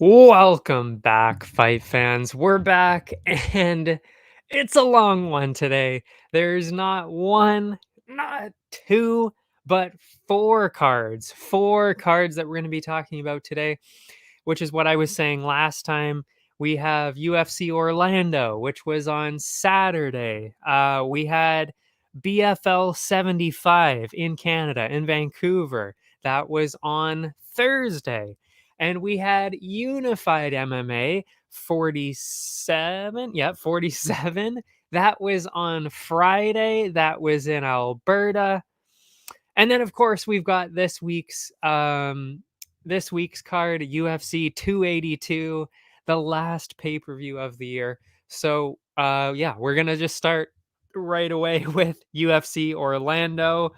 Welcome back, fight fans. We're back, and it's a long one today. There's not one, not two, but four cards. Four cards that we're going to be talking about today, which is what I was saying last time. We have UFC Orlando, which was on Saturday. We had BFL 75 in Canada, in Vancouver. That was on Thursday. And we had Unified MMA 47. Yep, 47. That was on Friday. That was in Alberta. And then of course we've got this week's card, UFC 282, the last pay-per-view of the year. So yeah, we're gonna just start right away with UFC Orlando.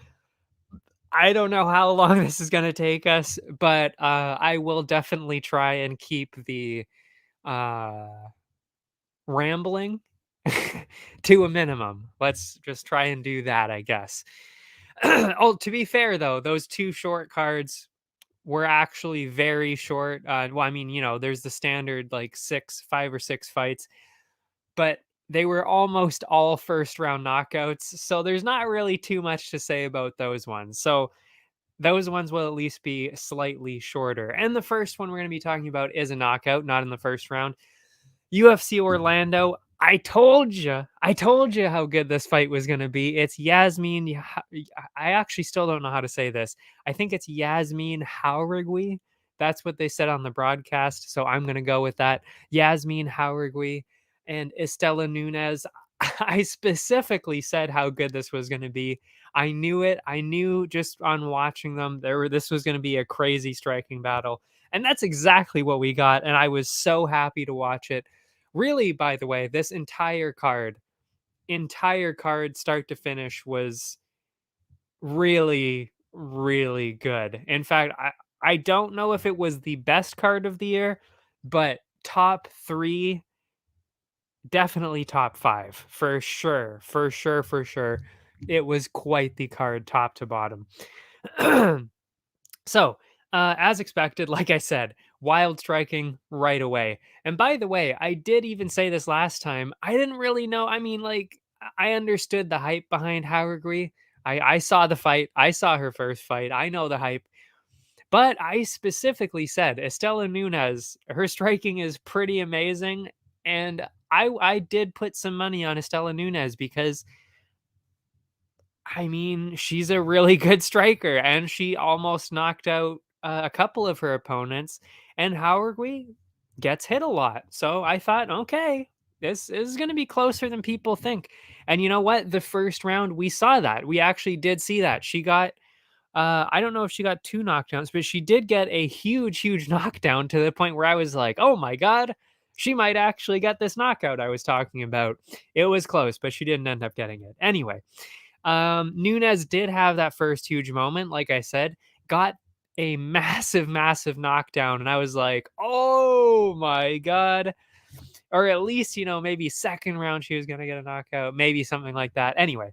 I don't know how long this is gonna take us, but I will definitely try and keep the uh rambling to a minimum. Let's just try and do that, I guess. Oh, to be fair though, those two short cards were actually very short. Well, I mean, there's the standard like 5 or 6 fights, but they were almost all first round knockouts. So there's not really too much to say about those ones. So those ones will at least be slightly shorter. And the first one we're going to be talking about is a knockout, not in the first round. UFC Orlando. I told you how good this fight was going to be. It's Yazmin. I actually still don't know how to say this. I think it's Yazmin Jauregui. That's what they said on the broadcast. So I'm going to go with that. Yazmin Jauregui and Estela Nunes. I specifically said how good this was going to be. I knew it. I knew just on watching them, this was going to be a crazy striking battle. And that's exactly what we got. And I was so happy to watch it. Really, by the way, this entire card, start to finish, was really, really good. In fact, I don't know if it was the best card of the year, but top three, definitely top five for sure, for sure, for sure. It was quite the card, top to bottom. So, as expected, like I said, wild striking right away. And by the way, I did even say this last time. I didn't really know. I mean, like, I understood the hype behind Jauregui. I saw the fight. I saw her first fight. I know the hype. But I specifically said Estela Nunes, her striking is pretty amazing. And I did put some money on Estela Nunes because I mean, she's a really good striker, and she almost knocked out a couple of her opponents. And Jauregui gets hit a lot, so I thought, okay, this is going to be closer than people think. And you know what? The first round, we saw that. We actually did see that. She got, I don't know if she got two knockdowns, but she did get a huge, huge knockdown to the point where I was like, oh my god, she might actually get this knockout I was talking about. It was close, but she didn't end up getting it. Anyway, Nunes did have that first huge moment, like I said, got a massive, massive knockdown, and I was like, oh my god. Or at least, maybe second round she was gonna get a knockout, maybe something like that. Anyway,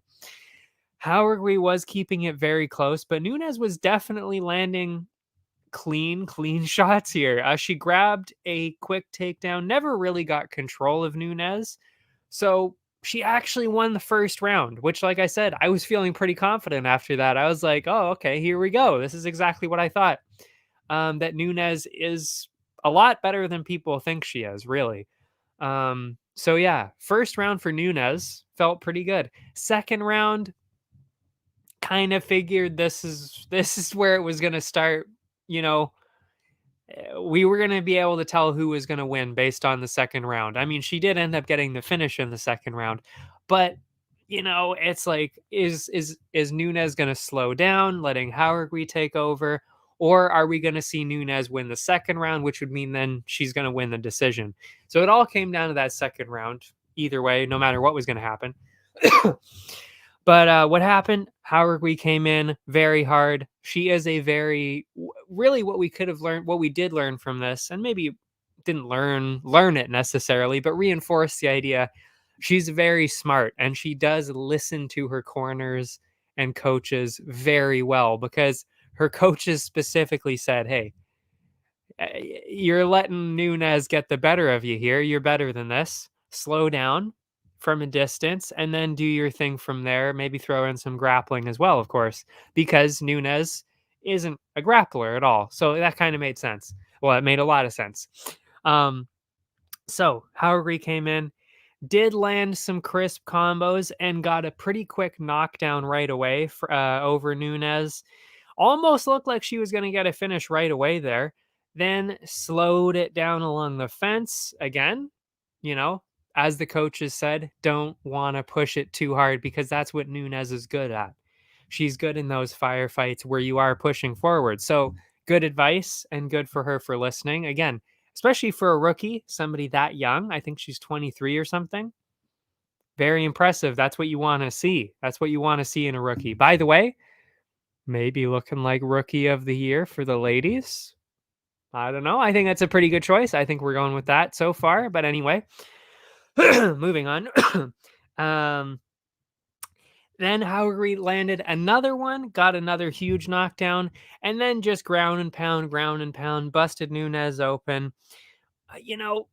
Jauregui was keeping it very close, but Nunes was definitely landing clean shots here. She grabbed a quick takedown, never really got control of Nunes. So she actually won the first round, which, like I said, I was feeling pretty confident after that. I was like, oh, okay, here we go. This is exactly what I thought. That Nunes is a lot better than people think she is, really. So yeah, first round for Nunes felt pretty good. Second round, kind of figured this is where it was gonna start, you know, we were going to be able to tell who was going to win based on the second round. I mean, she did end up getting the finish in the second round, but it's like, is Nunes going to slow down, letting Jauregui take over, or are we going to see Nunes win the second round, which would mean then she's going to win the decision? So it all came down to that second round. Either way, no matter what was going to happen. But what happened? Jauregui came in very hard. She is a really what we could have learned, what we did learn from this, and maybe didn't learn it necessarily, but reinforce the idea. She's very smart, and she does listen to her corners and coaches very well, because her coaches specifically said, "Hey, You're letting Nunes get the better of you here. You're better than this. Slow down from a distance and then do your thing from there. Maybe throw in some grappling as well, of course, because Nunes isn't a grappler at all. So that kind of made sense. Well, it made a lot of sense. So Jauregui came in, did land some crisp combos, and got a pretty quick knockdown right away over Nunes. Almost looked like she was going to get a finish right away there. Then slowed it down along the fence again. You know, as the coaches said, don't want to push it too hard because that's what Nunes is good at. She's good in those firefights where you are pushing forward. So good advice and good for her for listening. Again, especially for a rookie, somebody that young. I think she's 23 or something. Very impressive. That's what you want to see. That's what you want to see in a rookie. By the way, maybe looking like rookie of the year for the ladies. I don't know. I think that's a pretty good choice. I think we're going with that so far. But anyway, moving on. Then Jauregui landed another one, got another huge knockdown, and then just ground and pound, busted Nunes open. You know,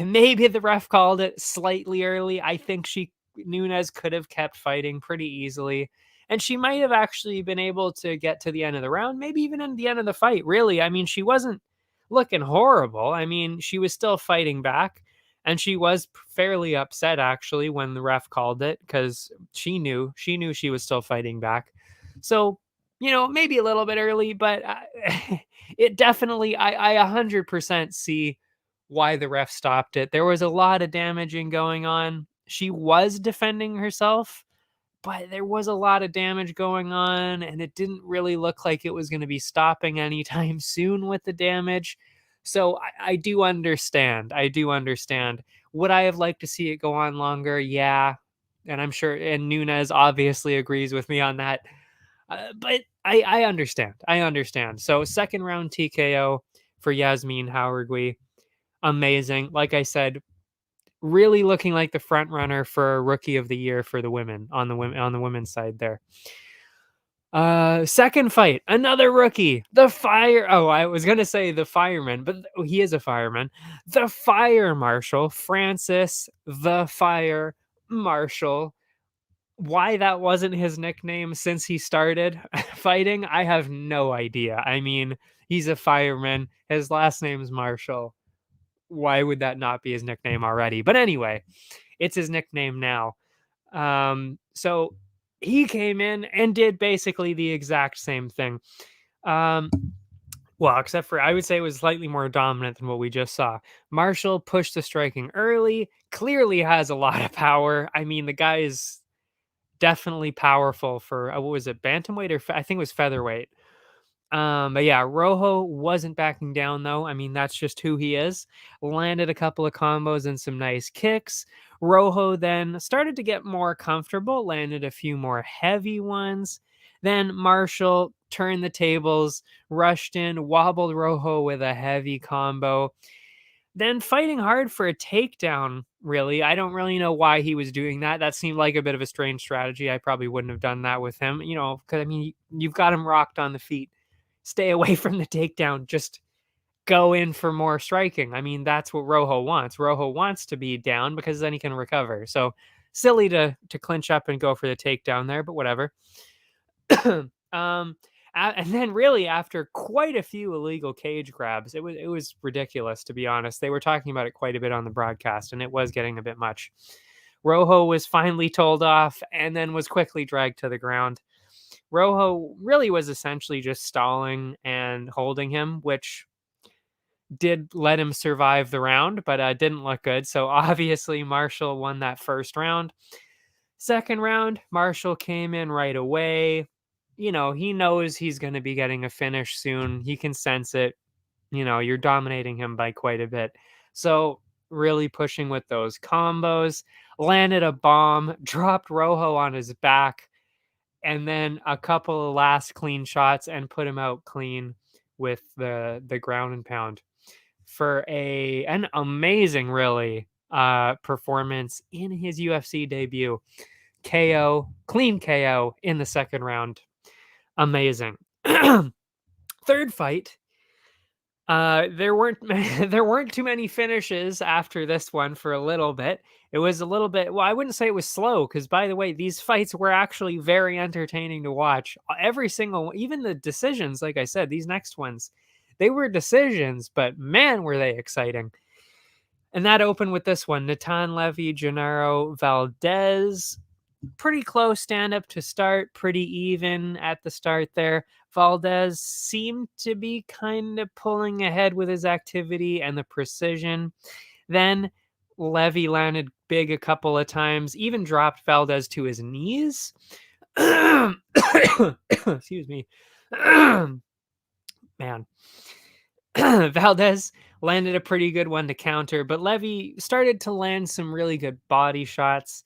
maybe the ref called it slightly early. I think Nunes could have kept fighting pretty easily. And she might have actually been able to get to the end of the round, maybe even in the end of the fight, really. I mean, she wasn't looking horrible. I mean, she was still fighting back. And she was fairly upset, actually, when the ref called it, because she knew she was still fighting back. So, maybe a little bit early, but it definitely, I 100% see why the ref stopped it. There was a lot of damaging going on. She was defending herself, but there was a lot of damage going on, and it didn't really look like it was going to be stopping anytime soon with the damage. So I do understand. I do understand. Would I have liked to see it go on longer? Yeah. And I'm sure, and Nunes obviously agrees with me on that. But I understand. I understand. So second round TKO for Yazmin Jauregui. Amazing. Like I said, really looking like the front runner for rookie of the year for the women on the women's side there. Second fight, another rookie, I was gonna say the fireman, but he is a fireman. The fire marshal, Francis the Fire Marshal. Why that wasn't his nickname since he started fighting, I have no idea. I mean, he's a fireman. His last name's Marshall. Why would that not be his nickname already? But anyway, it's his nickname now. So he came in and did basically the exact same thing. Well, except for I would say it was slightly more dominant than what we just saw. Marshall pushed the striking early, clearly has a lot of power. I mean, the guy is definitely powerful for what was it, bantamweight or I think it was featherweight. But yeah, Rojo wasn't backing down though. I mean, that's just who he is. Landed a couple of combos and some nice kicks. Rojo then started to get more comfortable, landed a few more heavy ones. Then Marshall turned the tables, rushed in, wobbled Rojo with a heavy combo. Then fighting hard for a takedown, really. I don't really know why he was doing that. That seemed like a bit of a strange strategy. I probably wouldn't have done that with him, because I mean, you've got him rocked on the feet. Stay away from the takedown. Just go in for more striking. I mean, that's what Rojo wants. Rojo wants to be down because then he can recover. So silly to clinch up and go for the takedown there, but whatever. And then really after quite a few illegal cage grabs, it was ridiculous, to be honest. They were talking about it quite a bit on the broadcast, and it was getting a bit much. Rojo was finally told off and then was quickly dragged to the ground. Rojo really was essentially just stalling and holding him, which did let him survive the round, but didn't look good. So obviously Marshall won that first round. Second round, Marshall came in right away. He knows he's going to be getting a finish soon. He can sense it. You're dominating him by quite a bit. So really pushing with those combos, landed a bomb, dropped Rojo on his back, and then a couple of last clean shots and put him out clean with the ground and pound for an amazing, really, performance in his UFC debut. Clean KO in the second round. Amazing. Third fight, There weren't there weren't too many finishes after this one for a little bit. It was a little bit, well, I wouldn't say it was slow because, by the way, these fights were actually very entertaining to watch. Every single, even the decisions, like I said, these next ones, they were decisions, but man, were they exciting. And that opened with this one, Natan Levy, Gennaro Valdez. Pretty close stand up to start, pretty even at the start there. Valdez seemed to be kind of pulling ahead with his activity and the precision. Then Levy landed big a couple of times, even dropped Valdez to his knees. Excuse me. Man. Valdez landed a pretty good one to counter, but Levy started to land some really good body shots.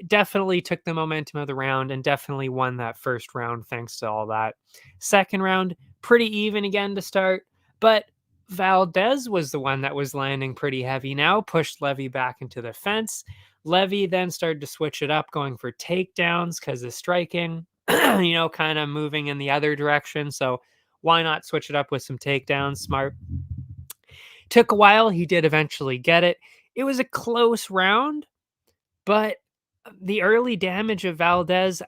Definitely took the momentum of the round and definitely won that first round thanks to all that. Second round, pretty even again to start, but Valdez was the one that was landing pretty heavy now, pushed Levy back into the fence. Levy then started to switch it up, going for takedowns because of striking, kind of moving in the other direction. So why not switch it up with some takedowns? Smart. Took a while. He did eventually get it. It was a close round, but the early damage of Valdez,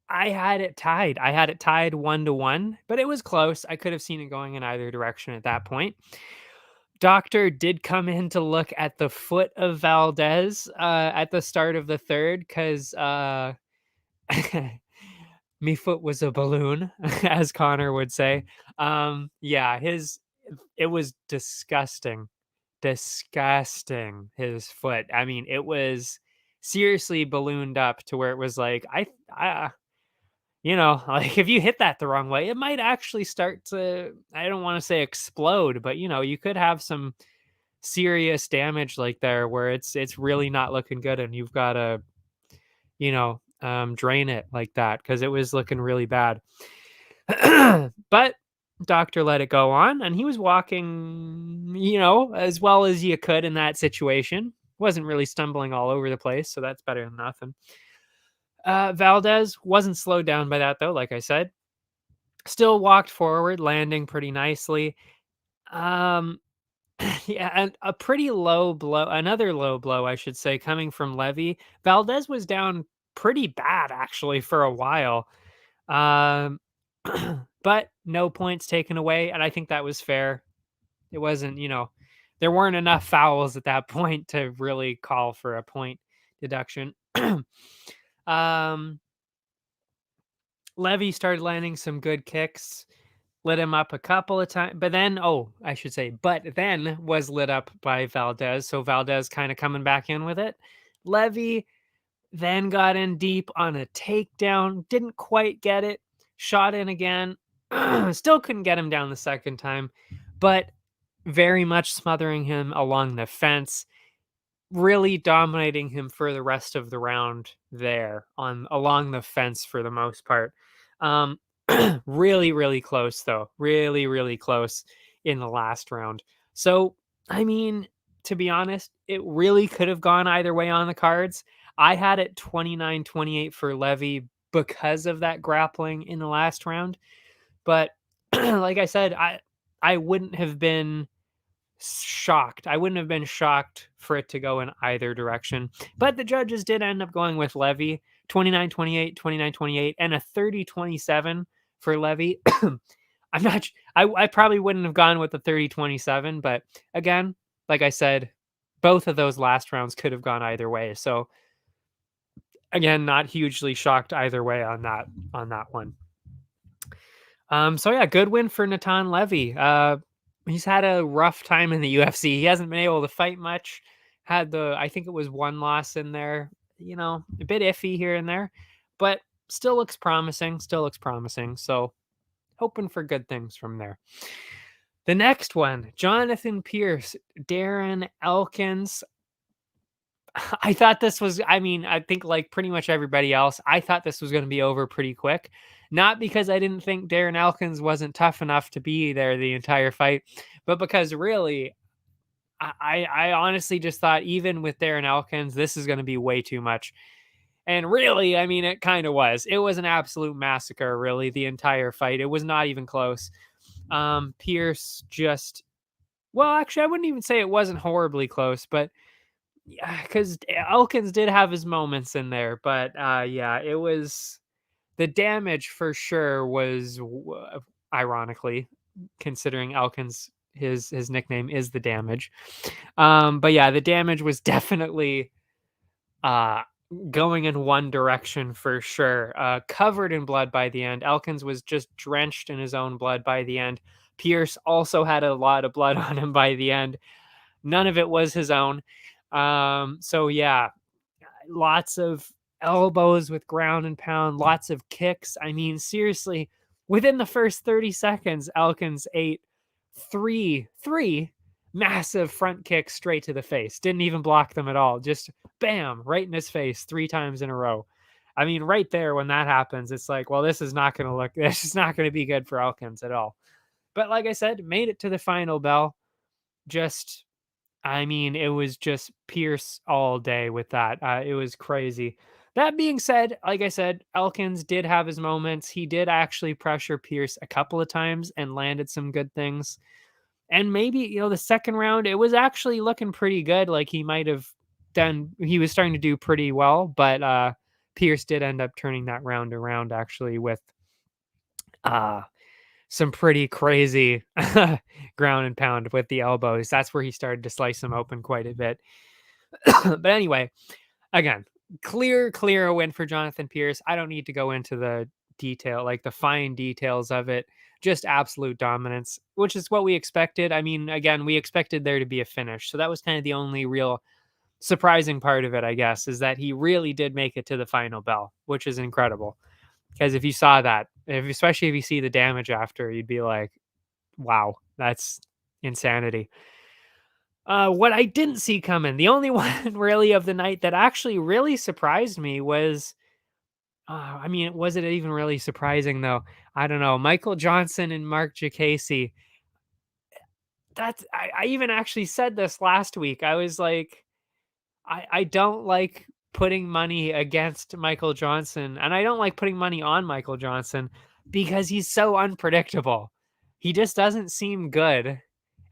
I had it tied. I had it tied 1-1, but it was close. I could have seen it going in either direction at that point. Doctor did come in to look at the foot of Valdez at the start of the third because me foot was a balloon, as Connor would say. Yeah, it was disgusting. Disgusting, his foot. I mean, it was seriously ballooned up to where it was like, like if you hit that the wrong way, it might actually start to, I don't want to say explode, but you could have some serious damage like there where it's really not looking good and you've got to, drain it like that because it was looking really bad. But doctor let it go on and he was walking, as well as you could in that situation. Wasn't really stumbling all over the place, so that's better than nothing. Valdez wasn't slowed down by that though, like I said. Still walked forward, landing pretty nicely. Um yeah, and a pretty low blow, another low blow, I should say, coming from Levy. Valdez was down pretty bad actually for a while. Um but no points taken away, and I think that was fair. It wasn't, there weren't enough fouls at that point to really call for a point deduction. um, Levy started landing some good kicks, lit him up a couple of times, but then, but then was lit up by Valdez. So Valdez kind of coming back in with it. Levy then got in deep on a takedown, didn't quite get it, shot in again, still couldn't get him down the second time, but very much smothering him along the fence, really dominating him for the rest of the round there on along the fence for the most part. Um, really, really close though. Really, really close in the last round. So, I mean, to be honest, it really could have gone either way on the cards. I had it 29-28 for Levy because of that grappling in the last round. But like I said, I wouldn't have been shocked. I wouldn't have been shocked for it to go in either direction. But the judges did end up going with Levy 29-28, 29-28, and a 30-27 for Levy. I'm not, I probably wouldn't have gone with the 30-27, but again, like I said, both of those last rounds could have gone either way. So again, not hugely shocked either way on that one. So yeah, good win for Natan Levy. He's had a rough time in the UFC. He hasn't been able to fight much. I think it was one loss in there, a bit iffy here and there, but still looks promising. So hoping for good things from there. The next one, Jonathan Pierce, Darren Elkins. I thought this was, I think like pretty much everybody else, I thought this was going to be over pretty quick. Not because I didn't think Darren Elkins wasn't tough enough to be there the entire fight, but because really, I honestly just thought even with Darren Elkins, this is going to be way too much. And really, it kind of was. It was an absolute massacre, really, the entire fight. It was not even close. Pierce just, well, actually, I wouldn't even say it wasn't horribly close, but yeah, because Elkins did have his moments in there, but yeah, it was the damage for sure was ironically, considering Elkins his nickname is the damage. But yeah, the damage was definitely uh going in one direction for sure. Covered in blood by the end. Elkins was just drenched in his own blood by the end. Pierce also had a lot of blood on him by the end. None of it was his own. So yeah, lots of elbows with ground and pound, lots of kicks. I mean, seriously, within the first 30 seconds, Elkins ate three massive front kicks straight to the face. Didn't even block them at all. Just bam, right in his face 3 times in a row. I mean, right there when that happens, it's like, well, this is not going to look, this is not going to be good for Elkins at all. But like I said, made it to the final bell. Just, I mean, it was just Pierce all day with that. It was crazy. That being said, like I said, Elkins did have his moments. He did actually pressure Pierce a couple of times and landed some good things. And maybe, the second round, it was actually looking pretty good. Like he might have he was starting to do pretty well, but Pierce did end up turning that round around actually with uh some pretty crazy ground and pound with the elbows. That's where he started to slice them open quite a bit. But anyway, again, clear win for Jonathan Pierce. I don't need to go into the detail, like the fine details of it. Just absolute dominance, which is what we expected. I mean, again, we expected there to be a finish. So that was kind of the only real surprising part of it, I guess, is that he really did make it to the final bell, which is incredible. Because if you saw that, especially if you see the damage after, you'd be like, wow, that's insanity. What I didn't see coming, the only one really of the night that actually really surprised me was, I mean, was it even really surprising though? I don't know. Michael Johnson and Mark Jacasey. I even actually said this last week. I was like, I don't like putting money against Michael Johnson, and I don't like putting money on Michael Johnson because he's so unpredictable. He just doesn't seem good,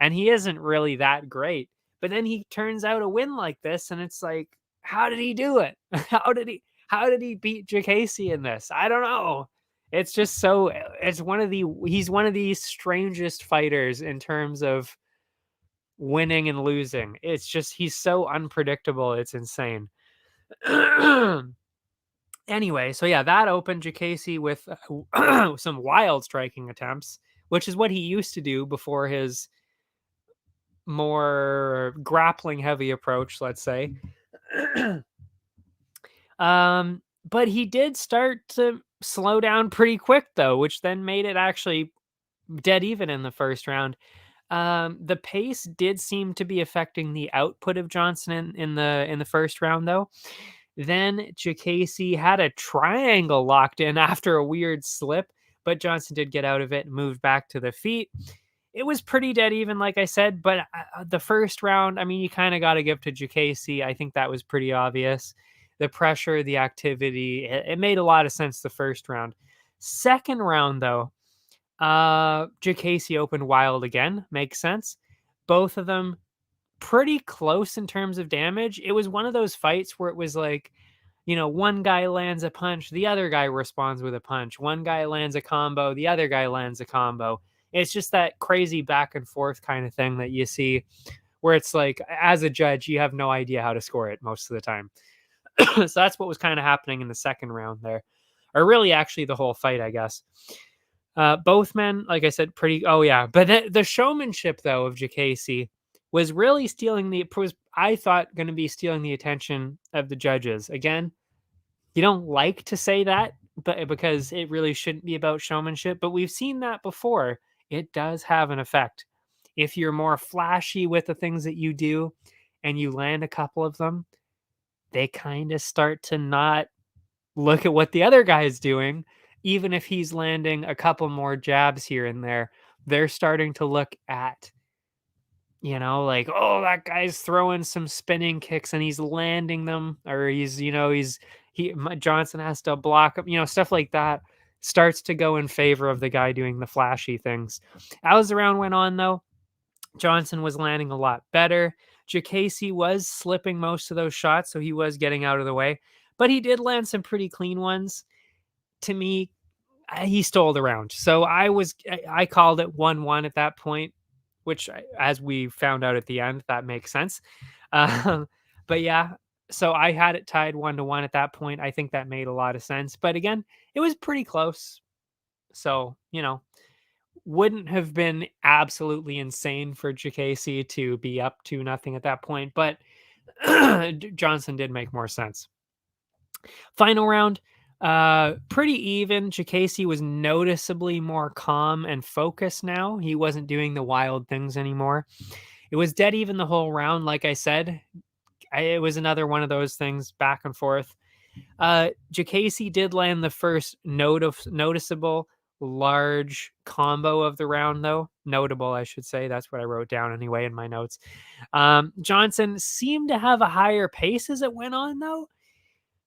and he isn't really that great. But then he turns out a win like this, and it's like, how did he do it? How did he beat Jacasey in this? I don't know. It's just so it's he's one of the strangest fighters in terms of winning and losing. It's just he's so unpredictable. It's insane. Anyway, so yeah, that opened Jacasey with some wild striking attempts, which is what he used to do before his more grappling heavy approach, let's say. But he did start to slow down pretty quick though, which then made it actually dead even in the first round. The pace did seem to be affecting the output of Johnson in the first round, though. Then Jacasey had a triangle locked in after a weird slip, but Johnson did get out of it and moved back to the feet. It was pretty dead even, like I said, but the first round, I mean, you kind of got to give to Jacasey. I think that was pretty obvious. The pressure, the activity, it made a lot of sense the first round. Second round, though, Jacasey opened wild again. Makes sense. Both of them pretty close in terms of damage. It was one of those fights where it was like, one guy lands a punch, the other guy responds with a punch. One guy lands a combo, the other guy lands a combo. It's just that crazy back and forth kind of thing that you see where it's like, as a judge, you have no idea how to score it most of the time. So that's what was kind of happening in the second round there. Or really, actually, the whole fight, I guess. Both men, like I said, pretty. Oh yeah, but the showmanship though of Jacasey was really I thought going to be stealing the attention of the judges. Again, you don't like to say that, but because it really shouldn't be about showmanship. But we've seen that before. It does have an effect. If you're more flashy with the things that you do, and you land a couple of them, they kind of start to not look at what the other guy is doing. Even if he's landing a couple more jabs here and there, they're starting to look at, like, oh, that guy's throwing some spinning kicks and he's landing them, or Johnson has to block him, stuff like that. starts to go in favor of the guy doing the flashy things. As the round went on, though, Johnson was landing a lot better. Jacasey was slipping most of those shots, so he was getting out of the way, but he did land some pretty clean ones. To me, he stole the round. So I called it 1-1 at that point, which, as we found out at the end, that makes sense. Um, but yeah, so I had it tied 1-1 at that point. I think that made a lot of sense. But again, it was pretty close. So, wouldn't have been absolutely insane for Jacasey to be up 2-0 at that point, but Johnson did make more sense. Final round, pretty even. Jacasey was noticeably more calm and focused now. He wasn't doing the wild things anymore. It was dead even the whole round, like I said. It was another one of those things, back and forth. Jacasey did land the first noticeable large combo of the round, though. Notable, I should say. That's what I wrote down anyway in my notes. Johnson seemed to have a higher pace as it went on, though,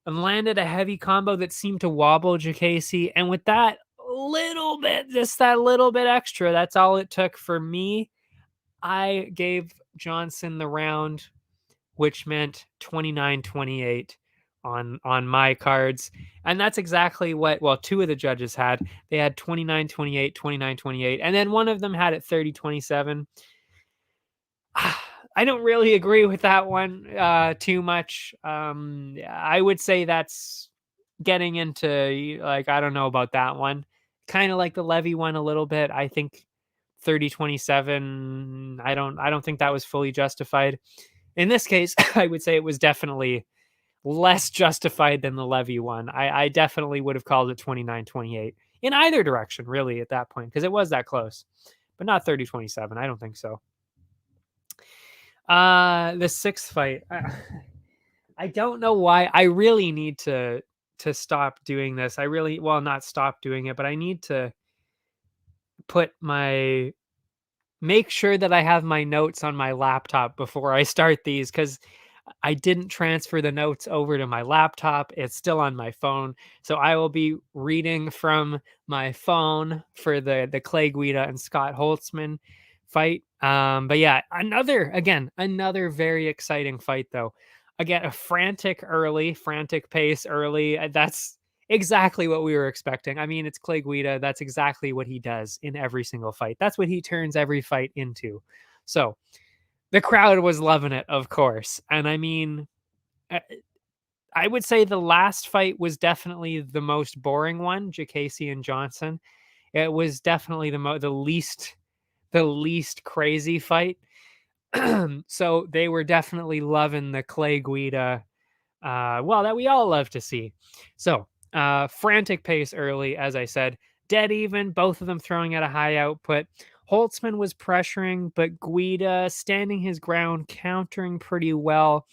and landed a heavy combo that seemed to wobble Jacasey. And with that little bit, just that little bit extra, that's all it took for me. I gave Johnson the round, which meant 29-28 on my cards. And that's exactly what, two of the judges had. They had 29-28, 29-28, and then one of them had it 30-27. I don't really agree with that one too much. I would say that's getting into, like, I don't know about that one. Kind of like the Levy one a little bit. I think 30-27, I don't think that was fully justified. In this case, I would say it was definitely less justified than the Levy one. I definitely would have called it 29-28 in either direction, really, at that point, because it was that close, but not 30-27. I don't think so. The sixth fight. I don't know why. I really need to stop doing this. Not stop doing it, but I need to make sure that I have my notes on my laptop before I start these, because I didn't transfer the notes over to my laptop. It's still on my phone. So I will be reading from my phone for the Clay Guida and Scott Holtzman fight. But yeah, another very exciting fight, though. Again, a frantic pace early. That's exactly what we were expecting. I mean, it's Clay Guida. That's exactly what he does in every single fight. That's what he turns every fight into. So the crowd was loving it, of course. And I mean, I would say the last fight was definitely the most boring one, Jacasey and Johnson. It was definitely the least crazy fight. So they were definitely loving the Clay Guida, that we all love to see. So frantic pace early, as I said, dead even, both of them throwing at a high output. Holtzman was pressuring, but Guida standing his ground, countering pretty well.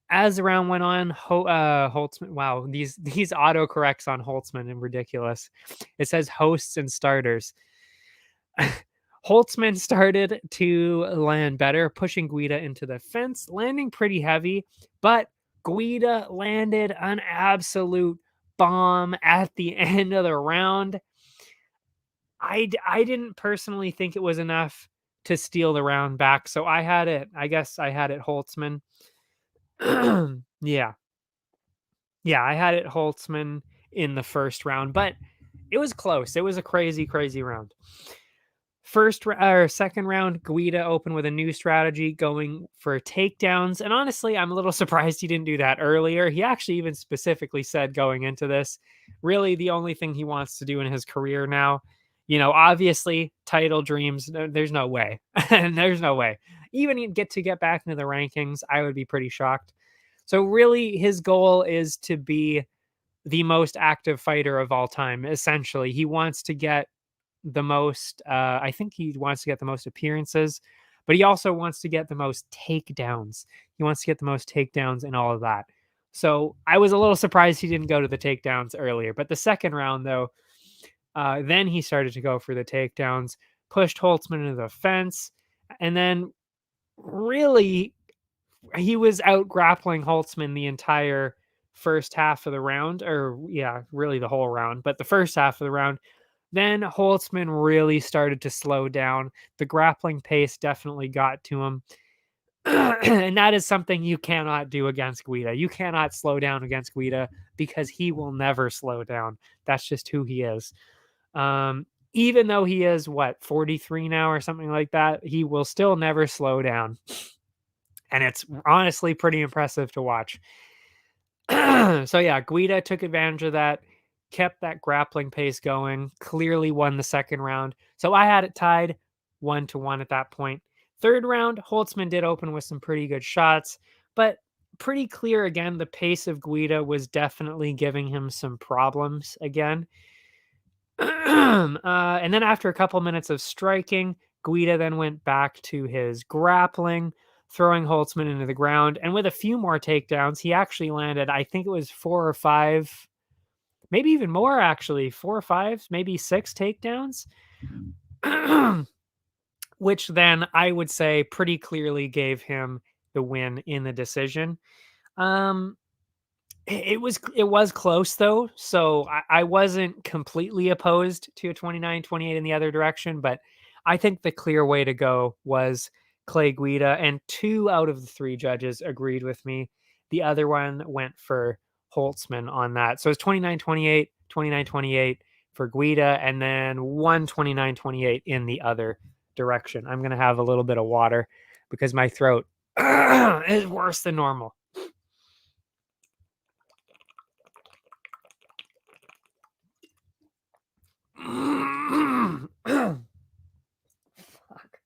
As the round went on, Holtzman, wow, these autocorrects on Holtzman are ridiculous. It says hosts and starters. Holtzman started to land better, pushing Guida into the fence, landing pretty heavy, but Guida landed an absolute bomb at the end of the round. I didn't personally think it was enough to steal the round back, so I had it Holtzman. Yeah, I had it Holtzman in the first round, but it was close. It was a crazy round. Second round, Guida opened with a new strategy, going for takedowns. And honestly, I'm a little surprised he didn't do that earlier. He actually even specifically said going into this, really the only thing he wants to do in his career now. Obviously, title dreams, there's no way. And there's no way. Even get back into the rankings, I would be pretty shocked. So really, his goal is to be the most active fighter of all time, essentially. He wants to get the most, I think he wants to get the most appearances, but he also wants to get the most takedowns. He wants to get the most takedowns and all of that. So I was a little surprised he didn't go to the takedowns earlier. But the second round, though, then he started to go for the takedowns, pushed Holtzman into the fence, and then really he was out grappling Holtzman the entire first half of the round, or yeah, really the whole round, but the first half of the round. Then Holtzman really started to slow down. The grappling pace definitely got to him. And that is something you cannot do against Guida. You cannot slow down against Guida because he will never slow down. That's just who he is. Even though he is 43 now or something like that, he will still never slow down. And it's honestly pretty impressive to watch. So yeah, Guida took advantage of that, kept that grappling pace going, clearly won the second round. So I had it tied 1-1 at that point. Third round, Holtzman did open with some pretty good shots, but pretty clear again, the pace of Guida was definitely giving him some problems again. And then after a couple minutes of striking, Guida then went back to his grappling, throwing Holtzman into the ground. And with a few more takedowns, he actually landed, I think it was 4 or 5, maybe even more actually, 4 or 5, maybe 6 takedowns, which then I would say pretty clearly gave him the win in the decision. It was close though, so I wasn't completely opposed to a 29-28 in the other direction, but I think the clear way to go was Clay Guida, and 2 out of the 3 judges agreed with me. The other one went for Holtzman on that. So it's 29-28, 29-28 for Guida, and then 29-28 in the other direction. I'm going to have a little bit of water because my throat is worse than normal. Fuck.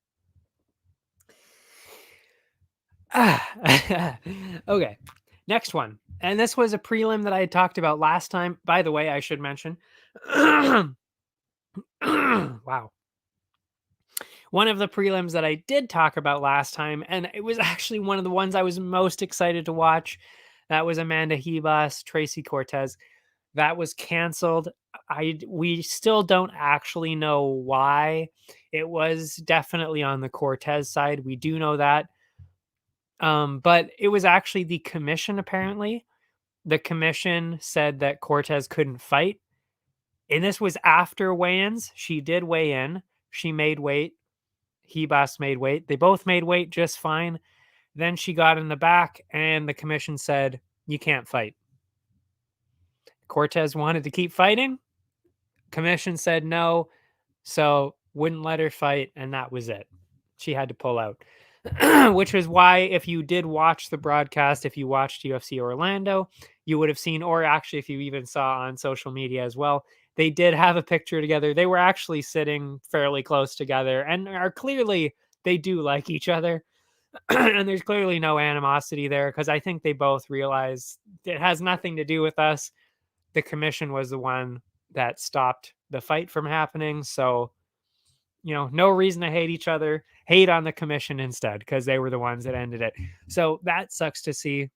Okay, next one. And this was a prelim that I had talked about last time. By the way, I should mention. Wow. One of the prelims that I did talk about last time, and it was actually one of the ones I was most excited to watch. That was Amanda Ribas, Tracy Cortez. That was canceled. We still don't actually know why. It was definitely on the Cortez side. We do know that. But it was actually the commission, apparently. The commission said that Cortez couldn't fight. And this was after weigh-ins. She did weigh in. She made weight. Ribas made weight. They both made weight just fine. Then she got in the back, and the commission said, you can't fight. Cortez wanted to keep fighting. Commission said no, so wouldn't let her fight, and that was it. She had to pull out. Which is why, if you did watch the broadcast, if you watched UFC Orlando, you would have seen, or actually if you even saw on social media as well, they did have a picture together. They were actually sitting fairly close together and are clearly, they do like each other. And there's clearly no animosity there, because I think they both realize it has nothing to do with us. The commission was the one that stopped the fight from happening. So, no reason to hate each other. Hate on the commission instead, because they were the ones that ended it. So that sucks to see.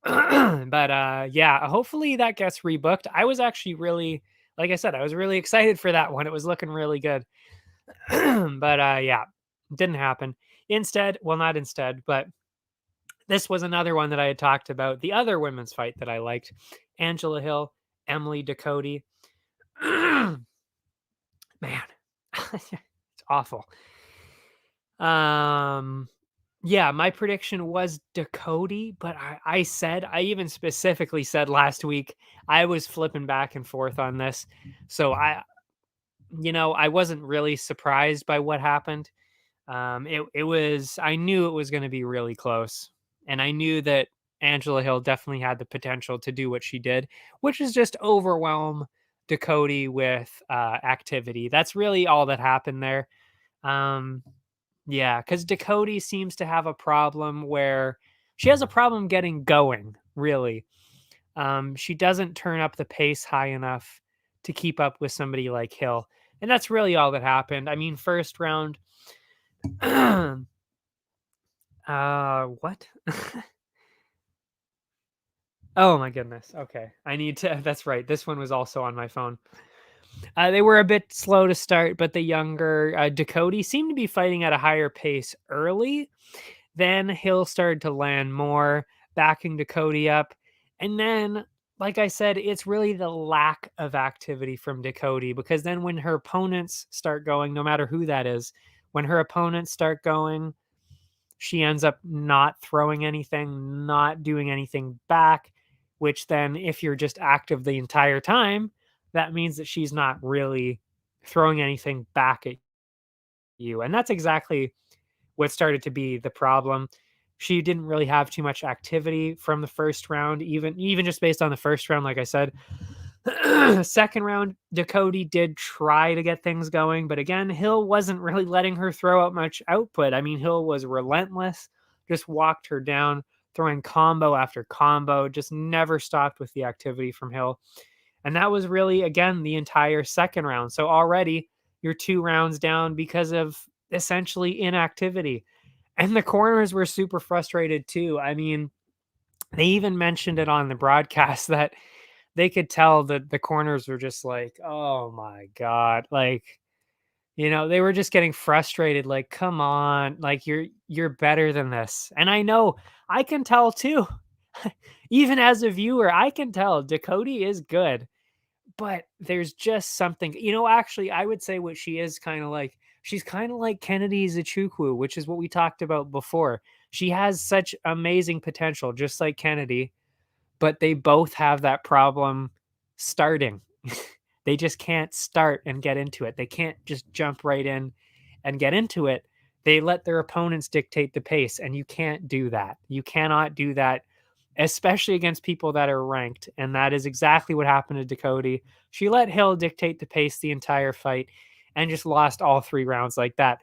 But yeah, hopefully that gets rebooked. I was actually really, like I said, I was really excited for that one. It was looking really good. But yeah, didn't happen. Instead, well, not instead, but this was another one that I had talked about. The other women's fight that I liked, Angela Hill, Emily Ducote. Man, it's awful. Yeah, my prediction was Ducote, but I even specifically said last week I was flipping back and forth on this. So I wasn't really surprised by what happened. I knew it was going to be really close, and I knew that Angela Hill definitely had the potential to do what she did, which is just overwhelm Ducote with activity. That's really all that happened there. Yeah, because Ducote seems to have a problem where she has a problem getting going, really. She doesn't turn up the pace high enough to keep up with somebody like Hill. And that's really all that happened. I mean, first round. What? Oh my goodness. Okay. That's right. This one was also on my phone. They were a bit slow to start, but the younger Ducote seemed to be fighting at a higher pace early. Then Hill started to land more, backing Ducote up. And then, like I said, it's really the lack of activity from Dakota, because then when her opponents start going, no matter who that is, when her opponents start going, she ends up not throwing anything, not doing anything back, which then, if you're just active the entire time, that means that she's not really throwing anything back at you. And that's exactly what started to be the problem. She didn't really have too much activity from the first round, even just based on the first round, like I said. Second round, Dakota did try to get things going, but again, Hill wasn't really letting her throw out much output. I mean, Hill was relentless, just walked her down, throwing combo after combo, just never stopped with the activity from Hill. And that was really, again, the entire second round. So already you're 2 rounds down because of essentially inactivity. And the corners were super frustrated too. I mean, they even mentioned it on the broadcast that they could tell that the corners were just like, "Oh my god." Like, they were just getting frustrated, like, "Come on, like you're better than this." And I know, I can tell too. Even as a viewer, I can tell Dakota is good, but there's just something, actually, I would say what she is kind of like, she's kind of like Kennedy Zachukwu, which is what we talked about before. She has such amazing potential, just like Kennedy, but they both have that problem starting. They just can't start and get into it. They can't just jump right in and get into it. They let their opponents dictate the pace, and you can't do that. You cannot do that, especially against people that are ranked. And that is exactly what happened to Dakota. She let Hill dictate the pace the entire fight and just lost all 3 rounds like that.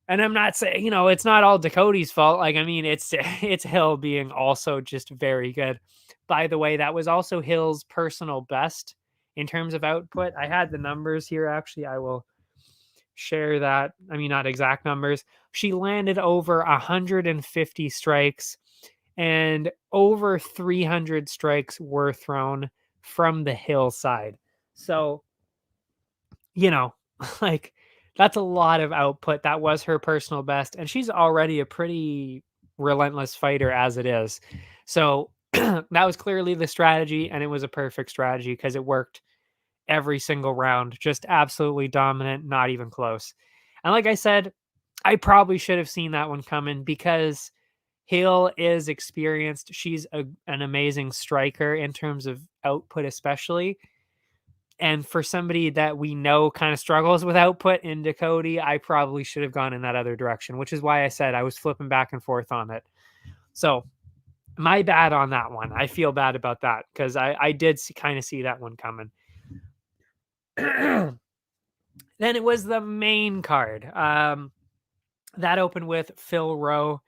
And I'm not saying, it's not all Dakota's fault. Like, I mean, it's it's Hill being also just very good. By the way, that was also Hill's personal best in terms of output. I had the numbers here, actually. I will share that. I mean, not exact numbers. She landed over 150 strikes, and over 300 strikes were thrown from the Hill side. So, you know, like, that's a lot of output. That was her personal best, and she's already a pretty relentless fighter as it is. So that was clearly the strategy, and it was a perfect strategy because it worked every single round. Just absolutely dominant, not even close. And like I said, I probably should have seen that one coming because Hill is experienced. She's an amazing striker in terms of output, especially. And for somebody that we know kind of struggles with output in Dakota, I probably should have gone in that other direction, which is why I said I was flipping back and forth on it. So my bad on that one. I feel bad about that because I did kind of see that one coming. Then it was the main card. That opened with Phil Rowe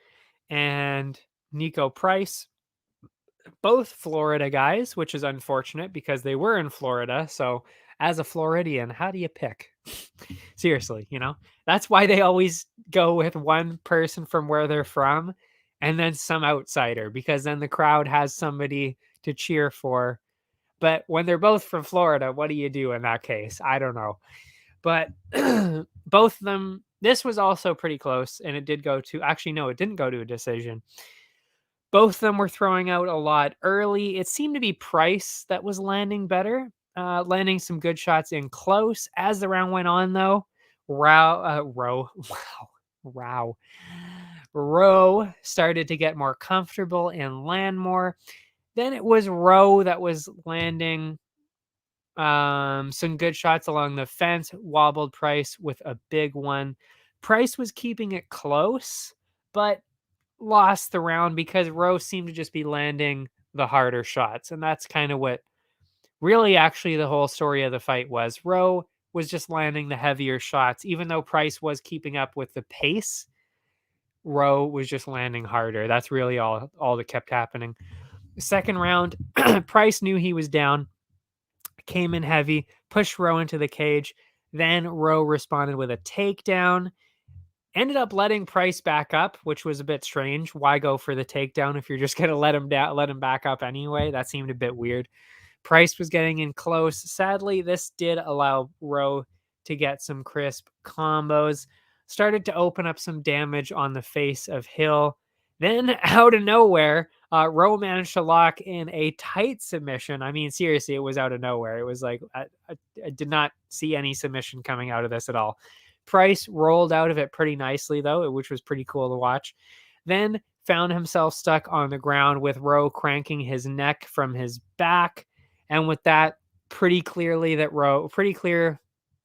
and Nico Price, both Florida guys, which is unfortunate because they were in Florida. So as a Floridian, how do you pick? Seriously, that's why they always go with one person from where they're from and then some outsider, because then the crowd has somebody to cheer for. But when they're both from Florida, what do you do in that case? I don't know. But both of them, this was also pretty close, and it did go to, actually, no, it didn't go to a decision. Both of them were throwing out a lot early. It seemed to be Price that was landing better, landing some good shots in close. As the round went on, though, Rowe started to get more comfortable and land more. Then it was Rowe that was landing some good shots along the fence, wobbled Price with a big one. Price was keeping it close, but lost the round because Rowe seemed to just be landing the harder shots. And that's kind of what really actually the whole story of the fight was. Rowe was just landing the heavier shots. Even though Price was keeping up with the pace, Rowe was just landing harder. That's really all that kept happening. The second round, Price knew he was down, came in heavy, pushed Rowe into the cage. Then Rowe responded with a takedown. Ended up letting Price back up, which was a bit strange. Why go for the takedown if you're just going to let him down, let him back up anyway? That seemed a bit weird. Price was getting in close. Sadly, this did allow Rowe to get some crisp combos. Started to open up some damage on the face of Hill. Then out of nowhere, Rowe managed to lock in a tight submission. I mean, seriously, it was out of nowhere. It was like I did not see any submission coming out of this at all. Price rolled out of it pretty nicely, though, which was pretty cool to watch. Then found himself stuck on the ground with Rowe cranking his neck from his back. And with that, pretty clearly that Rowe, pretty clear,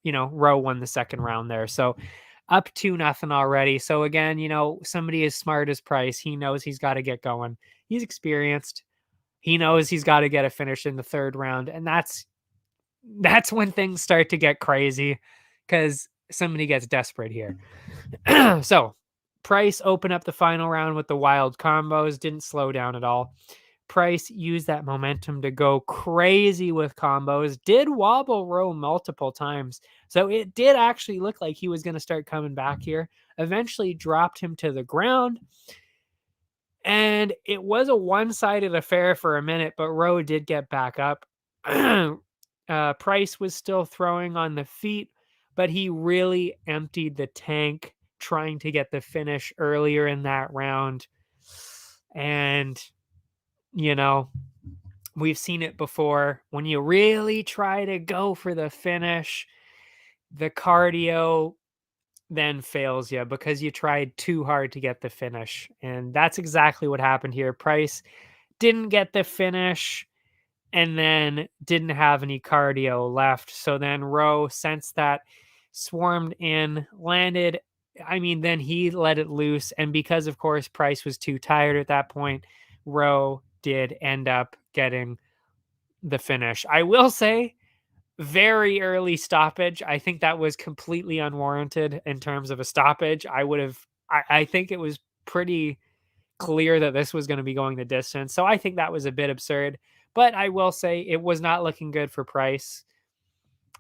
Rowe won the second round there. So up 2-0 already. So again, somebody as smart as Price, he knows he's got to get going. He's experienced. He knows he's got to get a finish in the third round. And that's when things start to get crazy because somebody gets desperate here. So Price opened up the final round with the wild combos, didn't slow down at all. Price used that momentum to go crazy with combos, did wobble Rowe multiple times. So it did actually look like he was going to start coming back here. Eventually dropped him to the ground. And it was a one-sided affair for a minute, but Rowe did get back up. Price was still throwing on the feet, but he really emptied the tank trying to get the finish earlier in that round. And we've seen it before. When you really try to go for the finish, the cardio then fails you because you tried too hard to get the finish. And that's exactly what happened here. Price didn't get the finish and then didn't have any cardio left. So then Rowe sensed that, swarmed in, landed. I mean, then he let it loose. And because, of course, Price was too tired at that point, Rowe did end up getting the finish. I will say, very early stoppage. I think that was completely unwarranted in terms of a stoppage. I think it was pretty clear that this was going to be going the distance. So I think that was a bit absurd. But I will say it was not looking good for Price.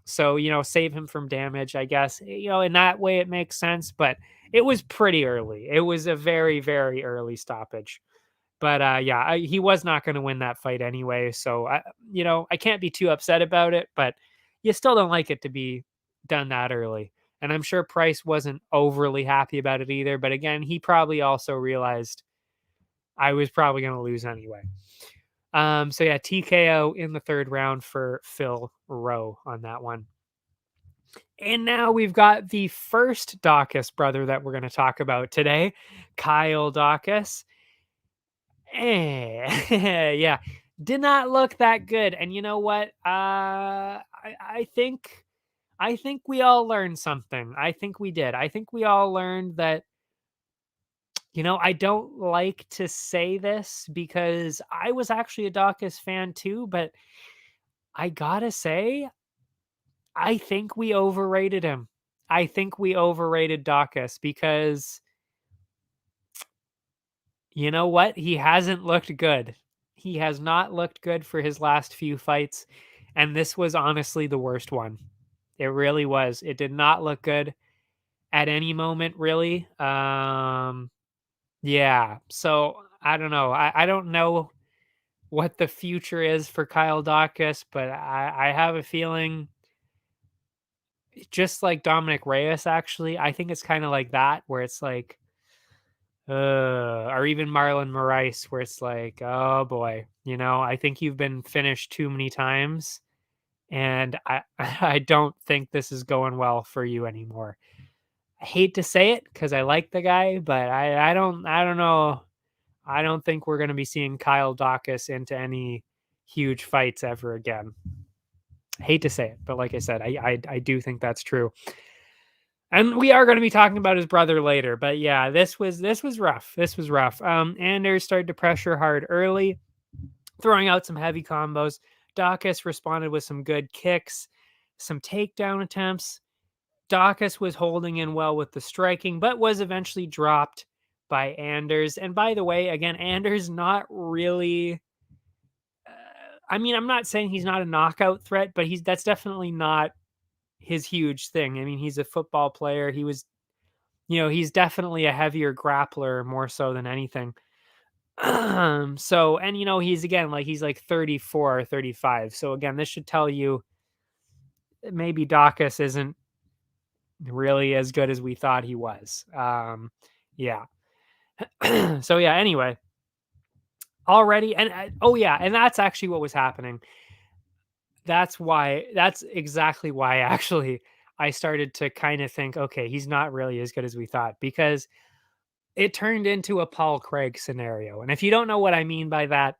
So, save him from damage, I guess. In that way it makes sense, but it was pretty early. It was a very, very early stoppage. But he was not going to win that fight anyway. So, I can't be too upset about it, but you still don't like it to be done that early. And I'm sure Price wasn't overly happy about it either. But again, he probably also realized I was probably going to lose anyway. So yeah, TKO in the third round for Phil Rowe on that one. And now we've got the first Daukaus brother that we're going to talk about today, Kyle Daukaus. Yeah, did not look that good. And you know what? I think we all learned something. I think we did. I think we all learned that, I don't like to say this because I was actually a Daukaus fan too, but I gotta say, I think we overrated him. I think we overrated Daukaus because you know what? He hasn't looked good. He has not looked good for his last few fights, and this was honestly the worst one. It really was. It did not look good at any moment, really. Yeah. So I don't know. I don't know what the future is for Kyle Daukaus, but I have a feeling just like Dominic Reyes, actually, I think it's kind of like that, where it's like, or even Marlon Moraes, where it's like, oh boy, I think you've been finished too many times, and I don't think this is going well for you anymore. I hate to say it because I like the guy, but I don't know. I don't think we're going to be seeing Kyle Daukaus into any huge fights ever again. I hate to say it, but like I said, I do think that's true. And we are going to be talking about his brother later, but yeah, this was rough. This was rough. Anders started to pressure hard early, throwing out some heavy combos. Daukaus responded with some good kicks, some takedown attempts. Daukaus was holding in well with the striking, but was eventually dropped by Anders. And by the way, again, Anders not really. I mean, I'm not saying he's not a knockout threat, but that's definitely not his huge thing. I mean, he's a football player. He was, he's definitely a heavier grappler more so than anything. So, and he's again, he's like 34 or 35. So again, this should tell you maybe Daukaus isn't really as good as we thought he was. Yeah. So yeah, anyway, already, and oh yeah, and that's actually what was happening. That's exactly why actually I started to kind of think, okay, he's not really as good as we thought, because it turned into a Paul Craig scenario. And if you don't know what I mean by that,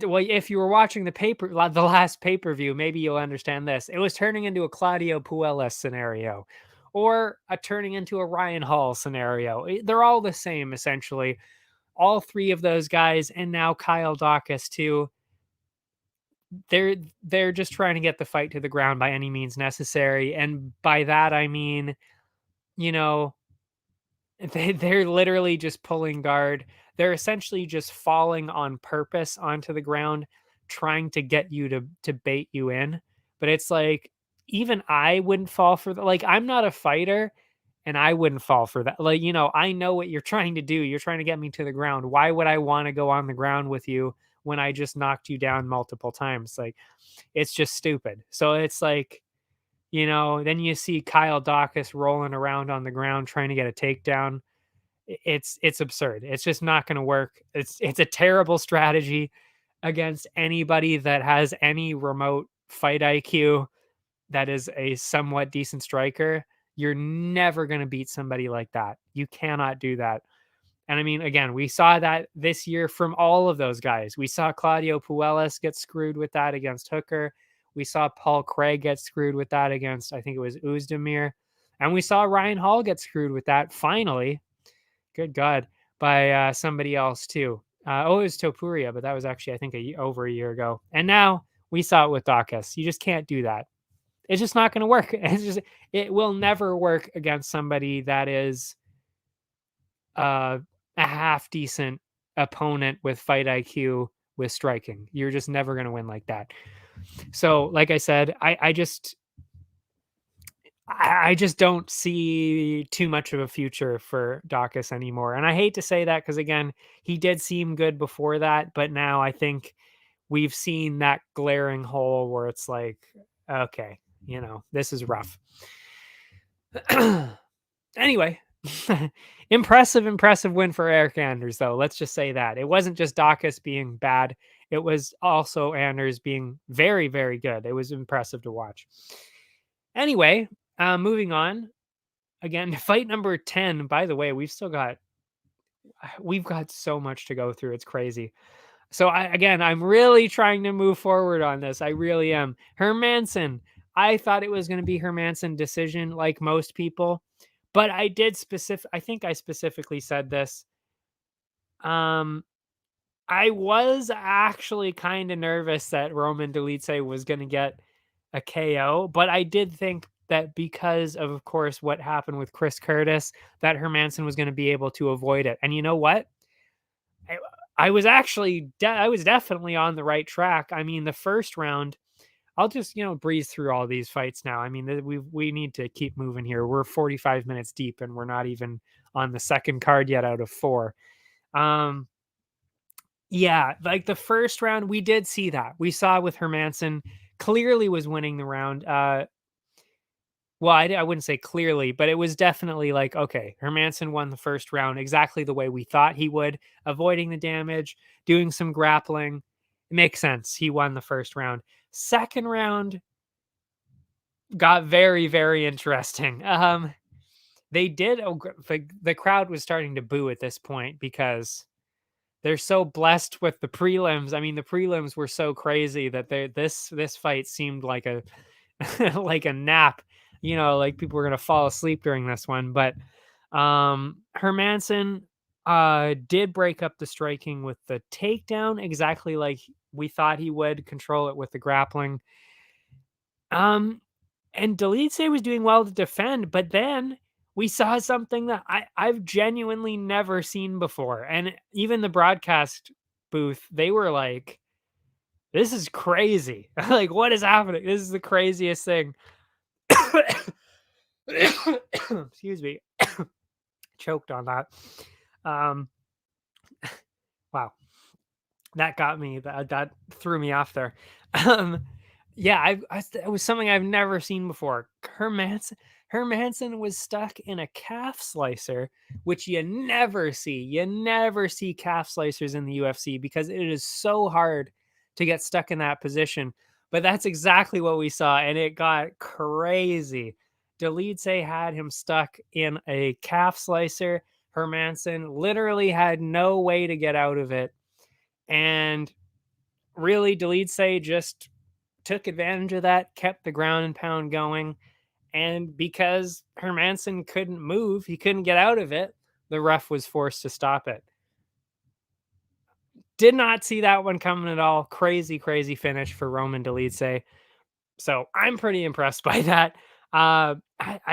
well, if you were watching the last pay-per-view, maybe you'll understand this. It was turning into a Claudio Puelles scenario, or a turning into a Ryan Hall scenario. They're all the same essentially. All three of those guys, and now Kyle Dawkins too. They're just trying to get the fight to the ground by any means necessary, and by that I mean, you know, they're literally just pulling guard. They're essentially just falling on purpose onto the ground, trying to get you to bait you in. But it's like, even I wouldn't fall for that. Like, I'm not a fighter, and I wouldn't fall for that. Like, I know what you're trying to do. You're trying to get me to the ground. Why would I want to go on the ground with you when I just knocked you down multiple times? Like, it's just stupid. So it's like, then you see Kyle Dawkins rolling around on the ground trying to get a takedown. It's absurd. It's just not going to work. It's a terrible strategy against anybody that has any remote fight IQ, that is a somewhat decent striker. You're never going to beat somebody like that. You cannot do that. And I mean, again, we saw that this year from all of those guys. We saw Claudio Puelles get screwed with that against Hooker. We saw Paul Craig get screwed with that against, I think it was Uzdemir. And we saw Ryan Hall get screwed with that finally, good God, by somebody else too. It was Topuria, but that was actually, I think, over a year ago. And now we saw it with Dawkins. You just can't do that. It's just not going to work. It will never work against somebody that is a half decent opponent with fight IQ with striking. You're just never going to win like that. So, like I said, I just don't see too much of a future for Dawkins anymore. And I hate to say that, because again, he did seem good before that, but now I think we've seen that glaring hole where it's like, okay, this is rough. Anyway, impressive win for Eric Anders, though. Let's just say that. It wasn't just Dawkins being bad. It was also Anders being very, very good. It was impressive to watch. Anyway, moving on. Again, fight number 10. By the way, we've got so much to go through. It's crazy. So I'm really trying to move forward on this. I really am. Hermansson. I thought it was going to be Hermansson decision, like most people, but I think I specifically said this. I was actually kind of nervous that Roman Dolidze was going to get a KO, but I did think that because of course, what happened with Chris Curtis, that Hermansson was going to be able to avoid it. And you know what? I was actually, I was definitely on the right track. I mean, the first round, I'll just, breeze through all these fights now. I mean, we need to keep moving here. We're 45 minutes deep, and we're not even on the second card yet out of 4. Yeah, like the first round, we did see that. We saw with Hermansson clearly was winning the round. Well, I wouldn't say clearly, but it was definitely like, okay, Hermansson won the first round exactly the way we thought he would, avoiding the damage, doing some grappling. It makes sense. He won the first round. Second round got very, very interesting. They did, the crowd was starting to boo at this point because they're so blessed with the prelims. I mean, the prelims were so crazy that this fight seemed like a like a nap. Like people were gonna fall asleep during this one. But Hermansson did break up the striking with the takedown exactly like we thought he would, control it with the grappling. And Dolidze was doing well to defend, but then we saw something that I've genuinely never seen before. And even the broadcast booth, they were like, this is crazy. Like, what is happening? This is the craziest thing. Excuse me. Choked on that. Wow. That got me. That threw me off there. Yeah, it was something I've never seen before. Hermansson was stuck in a calf slicer, which you never see. You never see calf slicers in the UFC because it is so hard to get stuck in that position. But that's exactly what we saw, and it got crazy. Dolidze had him stuck in a calf slicer. Hermansson literally had no way to get out of it. And really, Dolidze just took advantage of that, kept the ground and pound going. And because Hermansson couldn't move, he couldn't get out of it, the ref was forced to stop it. Did not see that one coming at all. Crazy, crazy finish for Roman Dolidze. So I'm pretty impressed by that. I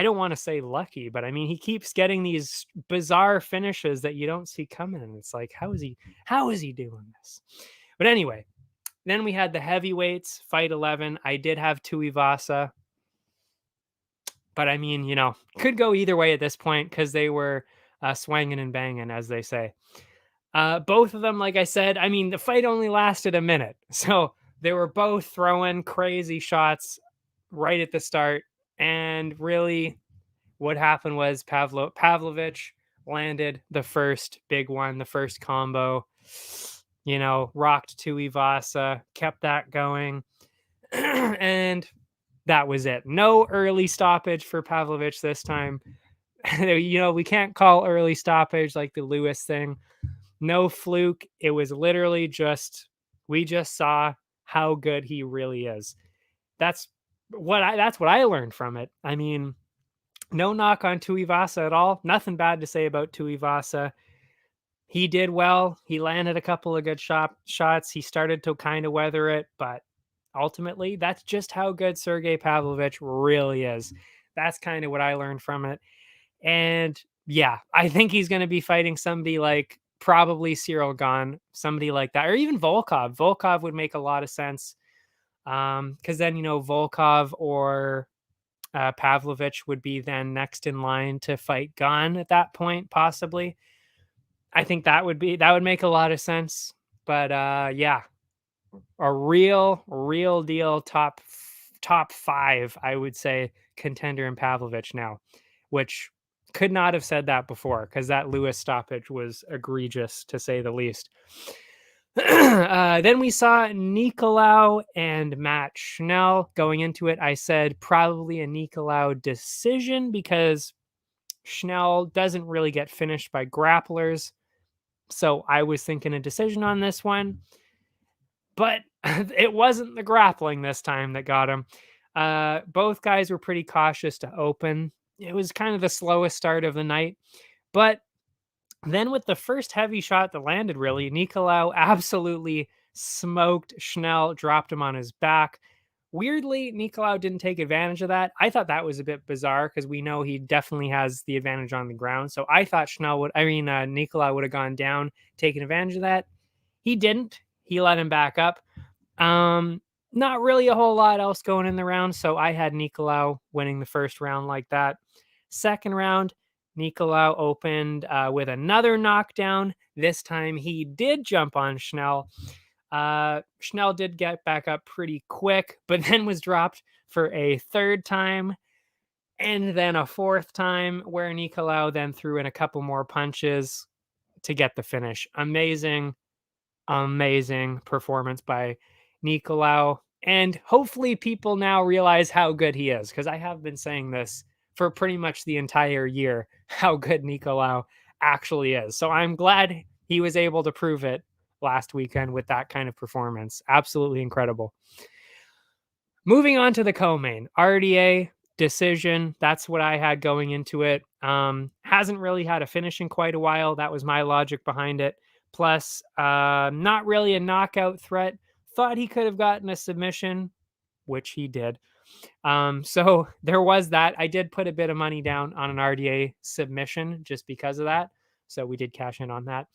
don't want to say lucky, but I mean, he keeps getting these bizarre finishes that you don't see coming. And it's like, how is he doing this? But anyway, then we had the heavyweights, fight 11. I did have Tuivasa. But I mean, could go either way at this point because they were swanging and banging, as they say. Both of them, like I said, I mean, the fight only lasted a minute. So they were both throwing crazy shots right at the start. And really, what happened was Pavlovich landed the first big one, the first combo, rocked Tuivasa, kept that going. And that was it. No early stoppage for Pavlovich this time. We can't call early stoppage like the Lewis thing. No fluke. It was literally we just saw how good he really is. That's what I learned from it. I mean, no knock on Tuivasa at all. Nothing bad to say about Tuivasa. He did well. He landed a couple of good shots. He started to kind of weather it, but ultimately, that's just how good Sergei Pavlovich really is. That's kind of what I learned from it. And yeah, I think he's going to be fighting somebody like probably Cyril Gane, somebody like that, or even Volkov. Volkov would make a lot of sense because then, Volkov or Pavlovich would be then next in line to fight Gane at that point, possibly. I think that would make a lot of sense. But yeah, a real deal top 5, I would say, contender in Pavlovich now, which could not have said that before because that Lewis stoppage was egregious to say the least. Then we saw Nicolau and Matt Schnell. Going into it, I said probably a Nicolau decision because Schnell doesn't really get finished by grapplers. So I was thinking a decision on this one. But it wasn't the grappling this time that got him. Both guys were pretty cautious to open. It was kind of the slowest start of the night. But then with the first heavy shot that landed, really, Nicolau absolutely smoked Schnell, dropped him on his back. Weirdly, Nicolau didn't take advantage of that. I thought that was a bit bizarre because we know he definitely has the advantage on the ground. So I thought Nicolau would have gone down, taken advantage of that. He didn't. He let him back up. Not really a whole lot else going in the round, so I had Nicolau winning the first round like that. Second round, Nicolau opened with another knockdown. This time he did jump on Schnell. Schnell did get back up pretty quick, but then was dropped for a third time and then a fourth time where Nicolau then threw in a couple more punches to get the finish. Amazing performance by Nicolau. And hopefully people now realize how good he is, because I have been saying this for pretty much the entire year, how good Nicolau actually is. So I'm glad he was able to prove it last weekend with that kind of performance. Absolutely incredible. Moving on to the co-main, RDA decision. That's what I had going into it. Hasn't really had a finish in quite a while. That was my logic behind it. Plus, not really a knockout threat. Thought he could have gotten a submission, which he did. So there was that. I did put a bit of money down on an RDA submission just because of that. So we did cash in on that.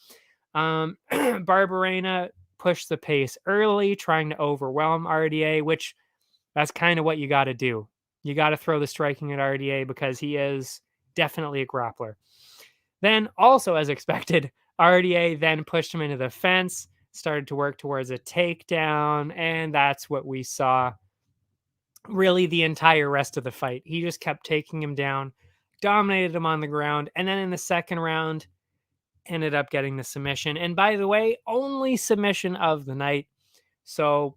Barberena pushed the pace early, trying to overwhelm RDA, which that's kind of what you got to do. You got to throw the striking at RDA because he is definitely a grappler. Then, also as expected, RDA then pushed him into the fence, started to work towards a takedown, and that's what we saw. really the entire rest of the fight. He just kept taking him down, dominated him on the ground, and then in the second round, ended up getting the submission. And by the way, only submission of the night. So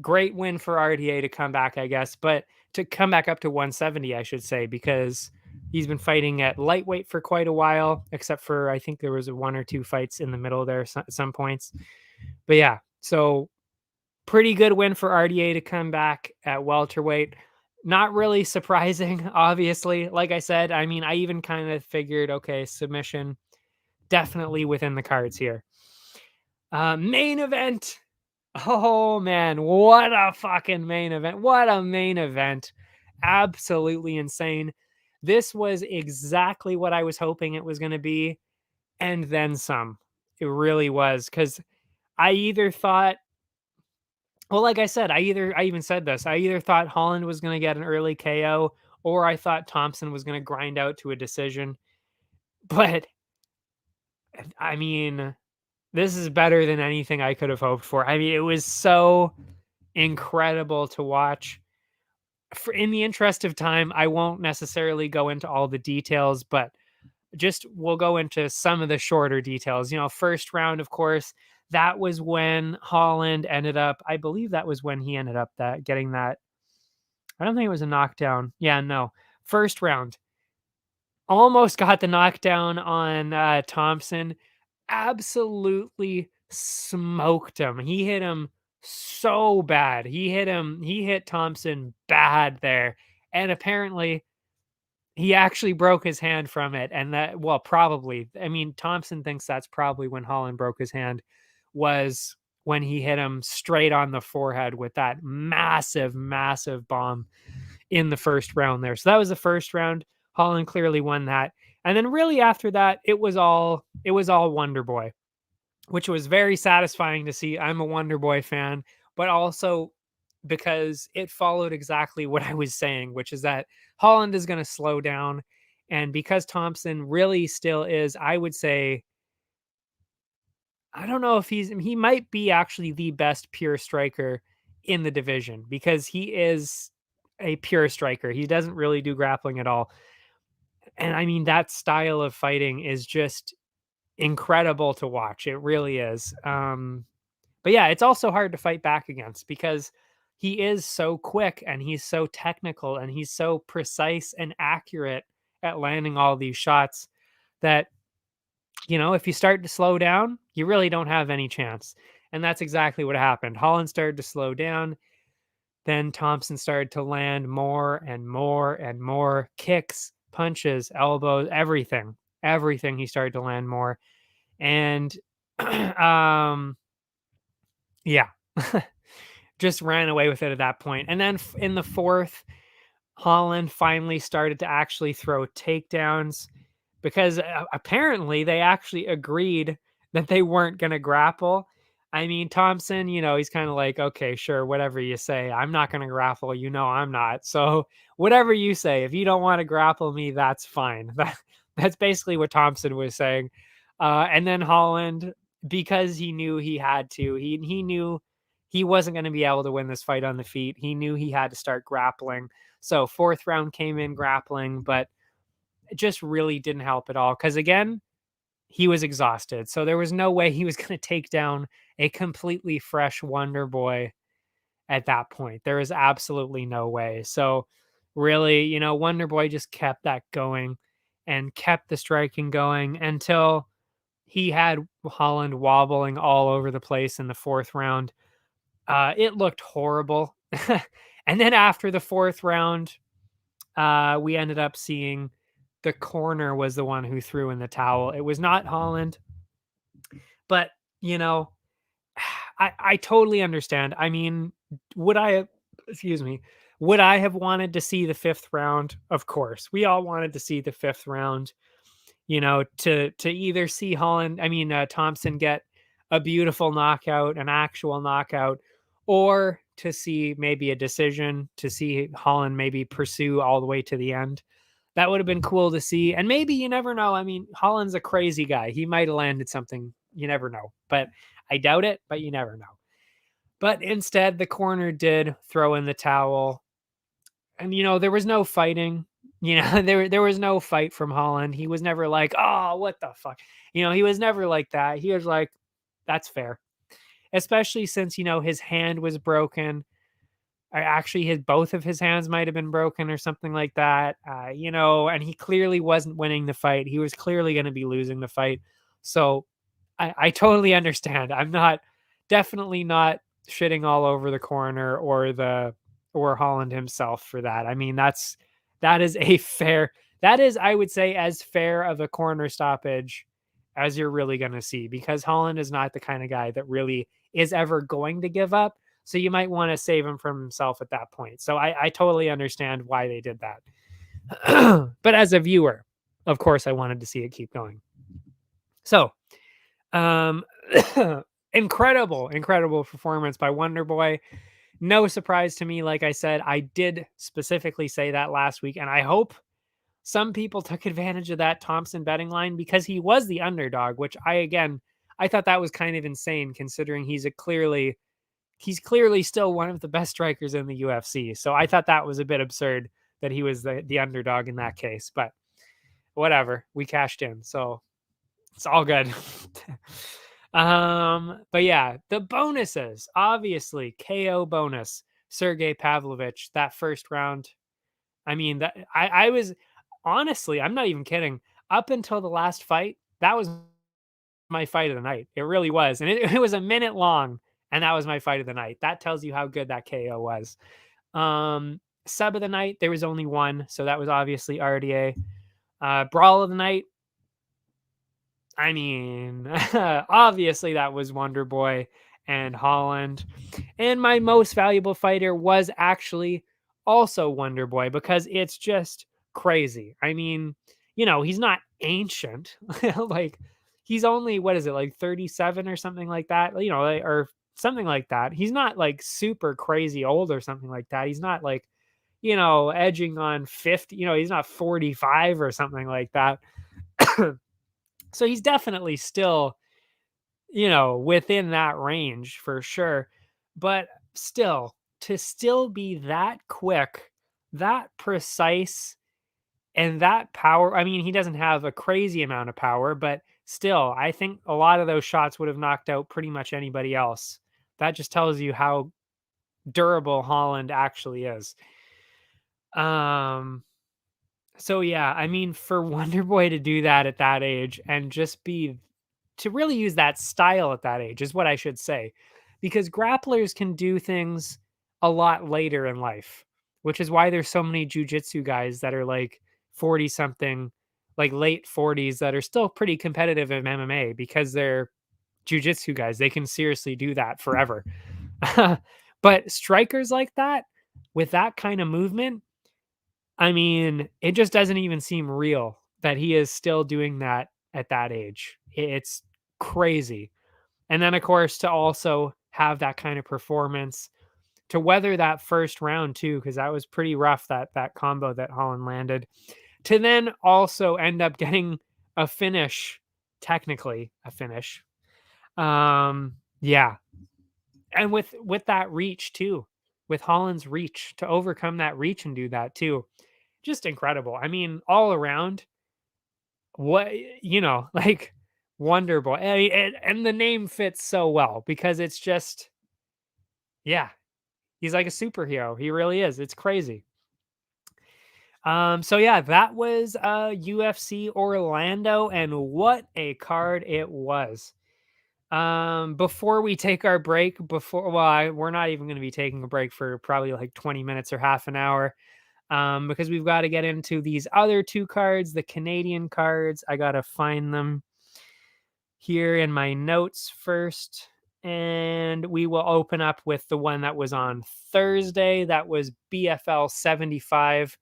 great win for RDA to come back, I guess, but to come back up to 170, I should say, because he's been fighting at lightweight for quite a while, except for I think there was one or two fights in the middle there at some points. But yeah, so pretty good win for RDA to come back at welterweight. Not really surprising, obviously. Like I said, I mean, I even kind of figured, okay, submission definitely within the cards here. Main event. Oh man, what a fucking main event. What a main event. Absolutely insane. This was exactly what I was hoping it was going to be, and then some. It really was, because I either thought, well, like I said, I even said this, I either thought Holland was going to get an early KO, or I thought Thompson was going to grind out to a decision. But I mean, this is better than anything I could have hoped for. I mean, it was so incredible to watch. In the interest of time, I won't necessarily go into all the details, but just we'll go into some of the shorter details. You know, first round, of course, that was when Holland ended up, I believe that was when he ended up getting that. I don't think it was a knockdown. Yeah, no. First round, almost got the knockdown on Thompson. Absolutely smoked him. He hit him so bad. He hit Thompson bad there. And apparently he actually broke his hand from it. And that, well, probably, I mean, Thompson thinks that's probably when Holland broke his hand, was when he hit him straight on the forehead with that massive, massive bomb in the first round there. So that was the first round. Holland clearly won that. And then really after that, it was all Wonder Boy, which was very satisfying to see. I'm a Wonder Boy fan, but also because it followed exactly what I was saying, which is that Holland is going to slow down. And because Thompson really still is, I would say, I don't know if he might be actually the best pure striker in the division, because he is a pure striker. He doesn't really do grappling at all. And I mean, that style of fighting is just incredible to watch. It really is. But yeah, it's also hard to fight back against, because he is so quick and he's so technical and he's so precise and accurate at landing all these shots that, you know, if you start to slow down, you really don't have any chance. And that's exactly what happened. Holland started to slow down. Then Thompson started to land more and more and more kicks, punches, elbows, everything. Everything he started to land more. And yeah, just ran away with it at that point. And then in the fourth, Holland finally started to actually throw takedowns, because apparently they actually agreed that they weren't going to grapple. I mean, Thompson, you know, he's kind of like, okay, sure, whatever you say. I'm not going to grapple. You know, I'm not. So whatever you say, if you don't want to grapple me, that's fine. That's basically what Thompson was saying. And then Holland, because he knew he had to, he knew he wasn't going to be able to win this fight on the feet. He knew he had to start grappling. So fourth round came in grappling, but it just really didn't help at all, because again, he was exhausted. So there was no way he was going to take down a completely fresh Wonder Boy at that point. There was absolutely no way. So really, you know, Wonder Boy just kept that going and kept the striking going until he had Holland wobbling all over the place in the fourth round. It looked horrible. And then after the fourth round, we ended up seeing the corner was the one who threw in the towel. It was not Holland, but you know, I totally understand. I mean, would I, excuse me, would I have wanted to see the fifth round? Of course, we all wanted to see the fifth round. You know, to either see Thompson get a beautiful knockout, an actual knockout, or to see maybe a decision, to see Holland maybe pursue all the way to the end. That would have been cool to see. And maybe, you never know. I mean, Holland's a crazy guy. He might have landed something. You never know. But I doubt it, but you never know. But instead, the corner did throw in the towel. And, there was no fighting. There was no fight from Holland. He was never like, oh, what the fuck? He was never like that. He was like, that's fair. Especially since, his hand was broken. Actually, both of his hands might have been broken or something like that. And he clearly wasn't winning the fight. He was clearly going to be losing the fight. So I totally understand. I'm definitely not shitting all over the corner or Holland himself for that. I mean, that is I would say, as fair of a corner stoppage as you're really going to see, because Holland is not the kind of guy that really is ever going to give up. So you might want to save him from himself at that point. So I totally understand why they did that. But as a viewer, of course, I wanted to see it keep going. So, incredible performance by Wonder Boy. No surprise to me. Like I said, I did specifically say that last week, and I hope some people took advantage of that Thompson betting line, because he was the underdog, which I thought that was kind of insane, considering he's clearly still one of the best strikers in the UFC. So I thought that was a bit absurd that he was the underdog in that case, but whatever, we cashed in. So it's all good. But yeah, the bonuses, obviously KO bonus, Sergei Pavlovich, that first round. I mean, that I was honestly, I'm not even kidding. Up until the last fight, that was my fight of the night. It really was. And it was a minute long, and that was my fight of the night. That tells you how good that KO was. Sub of the night, there was only one, so that was obviously RDA. Brawl of the night, I mean, obviously that was Wonder Boy and Holland. And my most valuable fighter was actually also Wonder Boy, because it's just crazy. I mean, he's not ancient. Like, he's only, what is it, like 37 or something like that, or something like that. He's not like super crazy old or something like that. He's not like, edging on 50, he's not 45 or something like that. So he's definitely still, within that range for sure. But still, to still be that quick, that precise, and that power. I mean, he doesn't have a crazy amount of power, but still, I think a lot of those shots would have knocked out pretty much anybody else. That just tells you how durable Holland actually is. So yeah, I mean, for Wonder Boy to do that at that age and to really use that style at that age is what I should say, because grapplers can do things a lot later in life, which is why there's so many jujitsu guys that are like 40 something, like late 40s, that are still pretty competitive in MMA, because they're jujitsu guys. They can seriously do that forever. But strikers like that, with that kind of movement, I mean, it just doesn't even seem real that he is still doing that at that age. It's crazy. And then, of course, to also have that kind of performance, to weather that first round too, because that was pretty rough, that combo that Holland landed, to then also end up getting a finish, technically a finish. Yeah. And with that reach too, with Holland's reach, to overcome that reach and do that too, just incredible. I mean, all around, what, like, Wonder Boy. And the name fits so well, because it's just, yeah, he's like a superhero. He really is. It's crazy. So yeah, that was UFC Orlando, and what a card it was. Before we take our break, we're not even going to be taking a break for probably like 20 minutes or half an hour. Because we've got to get into these other two cards, the Canadian cards. I got to find them here in my notes first. And we will open up with the one that was on Thursday. That was BFL 75,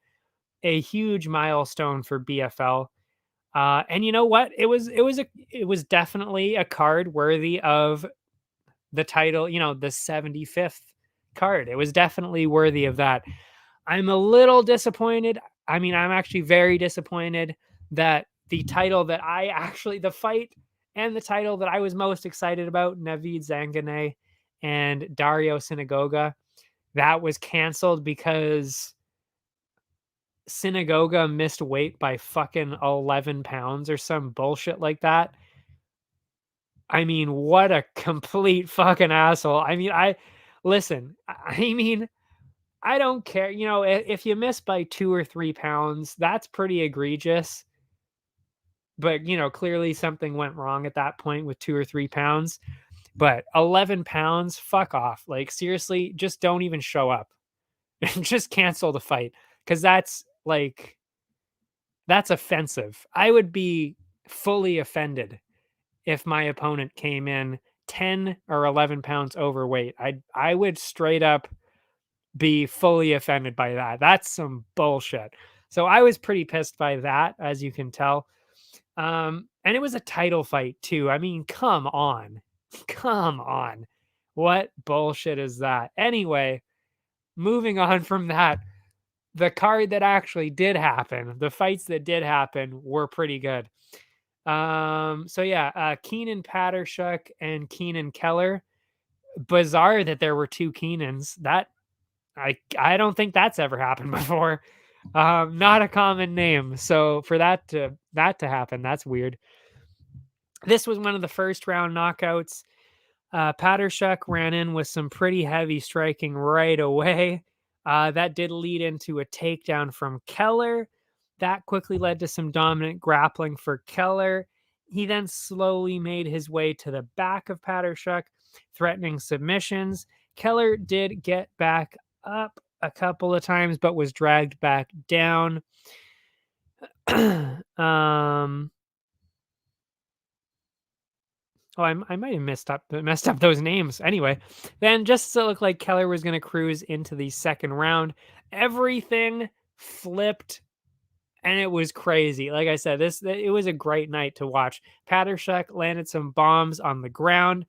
a huge milestone for BFL. And you know what? It was definitely a card worthy of the title, the 75th card. It was definitely worthy of that. I'm a little disappointed. I mean, I'm actually very disappointed that the fight and the title that I was most excited about, Navid Zanganeh and Dario Sinagoga. That was canceled because Sinagoga missed weight by fucking 11 pounds or some bullshit like that. I mean, what a complete fucking asshole. I mean, listen, I mean, I don't care. You know, if you miss by 2 or 3 pounds, that's pretty egregious. But, you know, clearly something went wrong at that point with 2 or 3 pounds. But 11 pounds, fuck off. Like, seriously, just don't even show up and just cancel the fight. Because that's offensive. I would be fully offended if my opponent came in 10 or 11 pounds overweight. I would straight up be fully offended by that. That's some bullshit. So I was pretty pissed by that, as you can tell. And it was a title fight too. I mean, come on. Come on. What bullshit is that? Anyway, moving on from that, the card that actually did happen, the fights that did happen were pretty good. So yeah, Keanan Patershuk and Keenan Keller. Bizarre that there were two Keenans. That I don't think that's ever happened before. Not a common name. So for that to happen, that's weird. This was one of the first round knockouts. Patershuk ran in with some pretty heavy striking right away. That did lead into a takedown from Keller. That quickly led to some dominant grappling for Keller. He then slowly made his way to the back of Patershuk, threatening submissions. Keller did get back up a couple of times, but was dragged back down. Oh, I might have messed up those names. Anyway, then just to look like Keller was going to cruise into the second round, everything flipped, and it was crazy. Like I said, it was a great night to watch. Patershuk landed some bombs on the ground,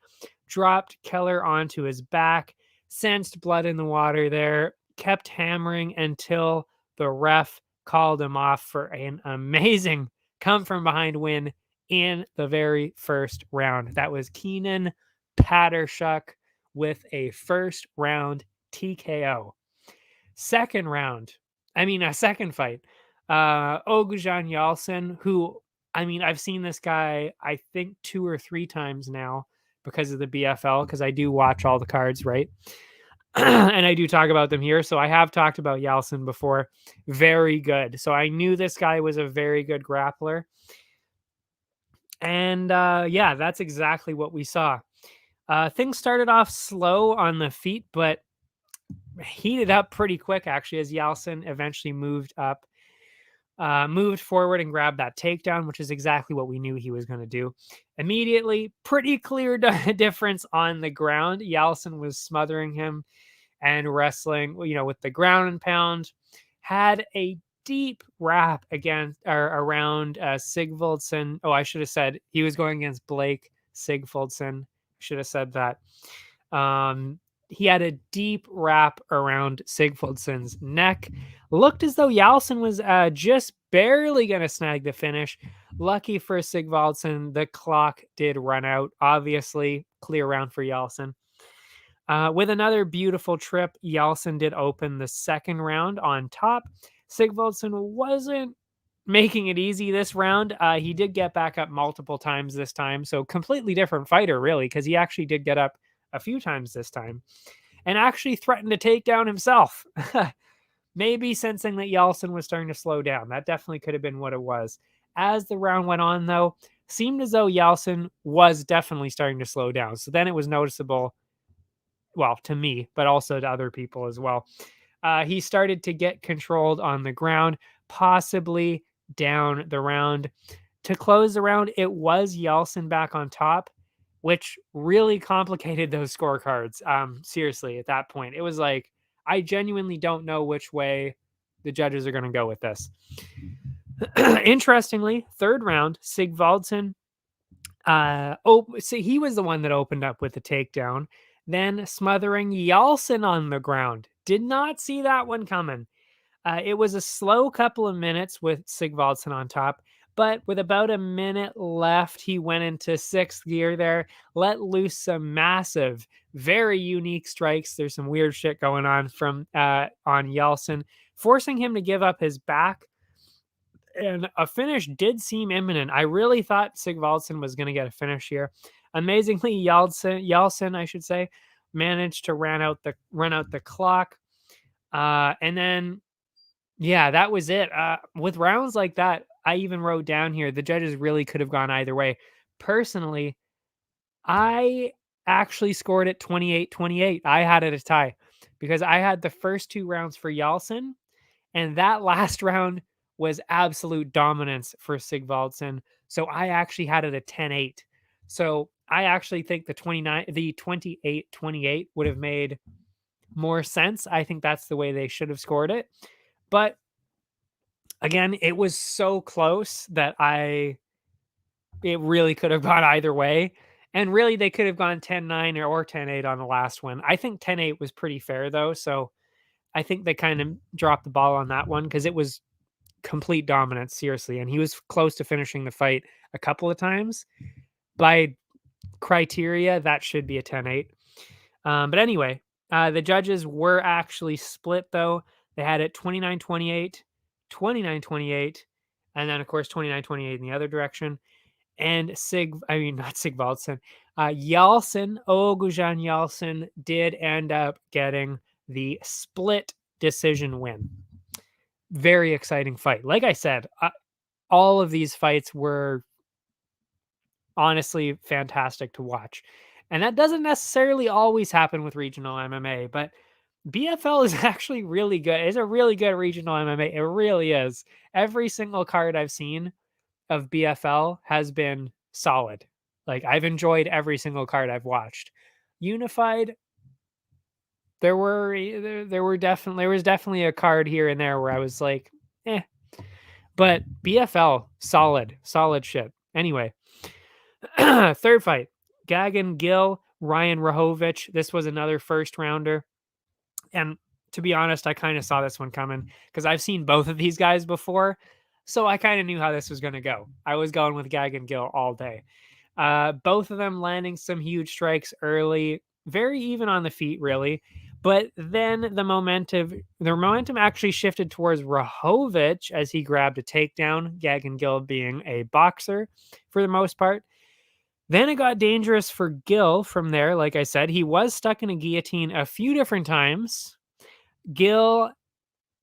dropped Keller onto his back, sensed blood in the water there, kept hammering until the ref called him off for an amazing come from behind win in the very first round. That was Keanan Patershuk with a first round TKO. Second fight. Ogujan Yalcin, who, I mean, I've seen this guy, I think 2 or 3 times now because of the BFL, because I do watch all the cards, right? And I do talk about them here. So I have talked about Yalcin before. Very good. So I knew this guy was a very good grappler. And yeah, that's exactly what we saw. Things started off slow on the feet, but heated up pretty quick, actually, as Yalcin eventually moved forward and grabbed that takedown, which is exactly what we knew he was going to do. Immediately, pretty clear difference on the ground. Yalcin was smothering him and wrestling, you know, with the ground and pound. Had a deep wrap around Sigvaldsson. Oh, I should have said he was going against Blake Sigvaldsson. Should have said that. He had a deep wrap around Sigvaldsson's neck. Looked as though Yalcin was just barely going to snag the finish. Lucky for Sigvaldsson, the clock did run out. Obviously, clear round for Yalcin. With another beautiful trip, Yalcin did open the second round on top. Sigvaldsson wasn't making it easy this round. He did get back up multiple times this time. So completely different fighter, really, because he actually did get up a few times this time and actually threatened to take down himself. Maybe sensing that Yalcin was starting to slow down. That definitely could have been what it was. As the round went on, though, seemed as though Yalcin was definitely starting to slow down. So then it was noticeable, well, to me, but also to other people as well. He started to get controlled on the ground, possibly down the round. To close the round, it was Yalcin back on top, which really complicated those scorecards. Seriously, at that point, it was like, I genuinely don't know which way the judges are going to go with this. Interestingly, third round, Sigvaldsson, so he was the one that opened up with the takedown, then smothering Yalcin on the ground. Did not see that one coming. It was a slow couple of minutes with Sigvaldsson on top, But with about a minute left, he went into sixth gear there, let loose some massive, very unique strikes. There's some weird shit going on from on Yeltsin, forcing him to give up his back. And a finish did seem imminent. I really thought Sigvaldsson was going to get a finish here. Amazingly, Yeltsin, I should say, managed to run out the clock. And then, yeah, that was it. With rounds like that, I even wrote down here the judges really could have gone either way. Personally, I actually scored it 28-28. I had it a tie because I had the first two rounds for Yeltsin, and that last round was absolute dominance for Sigvaldsson. So I actually had it a 10-8. So I actually think the 28-28 would have made more sense. I think that's the way they should have scored it. But again, it was so close that it really could have gone either way. And really, they could have gone 10-9 or 10-8 on the last one. I think 10-8 was pretty fair, though. So I think they kind of dropped the ball on that one because it was complete dominance, seriously. And he was close to finishing the fight a couple of times. By criteria, that should be a 10-8. But anyway, the judges were actually split, though. They had it 29-28, 29-28, and then, of course, 29-28 in the other direction. And not Sigvaldsson, Yeltsin, Ogujan Yeltsin did end up getting the split decision win. Very exciting fight. Like I said, all of these fights were honestly fantastic to watch. And that doesn't necessarily always happen with regional MMA, but BFL is actually really good. It's a really good regional MMA. It really is. Every single card I've seen of BFL has been solid. Like, I've enjoyed every single card I've watched. Unified, there was definitely a card here and there where I was like, eh. But BFL, solid shit. Anyway, third fight, Gagan, Gill, Ryan Rahovich. This was another first rounder. And to be honest, I kind of saw this one coming because I've seen both of these guys before. So I kind of knew how this was going to go. I was going with Gagan Gill all day. Both of them landing some huge strikes early, very even on the feet, really. But then the momentum actually shifted towards Rahovich as he grabbed a takedown, Gagan Gill being a boxer for the most part. Then it got dangerous for Gill from there. Like I said, he was stuck in a guillotine a few different times.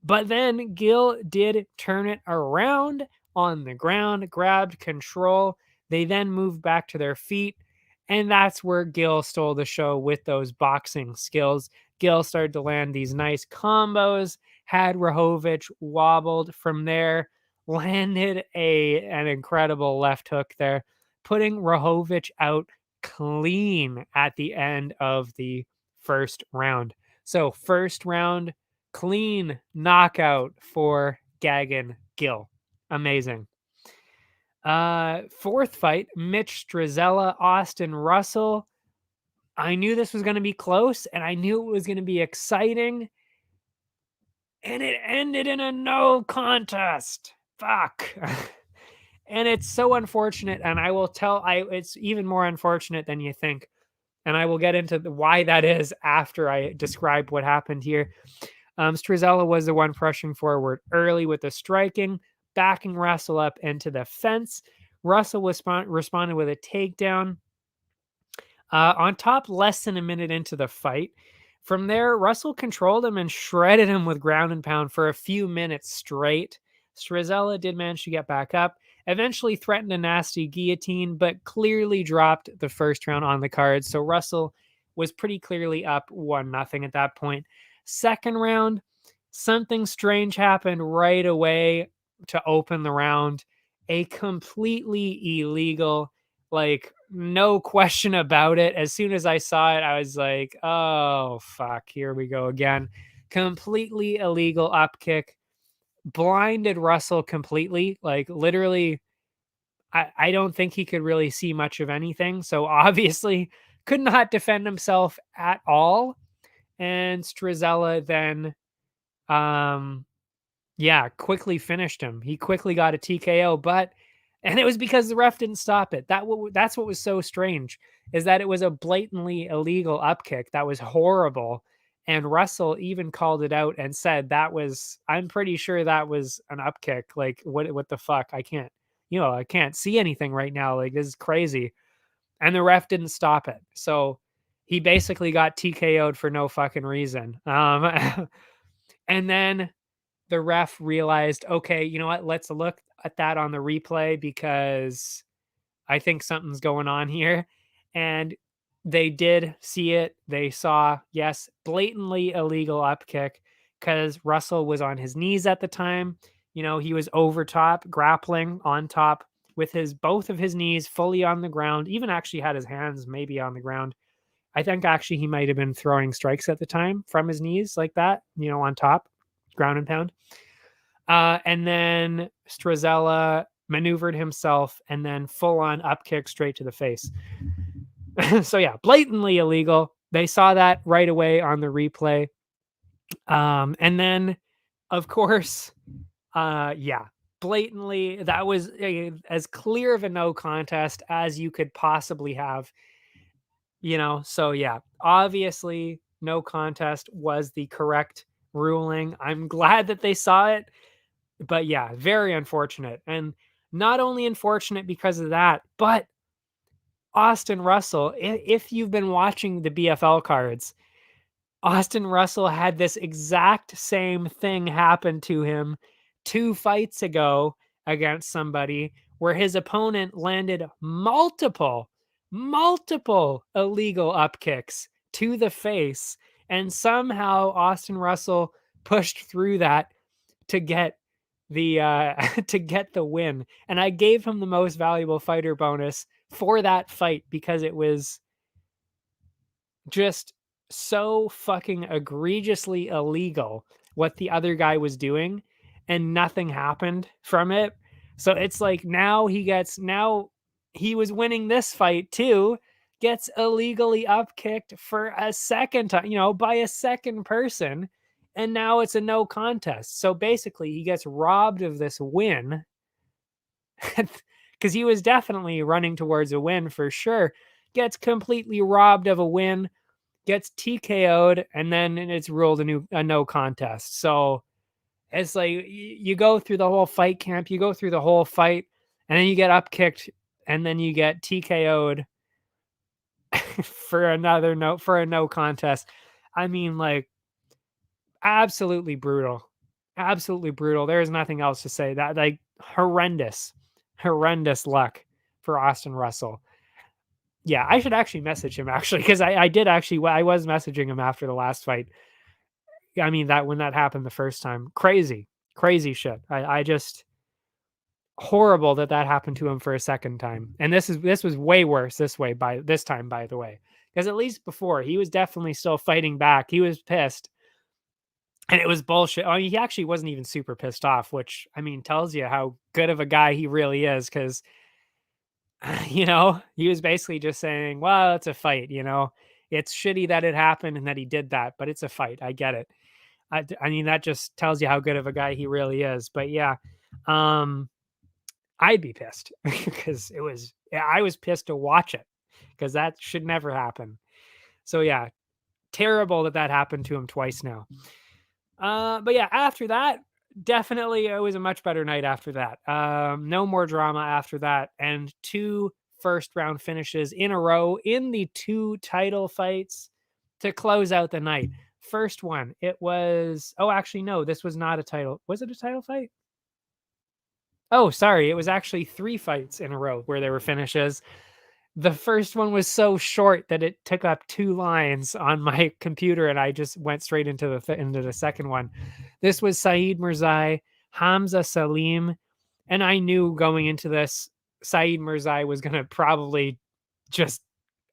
But then Gill did turn it around on the ground, grabbed control. They then moved back to their feet. And that's where Gill stole the show with those boxing skills. Gill started to land these nice combos, had Rahovich wobbled from there, landed an incredible left hook there, putting Rahovich out clean at the end of the first round. So first round, clean knockout for Gagan Gill. Amazing. Fourth fight, Mitch Strzelecki, Austin Russell. I knew this was going to be close, and I knew it was going to be exciting. And it ended in a no contest. Fuck. And it's so unfortunate, and it's even more unfortunate than you think. And I will get into why that is after I describe what happened here. Strzelecki was the one pushing forward early with the striking, backing Russell up into the fence. Russell responded with a takedown. On top, less than a minute into the fight. From there, Russell controlled him and shredded him with ground and pound for a few minutes straight. Strzelecki did manage to get back up, eventually threatened a nasty guillotine, but clearly dropped the first round on the card. So Russell was pretty clearly up 1-0 at that point. Second round, something strange happened right away to open the round. A completely illegal, like, no question about it. As soon as I saw it, I was like, oh, fuck, here we go again. Completely illegal up kick. Blinded Russell completely. Like, literally, I don't think he could really see much of anything. So obviously could not defend himself at all. And Strzelecki then, quickly finished him. He quickly got a TKO, but And it was because the ref didn't stop it. That's what was so strange, is that it was a blatantly illegal up kick that was horrible. And Russell even called it out and said that was, I'm pretty sure that was an up kick. Like, what the fuck? I can't see anything right now. Like, this is crazy. And the ref didn't stop it. So he basically got TKO'd for no fucking reason. And then the ref realized, okay, you know what? Let's look at that on the replay because I think something's going on here. And they did see it. They saw, yes, blatantly illegal up kick because Russell was on his knees at the time. He was over top, grappling on top with both of his knees fully on the ground, even actually had his hands maybe on the ground. I think actually he might have been throwing strikes at the time from his knees like that, on top, ground and pound. And then Strazella maneuvered himself and then full on up kick straight to the face. So yeah, blatantly illegal. They saw that right away on the replay. And then of course, blatantly, that was as clear of a no contest as you could possibly have, so yeah, obviously no contest was the correct ruling. I'm glad that they saw it. But yeah, very unfortunate. And not only unfortunate because of that, but Austin Russell, if you've been watching the BFL cards, Austin Russell had this exact same thing happen to him 2 fights ago against somebody where his opponent landed multiple illegal up kicks to the face. And somehow Austin Russell pushed through that to get to get the win. And I gave him the most valuable fighter bonus for that fight because it was just so fucking egregiously illegal what the other guy was doing, and nothing happened from it. So it's like now he was winning this fight too, gets illegally up kicked for a second time, by a second person, and now it's a no contest. So basically he gets robbed of this win because he was definitely running towards a win for sure. Gets completely robbed of a win, gets TKO'd, and then it's ruled a no contest. So it's like you go through the whole fight camp, you go through the whole fight, and then you get up kicked, and then you get TKO'd for a no contest. I mean, like, absolutely brutal. Absolutely brutal. There is nothing else to say. That, like, horrendous luck for Austin Russell. Yeah, I should actually message him actually, because I was messaging him after the last fight. I mean, that when that happened the first time, crazy shit. I just horrible that happened to him for a second time. And this was way worse this time, by the way, because at least before he was definitely still fighting back. He was pissed. And it was bullshit. I mean, he actually wasn't even super pissed off, which, I mean, tells you how good of a guy he really is. Because, he was basically just saying, well, it's a fight, it's shitty that it happened and that he did that, but it's a fight. I get it. I mean, that just tells you how good of a guy he really is. But yeah, I'd be pissed because I was pissed to watch it because that should never happen. So yeah, terrible that happened to him twice now. But yeah, after that, definitely it was a much better night after that. No more drama after that. And 2 first round finishes in a row in the 2 title fights to close out the night. First one, it was, actually, no, this was not a title. Was it a title fight? Oh, sorry. It was actually 3 fights in a row where there were finishes. The first one was so short that it took up 2 lines on my computer, and I just went straight into the second one. This was Saeid Mirzaei, Hamza Salim, and I knew going into this, Saeid Mirzaei was going to probably just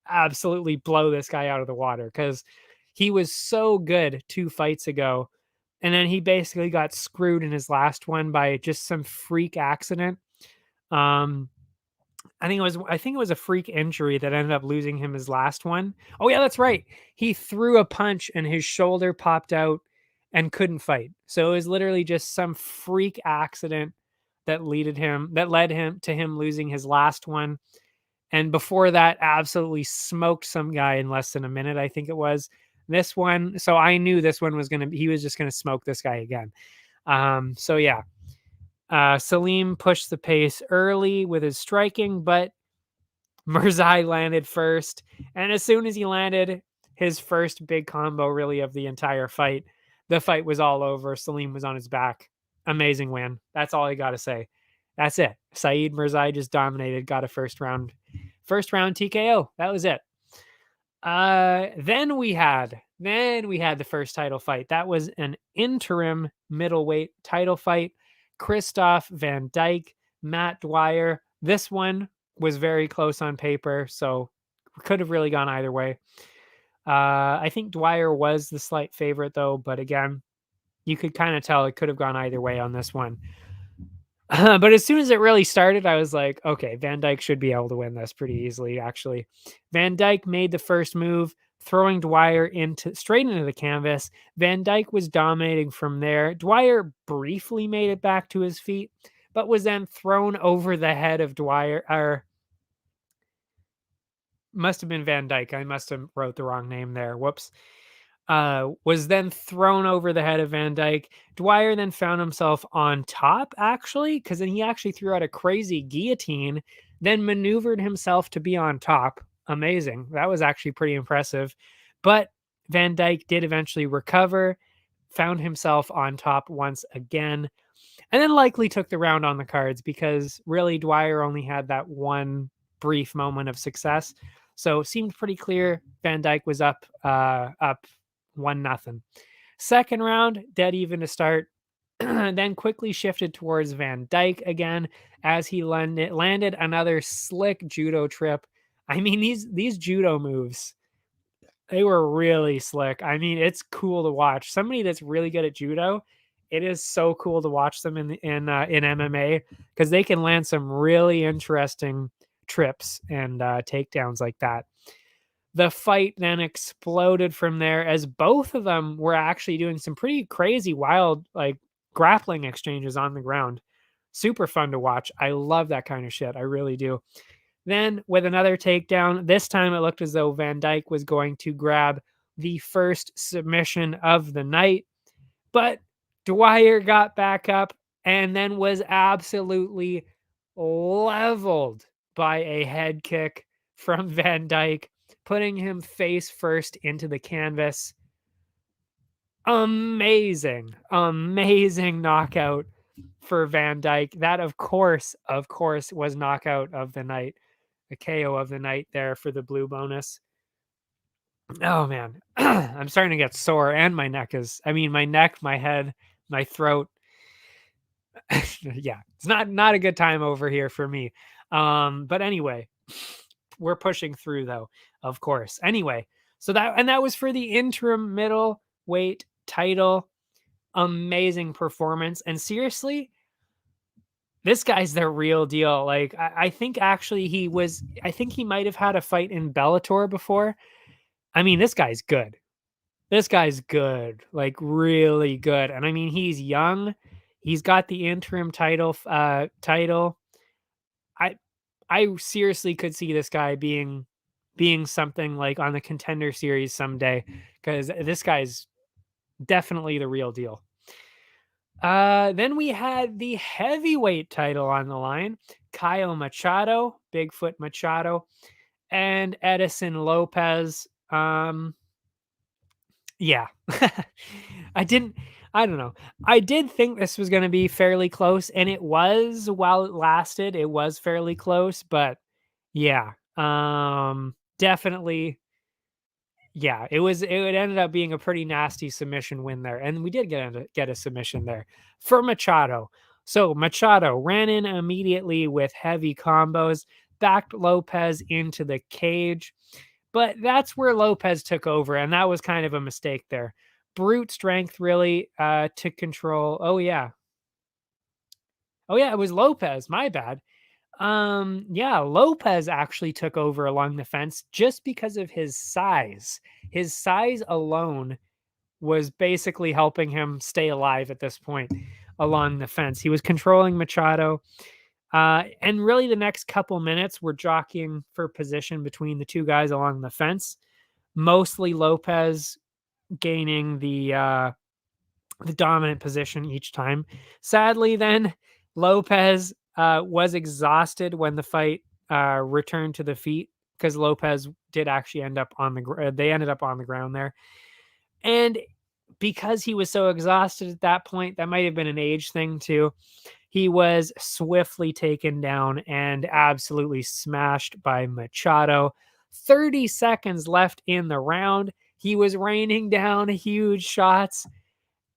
absolutely blow this guy out of the water because he was so good 2 fights ago. And then he basically got screwed in his last one by just some freak accident. I think it was a freak injury that ended up losing him his last one. Oh yeah, that's right. He threw a punch and his shoulder popped out and couldn't fight. So it was literally just some freak accident that led him to him losing his last one. And before that, absolutely smoked some guy in less than a minute, I think it was. This one, so I knew this one was he was just gonna smoke this guy again. So yeah. Salim pushed the pace early with his striking, but Mirzaei landed first. And as soon as he landed his first big combo, really, of the entire fight, the fight was all over. Salim was on his back. Amazing win. That's all I got to say. That's it. Saeid Mirzaei just dominated, got a first round TKO. That was it. Then we had the first title fight. That was an interim middleweight title fight. Christophe Van Dijk, Matt Dwyer. This one was very close on paper, so could have really gone either way. I think Dwyer was the slight favorite, though, but again, you could kind of tell it could have gone either way on this one. But as soon as it really started, I was like, okay, Van Dijk should be able to win this pretty easily, actually. Van Dijk made the first move, throwing Dwyer straight into the canvas. Van Dijk was dominating from there. Dwyer briefly made it back to his feet, but was then thrown over the head of Dwyer, or must have been Van Dijk. I must have wrote the wrong name there. Whoops. Was then thrown over the head of Van Dijk. Dwyer then found himself on top, actually, because then he actually threw out a crazy guillotine, then maneuvered himself to be on top. Amazing. That was actually pretty impressive. But Van Dijk did eventually recover, found himself on top once again, and then likely took the round on the cards because really Dwyer only had that one brief moment of success. So it seemed pretty clear Van Dijk was up 1-0. Second round, dead even to start, then quickly shifted towards Van Dijk again as he landed another slick judo trip. I mean, these judo moves, they were really slick. I mean, it's cool to watch. Somebody that's really good at judo, it is so cool to watch them in MMA because they can land some really interesting trips and takedowns like that. The fight then exploded from there as both of them were actually doing some pretty crazy, wild, like grappling exchanges on the ground. Super fun to watch. I love that kind of shit. I really do. Then with another takedown, this time it looked as though Van Dijk was going to grab the first submission of the night, but Dwyer got back up and then was absolutely leveled by a head kick from Van Dijk, putting him face first into the canvas. Amazing knockout for Van Dijk. That, of course, was knockout of the night, the KO of the night there for the blue bonus. Oh, man. I'm starting to get sore, and my neck, my head, my throat. Yeah, it's not a good time over here for me. But anyway, we're pushing through, though, of course. Anyway, so that was for the interim middleweight title. Amazing performance. And seriously, this guy's the real deal. Like, I think actually I think he might have had a fight in Bellator before. I mean, this guy's good. This guy's good, like really good. And I mean, he's young. He's got the interim title. I seriously could see this guy being something like on the Contender series someday, because this guy's definitely the real deal. Then we had the heavyweight title on the line. Caio Machado, Bigfoot Machado, and Edison Lopez. Yeah. I don't know. I did think this was going to be fairly close, and it was. While it lasted, it was fairly close, but yeah. Definitely, yeah, it ended up being a pretty nasty submission win there, and we did get a submission there for Machado. So Machado ran in immediately with heavy combos, backed Lopez into the cage, but that's where Lopez took over, and that was kind of a mistake there. Brute strength really to control. Oh yeah, it was Lopez. My bad. Yeah, Lopez actually took over along the fence just because of his size. His size alone was basically helping him stay alive at this point. along the fence. He was controlling Machado. And really, the next couple minutes were jockeying for position between the two guys along the fence. Mostly Lopez gaining the dominant position each time. Sadly, then Lopez was exhausted when the fight returned to the feet, because Lopez did actually end up on the they ended up on the ground there. And because he was so exhausted at that point, that might have been an age thing too. He was swiftly taken down and absolutely smashed by Machado. 30 seconds left in the round. He was raining down huge shots,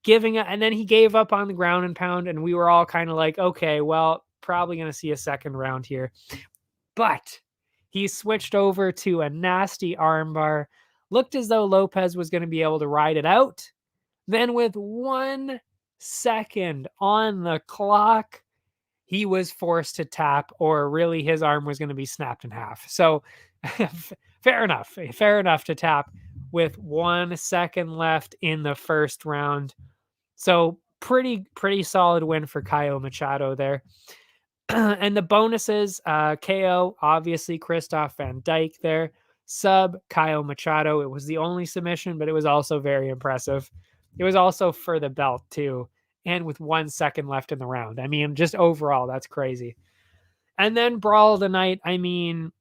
and then he gave up on the ground and pound, and we were all kind of like, okay, well, probably going to see a second round here. But he switched over to a nasty armbar. Looked as though Lopez was going to be able to ride it out. Then with 1 second on the clock, he was forced to tap, or really his arm was going to be snapped in half. So fair enough to tap with 1 second left in the first round. So pretty solid win for Caio Machado there. And the bonuses, KO, obviously Christophe Van Dijk there. Sub, Caio Machado. It was the only submission, but it was also very impressive. It was also for the belt too, and with 1 second left in the round. I mean, just overall, that's crazy. And then Brawl of the Night, I mean,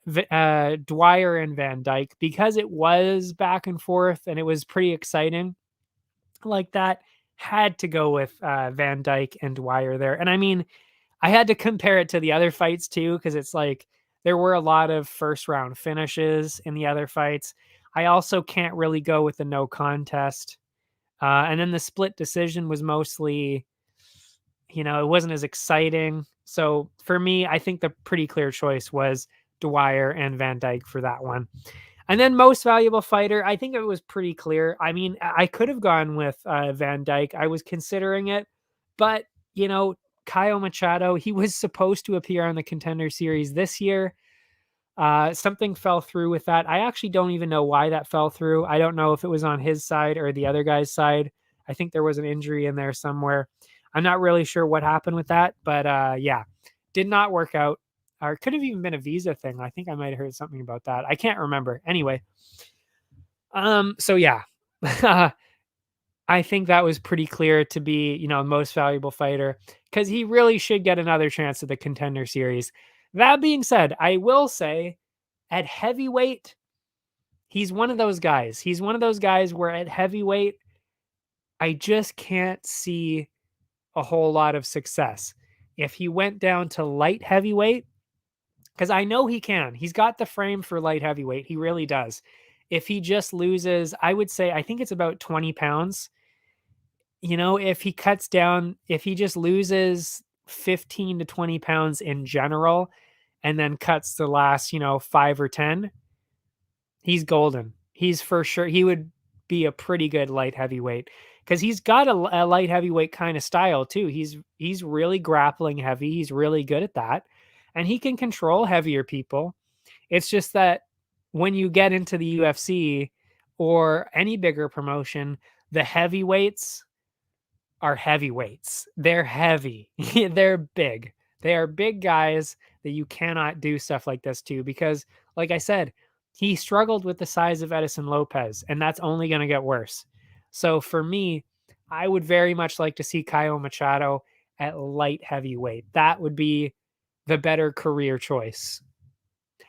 Dwyer and Van Dijk, because it was back and forth and it was pretty exciting like that, had to go with Van Dijk and Dwyer there. And I mean, I had to compare it to the other fights too, because it's like there were a lot of first round finishes in the other fights. I also can't really go with the no contest. And then the split decision was mostly, it wasn't as exciting. So for me, I think the pretty clear choice was Dwyer and Van Dijk for that one. And then most valuable fighter, I think it was pretty clear. I mean, I could have gone with Van Dijk. I was considering it, but Caio Machado, he was supposed to appear on the Contender Series this year. Something fell through with that. I actually don't even know why that fell through. I don't know if it was on his side or the other guy's side. I think there was an injury in there somewhere. I'm not really sure what happened with that, but yeah, did not work out. Or it could have even been a visa thing. I think I might have heard something about that. I can't remember. Anyway, so yeah, I think that was pretty clear to be, most valuable fighter, because he really should get another chance at the Contender Series. That being said, I will say at heavyweight, he's one of those guys. He's one of those guys where at heavyweight, I just can't see a whole lot of success. If he went down to light heavyweight, because I know he can. He's got the frame for light heavyweight. He really does. If he just loses, I would say, I think it's about 20 pounds. If he cuts down, if he just loses 15 to 20 pounds in general, and then cuts the last, 5 or 10, he's golden. He's for sure. He would be a pretty good light heavyweight, because he's got a light heavyweight kind of style too. He's really grappling heavy. He's really good at that. And he can control heavier people. It's just that when you get into the UFC or any bigger promotion, the heavyweights are heavyweights. They're heavy. They're big. They are big guys that you cannot do stuff like this to, because, like I said, he struggled with the size of Edison Lopez, and that's only going to get worse. So for me, I would very much like to see Caio Machado at light heavyweight. That would be the better career choice.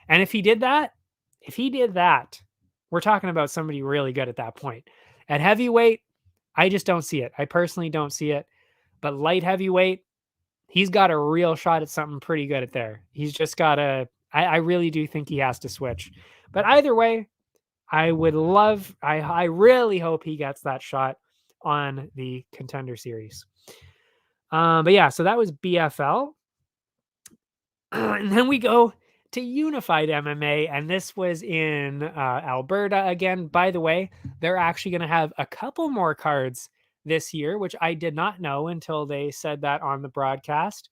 And if he did that, we're talking about somebody really good at that point. At heavyweight, I just don't see it. I personally don't see it. But light heavyweight, he's got a real shot at something pretty good at there. He's just got to, I really do think he has to switch. But either way, I really hope he gets that shot on the Contender Series. But yeah, so that was BFL. And then we go to Unified MMA, and this was in Alberta again. By the way, they're actually going to have a couple more cards this year, which I did not know until they said that on the broadcast.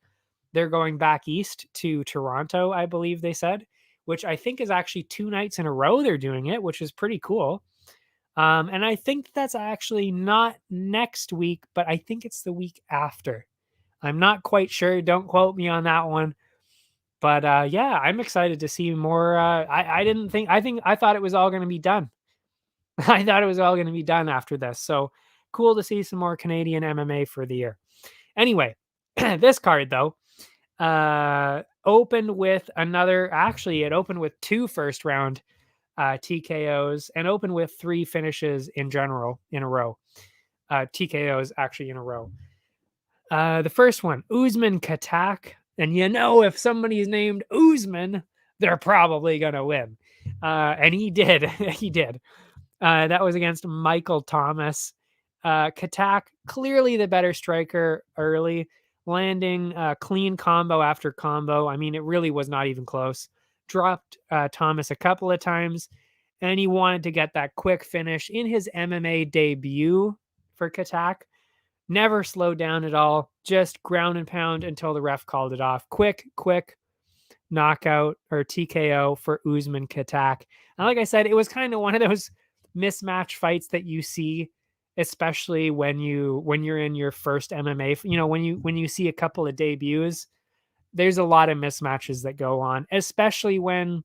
They're going back east to Toronto, I believe they said, which I think is actually 2 nights in a row they're doing it, which is pretty cool. And I think that's actually not next week, but I think it's the week after. I'm not quite sure. Don't quote me on that one. But yeah, I'm excited to see more. I thought it was all going to be done. I thought it was all going to be done after this. So cool to see some more Canadian MMA for the year. Anyway, this card though opened with it opened with 2 first round TKOs and opened with 3 finishes in general in a row. TKOs actually in a row. The first one, Usman Katak. And if somebody's named Usman, they're probably going to win. And he did. He did. That was against Michael Thomas. Katak, clearly the better striker early, landing clean combo after combo. I mean, it really was not even close. Dropped Thomas a couple of times, and he wanted to get that quick finish in his MMA debut for Katak. Never slowed down at all, just ground and pound until the ref called it off. Quick knockout or TKO for Usman Katak. And like I said, it was kind of one of those mismatch fights that you see, especially when you're in your first MMA. When you see a couple of debuts, there's a lot of mismatches that go on, especially when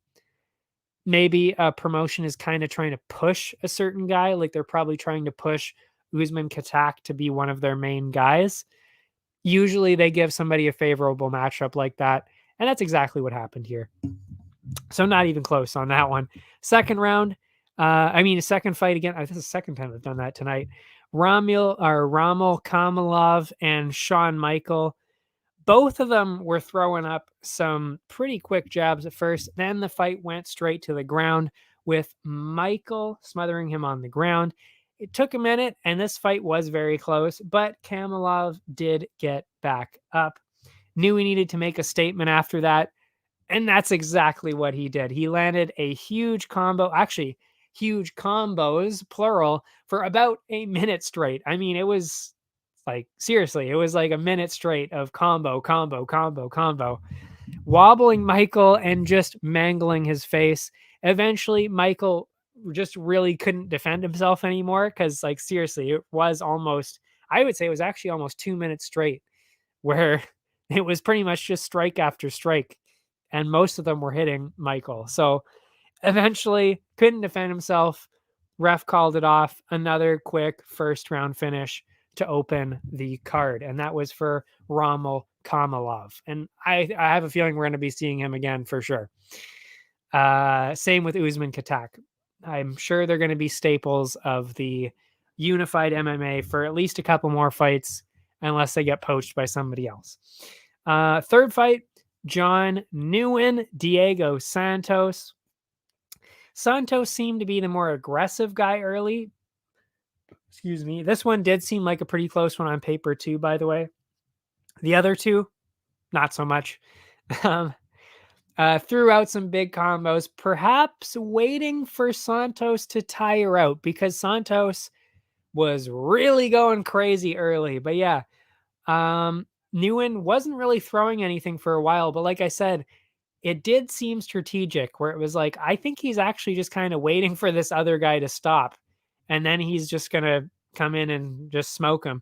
maybe a promotion is kind of trying to push a certain guy, like they're probably trying to push Usman Katak to be one of their main guys. Usually they give somebody a favorable matchup like that, and that's exactly what happened here. So not even close on that one. Second round, second fight again. This is the second time I've done that tonight. Ramil Kamalov and Shawn Michael. Both of them were throwing up some pretty quick jabs at first. Then the fight went straight to the ground with Michael smothering him on the ground. It took a minute, and this fight was very close, but Kamalov did get back up. Knew he needed to make a statement after that, and that's exactly what he did. He landed a huge combo, actually huge combos, plural, for about a minute straight. I mean, it was like, seriously, it was like a minute straight of combo, wobbling Michael and just mangling his face. Eventually, Michael just really couldn't defend himself anymore because, like, seriously, it was almost, I would say it was actually almost 2 minutes straight where it was pretty much just strike after strike, and most of them were hitting Michael. So eventually couldn't defend himself. Ref called it off. Another quick first round finish to open the card, and that was for Ramil Kamalov. And I have a feeling we're going to be seeing him again for sure. Same with Usman Katak. I'm sure they're going to be staples of the unified MMA for at least a couple more fights, unless they get poached by somebody else. Third fight, John Nguyen, Diego Santos. Santos seemed to be the more aggressive guy early. Excuse me. This one did seem like a pretty close one on paper too, by the way. The other two, not so much. Threw out some big combos, perhaps waiting for Santos to tire out because Santos was really going crazy early. But yeah, Nguyen wasn't really throwing anything for a while. But like I said, it did seem strategic where it was like, I think he's actually just kind of waiting for this other guy to stop. And then he's just going to come in and just smoke him.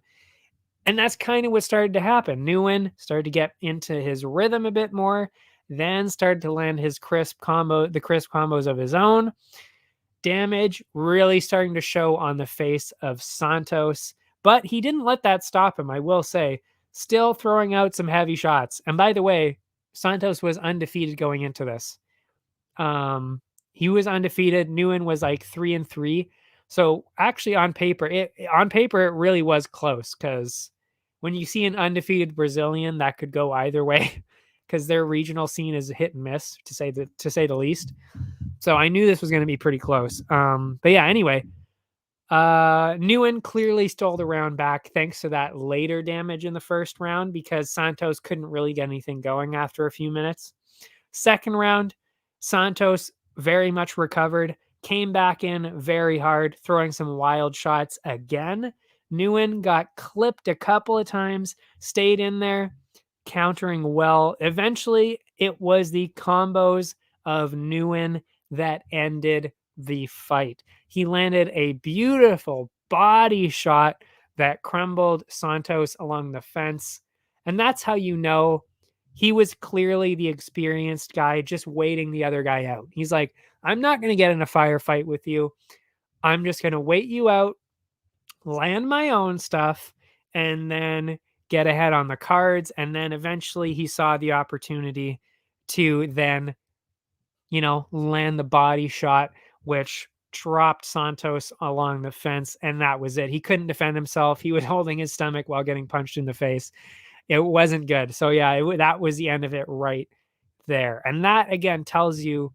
And that's kind of what started to happen. Nguyen started to get into his rhythm a bit more, then started to land his crisp combos of his own. Damage really starting to show on the face of Santos, but he didn't let that stop him, I will say. Still throwing out some heavy shots. And by the way, Santos was undefeated going into this. He was undefeated. Nguyen was like 3-3. So actually on paper, it really was close because when you see an undefeated Brazilian, that could go either way because their regional scene is hit and miss to say the least. So I knew this was going to be pretty close. But yeah, anyway, Nguyen clearly stole the round back thanks to that later damage in the first round because Santos couldn't really get anything going after a few minutes. Second round, Santos very much recovered, came back in very hard, throwing some wild shots again. Nguyen got clipped a couple of times, stayed in there, countering well. Eventually, it was the combos of Nguyen that ended the fight. He landed a beautiful body shot that crumbled Santos along the fence. And that's how you know he was clearly the experienced guy just waiting the other guy out. He's like, I'm not going to get in a firefight with you. I'm just going to wait you out, land my own stuff, and then get ahead on the cards. And then eventually he saw the opportunity to then, land the body shot, which dropped Santos along the fence. And that was it. He couldn't defend himself. He was holding his stomach while getting punched in the face. It wasn't good. So yeah, that was the end of it right there. And that again tells you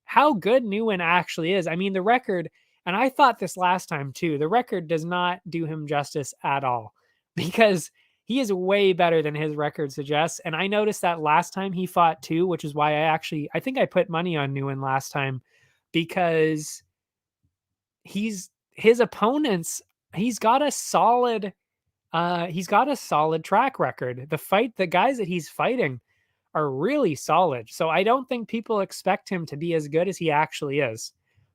how good Nguyen actually is. I mean, the record, and I thought this last time too, the record does not do him justice at all because he is way better than his record suggests. And I noticed that last time he fought too, which is why I think I put money on Nguyen last time because his opponents, he's got a solid track record. The guys that he's fighting are really solid. So I don't think people expect him to be as good as he actually is.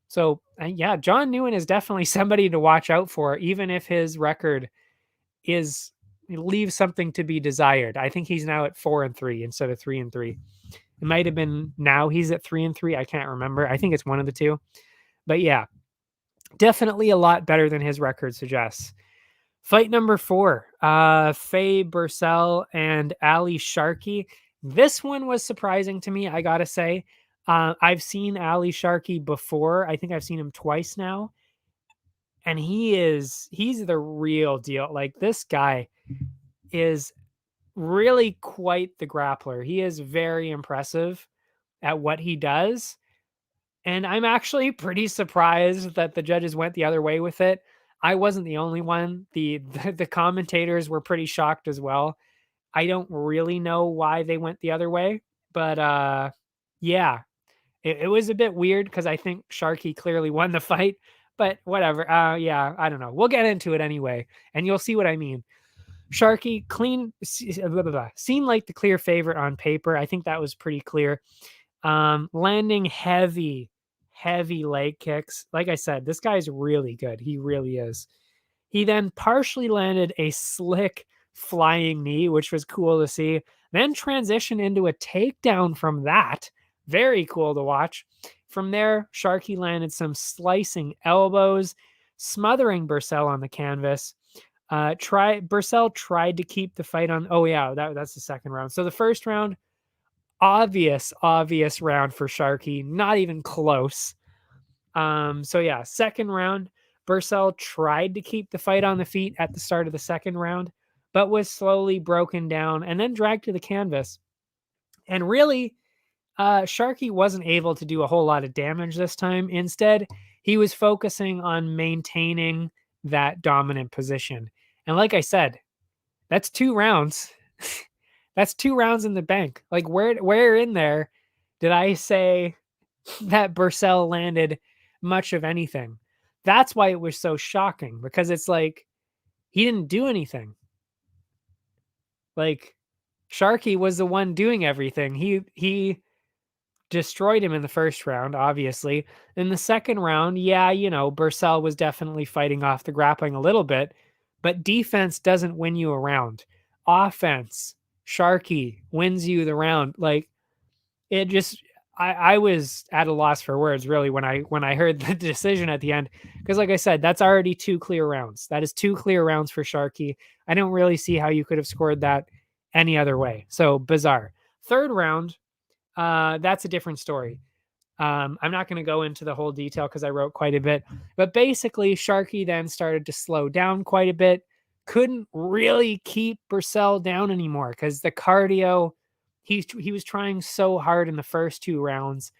So yeah, John Nguyen is definitely somebody to watch out for, even if his record leaves something to be desired. I think he's now at 4-3 instead of 3-3. It might have been now he's at 3-3. I can't remember. I think it's one of the two. But yeah, definitely a lot better than his record suggests. Fight number 4, Faye Bursell and Ali Sharkey. This one was surprising to me, I gotta say. I've seen Ali Sharkey before. I think I've seen him twice now. And he's the real deal. Like, this guy is really quite the grappler. He is very impressive at what he does. And I'm actually pretty surprised that the judges went the other way with it. I wasn't the only one. The commentators were pretty shocked as well. I don't really know why they went the other way, but yeah, it was a bit weird because I think Sharkey clearly won the fight, but whatever. Yeah, I don't know. We'll get into it anyway, and you'll see what I mean. Sharkey seemed like the clear favorite on paper. I think that was pretty clear. Landing heavy leg kicks. Like I said, this guy's really good. He really is. He then partially landed a slick flying knee, which was cool to see. Then transitioned into a takedown from that. Very cool to watch. From there, Sharkey landed some slicing elbows, smothering Bursell on the canvas. Bursell tried to keep the fight on. Oh yeah, that's the second round. So the first round, obvious round for Sharkey, not even close. So yeah, second round, Bursell tried to keep the fight on the feet at the start of the second round, but was slowly broken down and then dragged to the canvas. And really, Sharkey wasn't able to do a whole lot of damage this time. Instead, he was focusing on maintaining that dominant position. And like I said, that's 2 rounds. That's 2 rounds in the bank. Like, where in there did I say that Bursell landed much of anything? That's why it was so shocking, because it's like he didn't do anything. Like, Sharkey was the one doing everything. He destroyed him in the first round, obviously. In the second round, yeah, Bursell was definitely fighting off the grappling a little bit, but defense doesn't win you a round. Offense, Sharkey wins you the round. Like, it just, I was at a loss for words, really, when I heard the decision at the end, because like I said, that's already 2 clear rounds. That is 2 clear rounds for Sharkey. I don't really see how you could have scored that any other way. So bizarre. Third round, that's a different story. I'm not going to go into the whole detail because I wrote quite a bit, but basically Sharkey then started to slow down quite a bit. Couldn't really keep Bursell down anymore because the cardio, he was trying so hard in the first 2 rounds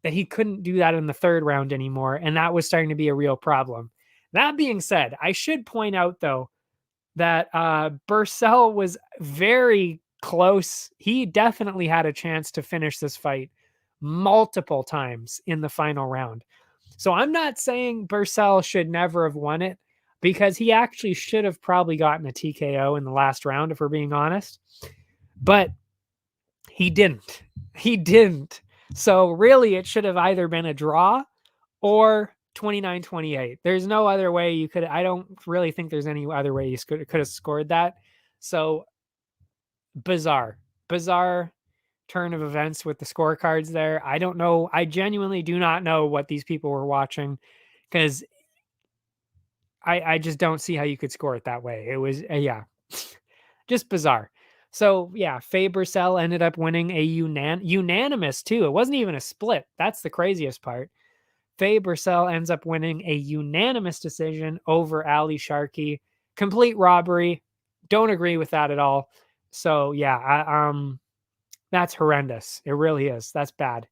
that he couldn't do that in the third round anymore. And that was starting to be a real problem. That being said, I should point out though, that Bursell was very close. He definitely had a chance to finish this fight multiple times in the final round. So I'm not saying Bursell should never have won it, because he actually should have probably gotten a TKO in the last round, if we're being honest. But he didn't. He didn't. So really, it should have either been a draw or 29-28. There's no other way you could. I don't really think there's any other way you could have scored that. So bizarre turn of events with the scorecards there. I don't know. I genuinely do not know what these people were watching, because I just don't see how you could score it that way. It was yeah, just bizarre. So yeah, Faber-Cell ended up winning a unanimous too. It wasn't even a split. That's the craziest part. Faber-Cell ends up winning a unanimous decision over Ali Sharkey. Complete robbery. Don't agree with that at all. So yeah, that's horrendous. It really is. That's bad,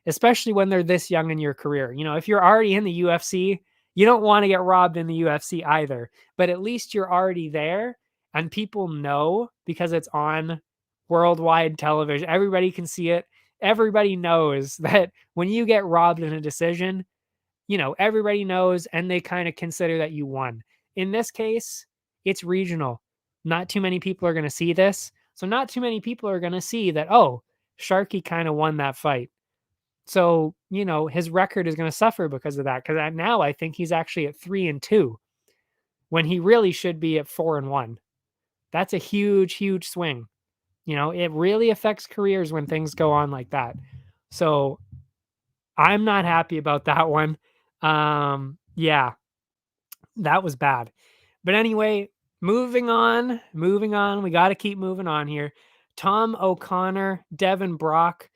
especially when they're this young in your career. You know, if you're already in the UFC, you don't want to get robbed in the UFC either. But at least you're already there, and people know because it's on worldwide television. Everybody can see it. Everybody knows that when you get robbed in a decision, you know, everybody knows, and they kind of consider that you won. In this case, it's regional. Not too many people are going to see this. So not too many people are going to see that, oh, Sharkey kind of won that fight. So, you know, his record is going to suffer because of that. Because now I think he's actually at 3-2 when he really should be at 4-1. That's a huge, huge swing. You know, it really affects careers when things go on like that. So I'm not happy about that one. Yeah, that was bad. But anyway, moving on. We got to keep moving on here. Tom O'Connor, Devin Brock.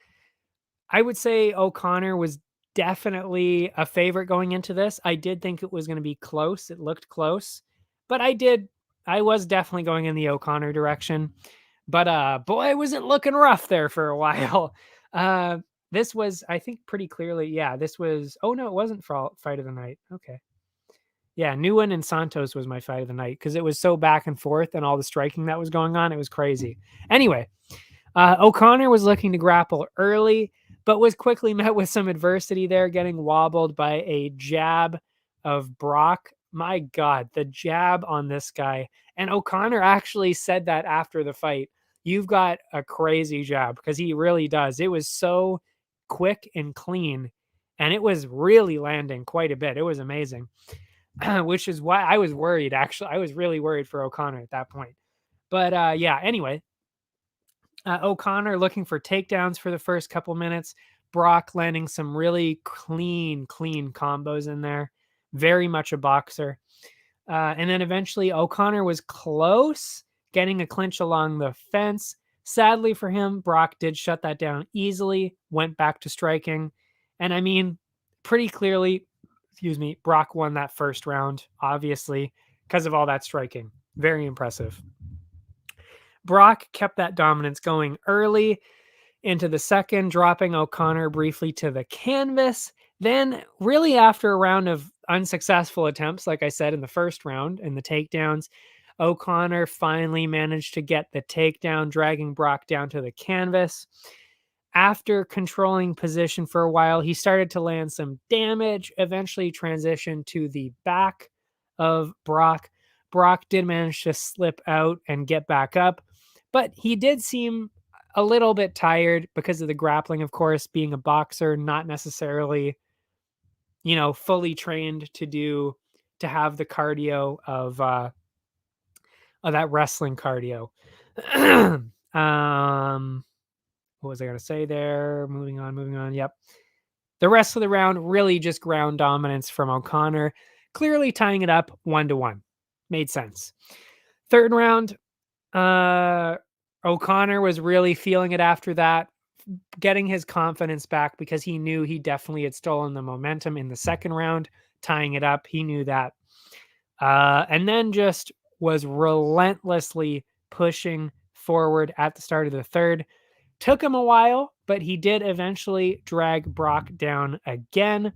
I would say O'Connor was definitely a favorite going into this. I did think it was going to be close. It looked close, but I was definitely going in the O'Connor direction. But boy, was it looking rough there for a while. This was, I think, pretty clearly. Yeah, this was. Oh no, it wasn't for fight of the night. Okay. Yeah, Nguyen and Santos was my fight of the night because it was so back and forth and all the striking that was going on. It was crazy. Anyway, O'Connor was looking to grapple early, but was quickly met with some adversity there, getting wobbled by a jab of Brock. My God, the jab on this guy. And O'Connor actually said that after the fight. You've got a crazy jab, because he really does. It was so quick and clean, and it was really landing quite a bit. It was amazing, which is why I was worried. Actually, I was really worried for O'Connor at that point. But yeah, anyway, O'Connor looking for takedowns for the first couple minutes. Brock landing some really clean combos in there. Very much a boxer. And then eventually O'Connor was close, getting a clinch along the fence. Sadly for him, Brock did shut that down easily, went back to striking. And I mean, pretty clearly, Brock won that first round, obviously, because of all that striking. Very impressive. Brock kept that dominance going early into the second, dropping O'Connor briefly to the canvas. Then, really, after a round of unsuccessful attempts, like I said in the first round, and the takedowns, O'Connor finally managed to get the takedown, dragging Brock down to the canvas. After controlling position for a while, he started to land some damage, eventually transitioned to the back of Brock. Brock did manage to slip out and get back up, but he did seem a little bit tired because of the grappling, of course, being a boxer, not necessarily, you know, fully trained to have the cardio of that wrestling cardio. What was I going to say there? Moving on. Yep. The rest of the round, really just ground dominance from O'Connor, clearly tying it up 1-1. Made sense. Third round, O'Connor was really feeling it after that, getting his confidence back because he knew he definitely had stolen the momentum in the second round, tying it up. He knew that. And then just was relentlessly pushing forward at the start of the third. Took him a while, but he did eventually drag Brock down again.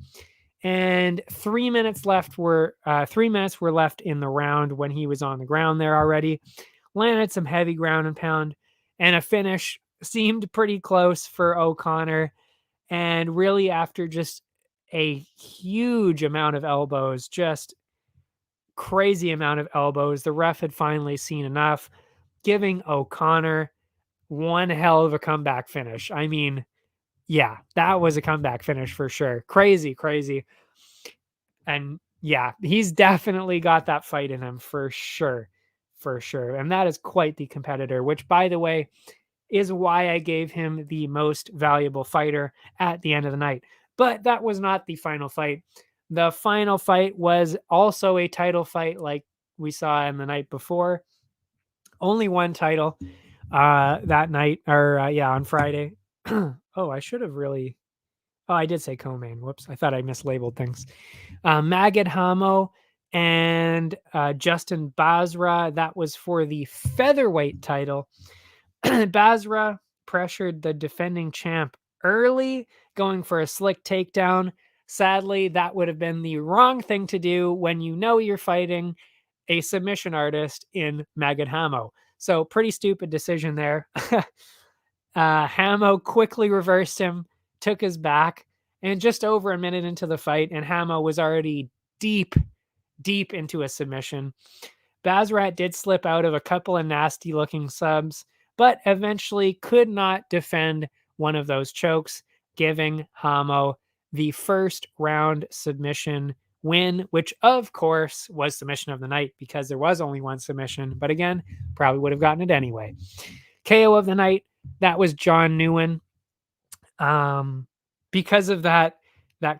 And 3 minutes were left in the round when he was on the ground there already. Landed some heavy ground and pound, and a finish seemed pretty close for O'Connor. And really, after just a huge amount of elbows, just crazy amount of elbows, the ref had finally seen enough, giving O'Connor one hell of a comeback finish. I mean, yeah, that was a comeback finish for sure. Crazy. And yeah, he's definitely got that fight in him for sure. And that is quite the competitor, which, by the way, is why I gave him the most valuable fighter at the end of the night. But that was not the final fight. The final fight was also a title fight like we saw in the night before. Only one title that night, or on Friday. Oh, I should have really... Oh, I did say co-main. Whoops. I thought I mislabeled things. Maged Hamo and Justin Basra. That was for the featherweight title. Basra pressured the defending champ early, going for a slick takedown. Sadly, that would have been the wrong thing to do when you know you're fighting a submission artist in Maged Hamo. So pretty stupid decision there. Hamo quickly reversed him, took his back, and just over a minute into the fight, and Hamo was already deep into a submission. Basrat did slip out of a couple of nasty looking subs, but eventually could not defend one of those chokes, giving Hamo the first round submission win, which of course was submission of the night because there was only one submission, but again, probably would have gotten it anyway. KO of the night, that was John Nguyen. Because of that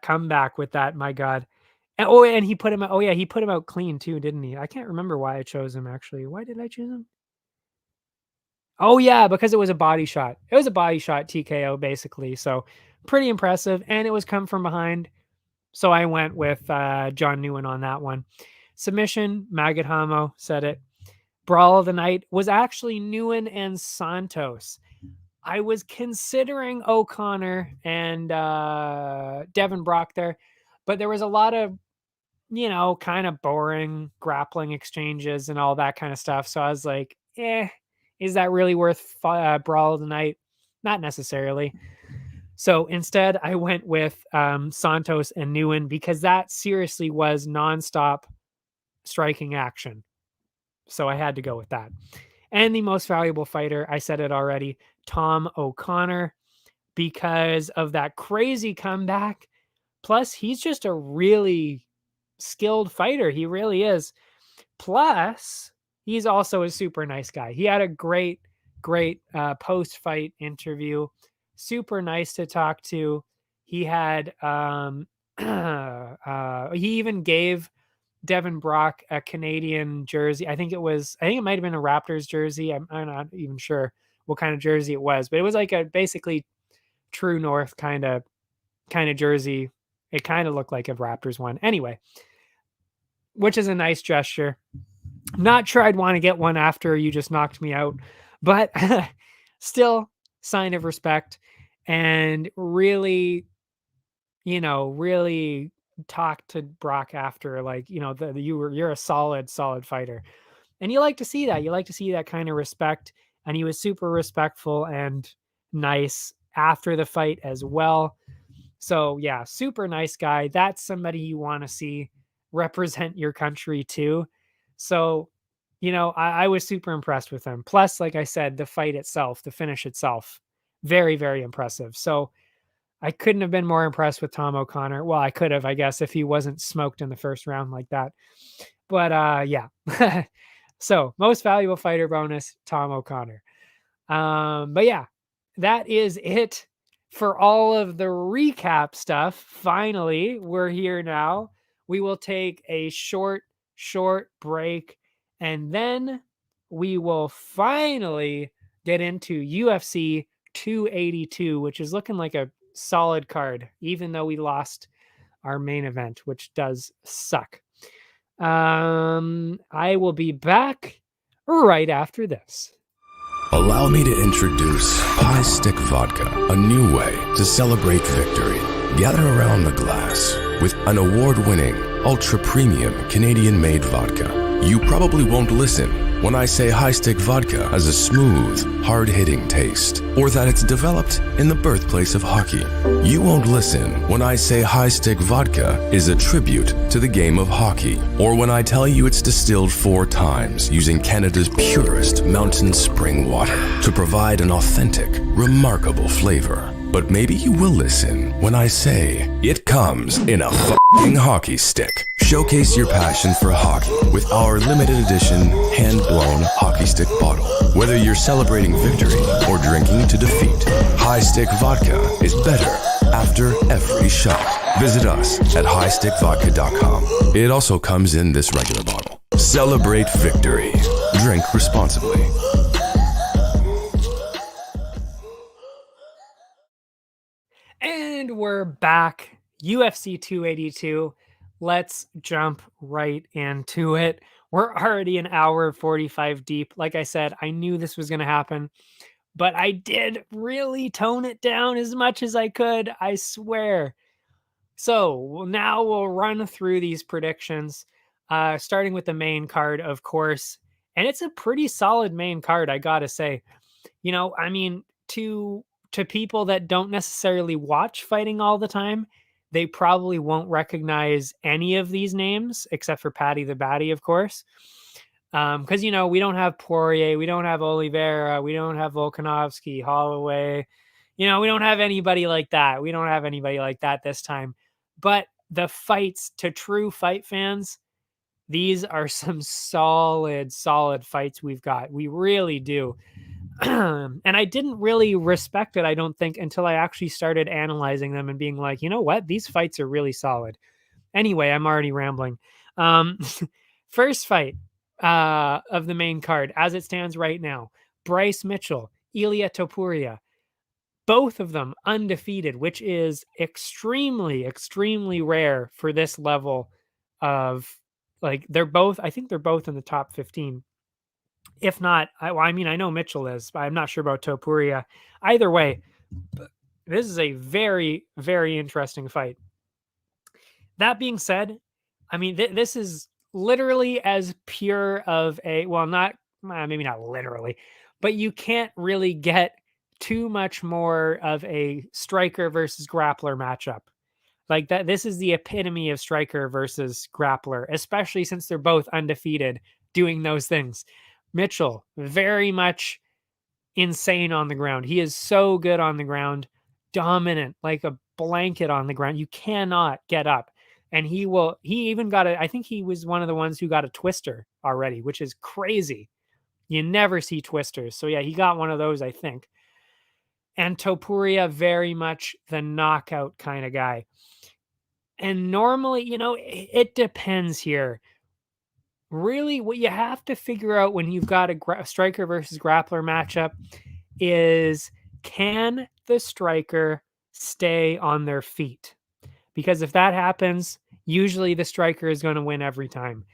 comeback with that, my God. And he put him out. Oh yeah, he put him out clean too, didn't he? I can't remember why I chose him actually. Why did I choose him? Oh yeah, because it was a body shot. It was a body shot TKO basically. So pretty impressive, and it was come from behind. So I went with John Nguyen on that one. Submission, Maged Hamo said it. Brawl of the night was actually Nguyen and Santos. I was considering O'Connor and Devin Brock there, but there was a lot of, kind of boring grappling exchanges and all that kind of stuff. So I was like, is that really worth Brawl of the night? Not necessarily. So instead, I went with Santos and Nguyen because that seriously was nonstop striking action. So I had to go with that. And the most valuable fighter, I said it already, Tom O'Connor, because of that crazy comeback. Plus, he's just a really skilled fighter. He really is. Plus, he's also a super nice guy. He had a great post-fight interview. Super nice to talk to. He had, he even gave Devin Brock a Canadian jersey. I think it might have been a Raptors jersey. I'm not even sure what kind of jersey it was, but it was like a basically True North kind of jersey. It kind of looked like a Raptors one. Anyway, which is a nice gesture. Not sure I'd want to get one after you just knocked me out, but still sign of respect, and really talk to Brock after, like, you're a solid fighter, and you like to see that kind of respect. And he was super respectful and nice after the fight as well. So yeah, super nice guy. That's somebody you want to see represent your country too. So I was super impressed with him. Plus, like I said, the fight itself, the finish itself, very, very impressive. So I couldn't have been more impressed with Tom O'Connor. Well, I could have, I guess, if he wasn't smoked in the first round like that. But yeah. So most valuable fighter bonus, Tom O'Connor. But yeah, that is it for all of the recap stuff. Finally, we're here now. We will take a short break, and then we will finally get into UFC 282, which is looking like a solid card, even though we lost our main event, which does suck. I will be back right after this. Allow me to introduce High Stick Vodka, a new way to celebrate victory. Gather around the glass with an award-winning, ultra-premium Canadian-made vodka. You probably won't listen when I say High Stick Vodka has a smooth, hard-hitting taste, or that it's developed in the birthplace of hockey. You won't listen when I say High Stick Vodka is a tribute to the game of hockey, or when I tell you it's distilled 4 times using Canada's purest mountain spring water to provide an authentic, remarkable flavor. But maybe you will listen when I say it comes in a fucking hockey stick. Showcase your passion for hockey with our limited edition hand-blown hockey stick bottle. Whether you're celebrating victory or drinking to defeat, High Stick Vodka is better after every shot. Visit us at highstickvodka.com. It also comes in this regular bottle. Celebrate victory. Drink responsibly. And we're back. UFC 282. Let's jump right into it. We're already an hour 45 deep. Like I said, I knew this was going to happen, but I did really tone it down as much as I could, I swear. So now we'll run through these predictions, starting with the main card, of course. And it's a pretty solid main card, I gotta say. You know, I mean, to people that don't necessarily watch fighting all the time, they probably won't recognize any of these names except for Paddy the Baddy, of course. Because, you know, we don't have Poirier, we don't have Oliveira, we don't have Volkanovski, Holloway. You know, we don't have anybody like that. We don't have anybody like that this time. But the fights, to true fight fans, these are some solid fights we've got. We really do. And I didn't really respect it, I don't think, until I actually started analyzing them and being like, you know what? These fights are really solid. Anyway, I'm already rambling. First fight of the main card, as it stands right now, Bryce Mitchell, Ilia Topuria. Both of them undefeated, which is extremely rare for this level of, like, I think they're both in the top 15. If not, I mean, I know Mitchell is, but I'm not sure about Topuria. Either way, this is a very interesting fight. That being said, I mean, this is literally as pure of a, well, not, maybe not literally, but you can't really get too much more of a striker versus grappler matchup. Like that, this is the epitome of striker versus grappler, especially since they're both undefeated doing those things. Mitchell, very much insane on the ground. He is so good on the ground, dominant, like a blanket on the ground. You cannot get up. And he even got I think he was one of the ones who got a twister already, which is crazy. You never see twisters. So yeah, he got one of those, I think. And Topuria, very much the knockout kind of guy. And normally, you know, it depends here. Really, what you have to figure out when you've got a striker versus grappler matchup is, can the striker stay on their feet? Because if that happens, usually the striker is going to win every time.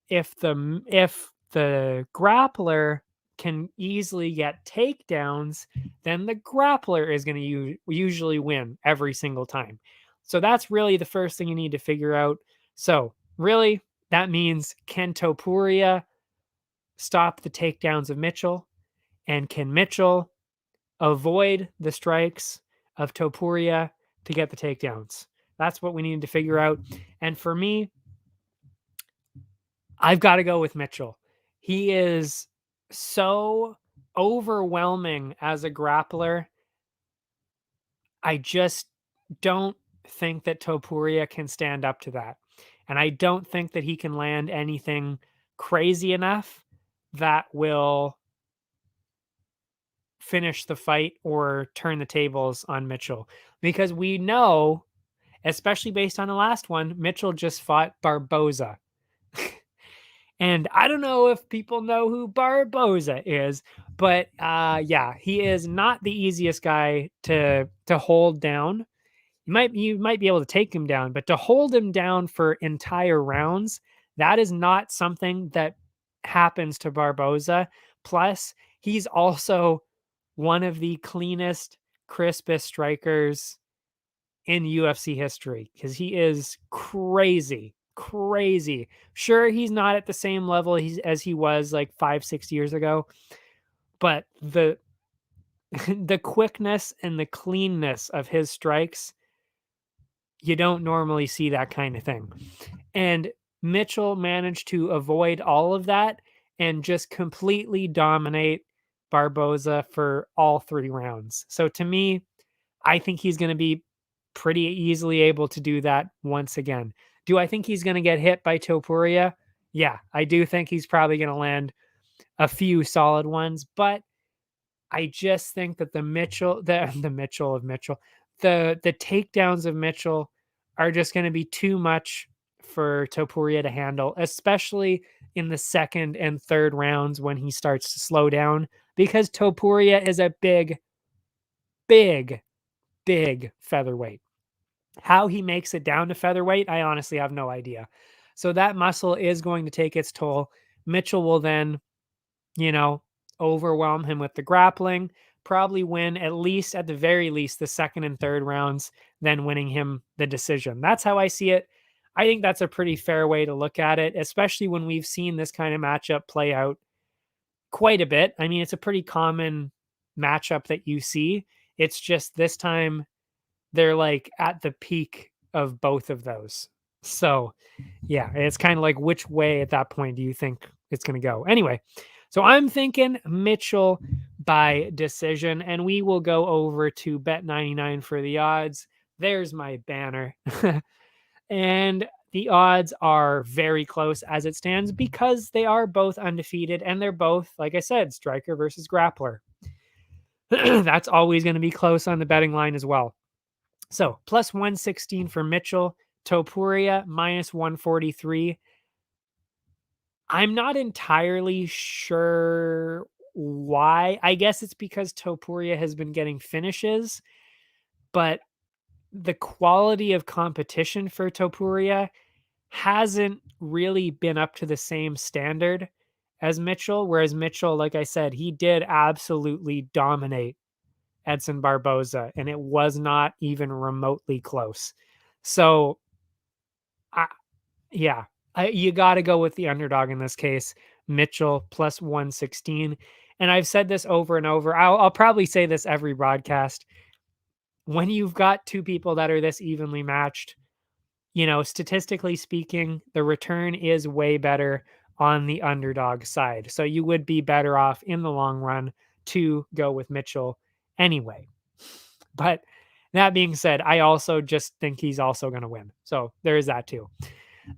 If the grappler can easily get takedowns, then the grappler is going to usually win every single time. So that's really the first thing you need to figure out. So really, that means, can Topuria stop the takedowns of Mitchell? And can Mitchell avoid the strikes of Topuria to get the takedowns? That's what we need to figure out. And for me, I've got to go with Mitchell. He is so overwhelming as a grappler. I just don't think that Topuria can stand up to that. And I don't think that he can land anything crazy enough that will finish the fight or turn the tables on Mitchell. Because we know, especially based on the last one, Mitchell just fought Barboza. And I don't know if people know who Barboza is, but yeah, he is not the easiest guy to hold down. You might be able to take him down, but to hold him down for entire rounds, that is not something that happens to Barboza. Plus, he's also one of the cleanest, crispest strikers in UFC history, because he is crazy. Sure, he's not at the same level as he was like 5-6 years ago, but the quickness and the cleanness of his strikes, you don't normally see that kind of thing. And Mitchell managed to avoid all of that and just completely dominate Barboza for all 3 rounds. So to me, I think he's going to be pretty easily able to do that once again. Do I think he's going to get hit by Topuria? Yeah, I do think he's probably going to land a few solid ones, but I just think that the Mitchell, the Mitchell of Mitchell, the takedowns of Mitchell are just going to be too much for Topuria to handle, especially in the second and third rounds when he starts to slow down, because Topuria is a big, big, big featherweight. How he makes it down to featherweight, I honestly have no idea. So that muscle is going to take its toll. Mitchell will then, you know, overwhelm him with the grappling, probably win at least, at the very least, the second and third rounds, then winning him the decision. That's how I see it. I think that's a pretty fair way to look at it, especially when we've seen this kind of matchup play out quite a bit. I mean, it's a pretty common matchup that you see. It's just this time they're like at the peak of both of those. So, yeah, it's kind of like which way at that point do you think it's going to go? Anyway, so I'm thinking Mitchell by decision, and we will go over to Bet99 for the odds. There's my banner. And the odds are very close as it stands because they are both undefeated and they're both, like I said, striker versus grappler. That's always going to be close on the betting line as well. So plus 116 for Mitchell, Topuria minus 143. I'm not entirely sure why. I guess it's because Topuria has been getting finishes, but the quality of competition for Topuria hasn't really been up to the same standard as Mitchell. Whereas Mitchell, like I said, he did absolutely dominate Edson Barboza, and it was not even remotely close. So, yeah, you got to go with the underdog in this case, Mitchell plus 116. And I've said this over and over. I'll probably say this every broadcast. When you've got two people that are this evenly matched, you know, statistically speaking, the return is way better on the underdog side. So you would be better off in the long run to go with Mitchell anyway. But that being said, I also just think he's also going to win. So there is that too.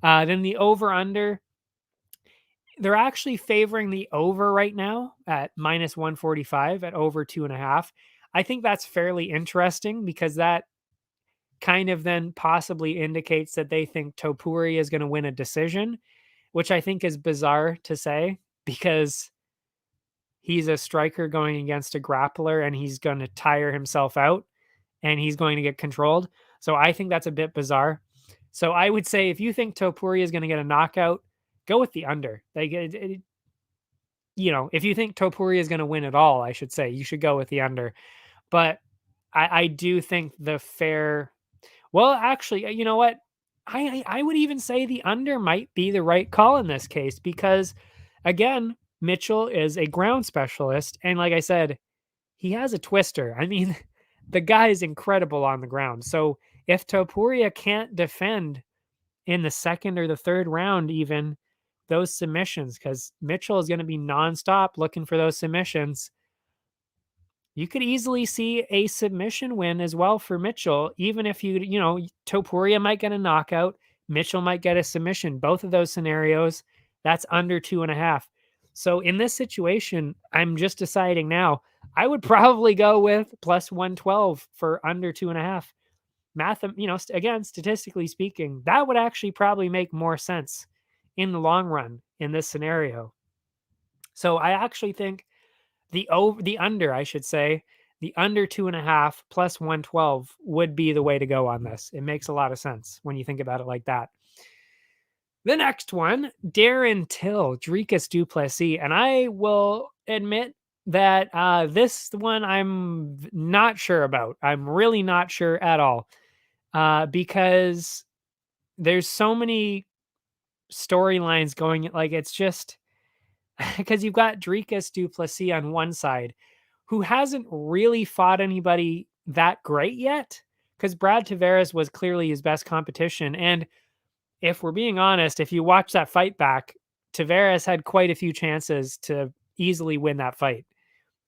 Then the over under, they're actually favoring the over right now at minus 145 at over 2.5. I think that's fairly interesting because that kind of then possibly indicates that they think Topuria is going to win a decision, which I think is bizarre to say because he's a striker going against a grappler and he's going to tire himself out and he's going to get controlled. So I think that's a bit bizarre. So I would say if you think Topuria is going to get a knockout, go with the under. Like, you know, if you think Topuria is going to win at all, I should say you should go with the under. But I do think the fair. Well, actually, you know what? I would even say the under might be the right call in this case because, again, Mitchell is a ground specialist, and like I said, he has a twister. I mean, the guy is incredible on the ground. So if Topuria can't defend in the second or the third round, even those submissions, because Mitchell is going to be nonstop looking for those submissions, you could easily see a submission win as well for Mitchell. Even if you know, Topuria might get a knockout, Mitchell might get a submission. Both of those scenarios, that's under 2.5. So in this situation, I'm just deciding now, I would probably go with plus 112 for under 2.5. Math, you know, again, statistically speaking, that would actually probably make more sense in the long run in this scenario. So I actually think the under, I should say, the under 2.5 plus 112 would be the way to go on this. It makes a lot of sense when you think about it like that. The next one, Darren Till, Dricus du Plessis. And I will admit that this one I'm not sure about. I'm really not sure at all because there's so many storylines going. Like, it's just because you've got Dricus du Plessis on one side who hasn't really fought anybody that great yet because Brad Tavares was clearly his best competition. And if we're being honest, if you watch that fight back, Tavares had quite a few chances to easily win that fight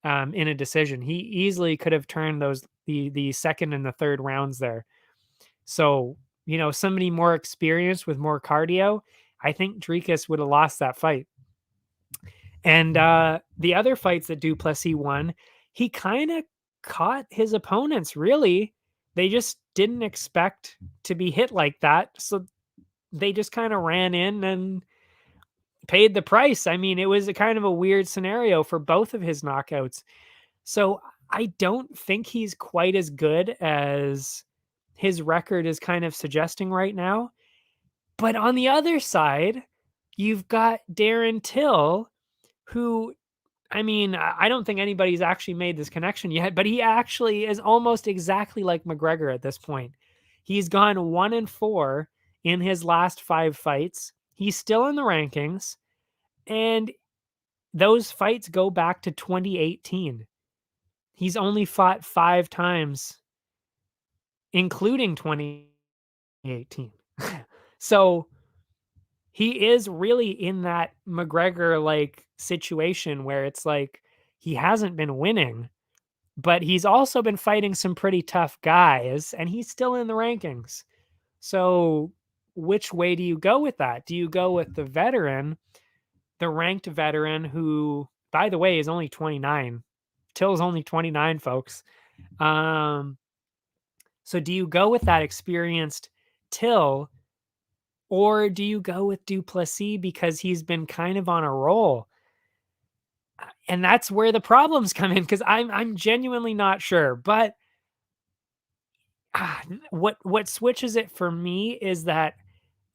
in a decision. He easily could have turned those the second and the third rounds there. So, somebody more experienced with more cardio, I think Dricus would have lost that fight. And the other fights that du Plessis won, he kind of caught his opponents, really. They just didn't expect to be hit like that. So they just kind of ran in and paid the price. I mean, it was a kind of a weird scenario for both of his knockouts. So I don't think he's quite as good as his record is kind of suggesting right now. But on the other side, you've got Darren Till, who, I mean, I don't think anybody's actually made this connection yet, but he actually is almost exactly like McGregor at this point. He's gone 1-4 in his last 5 fights. He's still in the rankings, and those fights go back to 2018. He's only fought 5 times, including 2018. So he is really in that McGregor-like situation where it's like he hasn't been winning, but he's also been fighting some pretty tough guys, and he's still in the rankings. So which way do you go with that? Do you go with the veteran, the ranked veteran who, by the way, is only 29? Till's only 29, folks. So do you go with that experienced Till, or do you go with du Plessis because he's been kind of on a roll? And that's where the problems come in, because I'm genuinely not sure. But what switches it for me is that,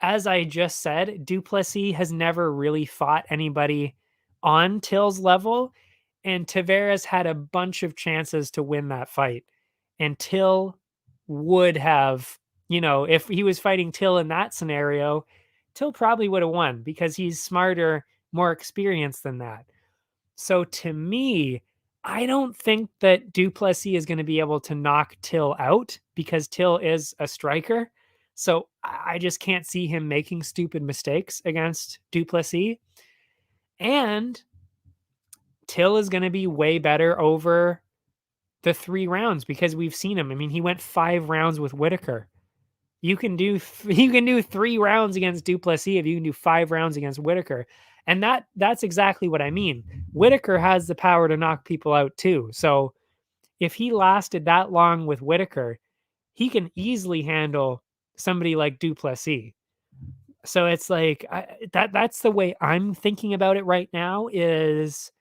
as I just said, du Plessis has never really fought anybody on Till's level, and Tavares had a bunch of chances to win that fight. And Till would have, if he was fighting Till in that scenario, Till probably would have won because he's smarter, more experienced than that. So to me, I don't think that du Plessis is going to be able to knock Till out because Till is a striker. So I just can't see him making stupid mistakes against du Plessis. And Till is going to be way better over the 3 rounds because we've seen him. I mean, he went 5 rounds with Whitaker. You can do 3 rounds against du Plessis if you can do 5 rounds against Whitaker. And that's exactly what I mean. Whitaker has the power to knock people out too. So if he lasted that long with Whitaker, he can easily handle somebody like du Plessis. So it's like that's the way I'm thinking about it right now. Is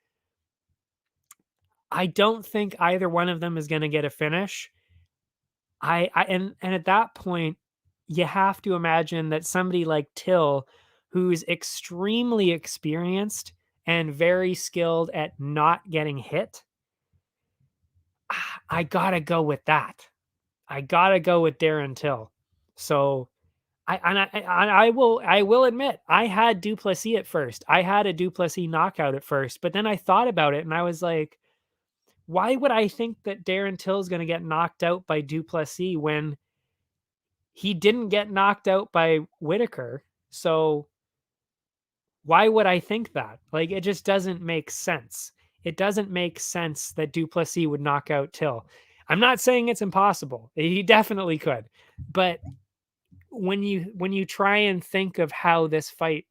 I don't think either one of them is going to get a finish. And at that point, you have to imagine that somebody like Till, who's extremely experienced and very skilled at not getting hit, I gotta go with that. I gotta go with Darren Till. So I will admit I had du Plessis at first. I had a du Plessis knockout at first, but then I thought about it and I was like, why would I think that Darren Till is going to get knocked out by du Plessis when he didn't get knocked out by Whitaker? So why would I think that? Like, it just doesn't make sense. It doesn't make sense that du Plessis would knock out Till. I'm not saying it's impossible. He definitely could. But when you try and think of how this fight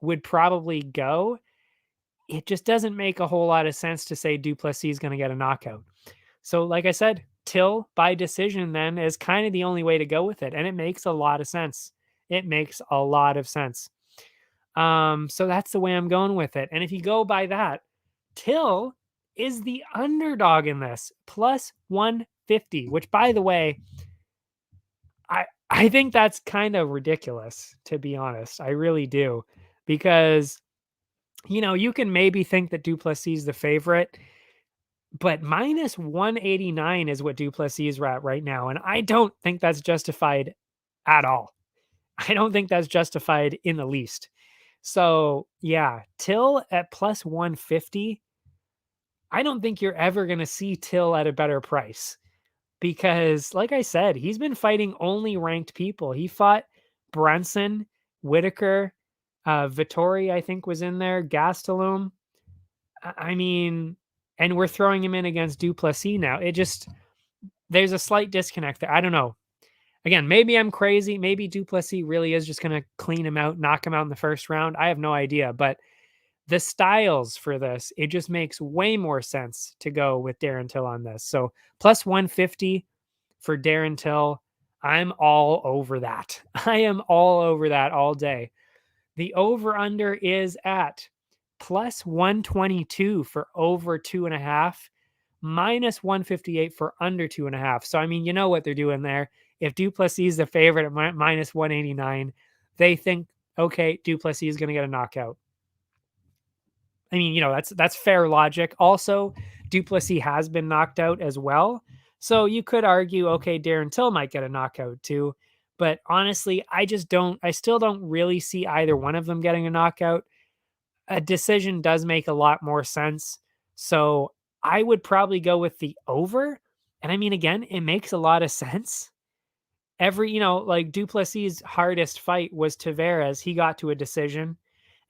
would probably go, it just doesn't make a whole lot of sense to say du Plessis is going to get a knockout. So like I said, Till by decision then is kind of the only way to go with it. And it makes a lot of sense. It makes a lot of sense. So that's the way I'm going with it. And if you go by that, Till is the underdog in this, plus 150, which, by the way, I think that's kind of ridiculous, to be honest. I really do. Because, you can maybe think that du Plessis is the favorite, but minus 189 is what du Plessis is at right now. And I don't think that's justified at all. I don't think that's justified in the least. So yeah, Till at plus 150. I don't think you're ever going to see Till at a better price because, like I said, he's been fighting only ranked people. He fought Brunson, Whitaker, Vittori, I think was in there, Gastelum. I mean, and we're throwing him in against du Plessis now. there's a slight disconnect there. I don't know. Again, maybe I'm crazy. Maybe Duplessis really is just going to clean him out, knock him out in the first round. I have no idea. But the styles for this, it just makes way more sense to go with Darren Till on this. So plus 150 for Darren Till. I'm all over that. I am all over that all day. The over under is at plus 122 for over 2.5, minus 158 for under 2.5. So, I mean, you know what they're doing there. If Duplessis is the favorite at minus 189, they think, okay, Duplessis is going to get a knockout. I mean, that's fair logic. Also, Duplessis has been knocked out as well. So you could argue, okay, Darren Till might get a knockout too. But honestly, I still don't really see either one of them getting a knockout. A decision does make a lot more sense. So I would probably go with the over. And I mean, again, it makes a lot of sense. Like Duplessis' hardest fight was Tavares. He got to a decision.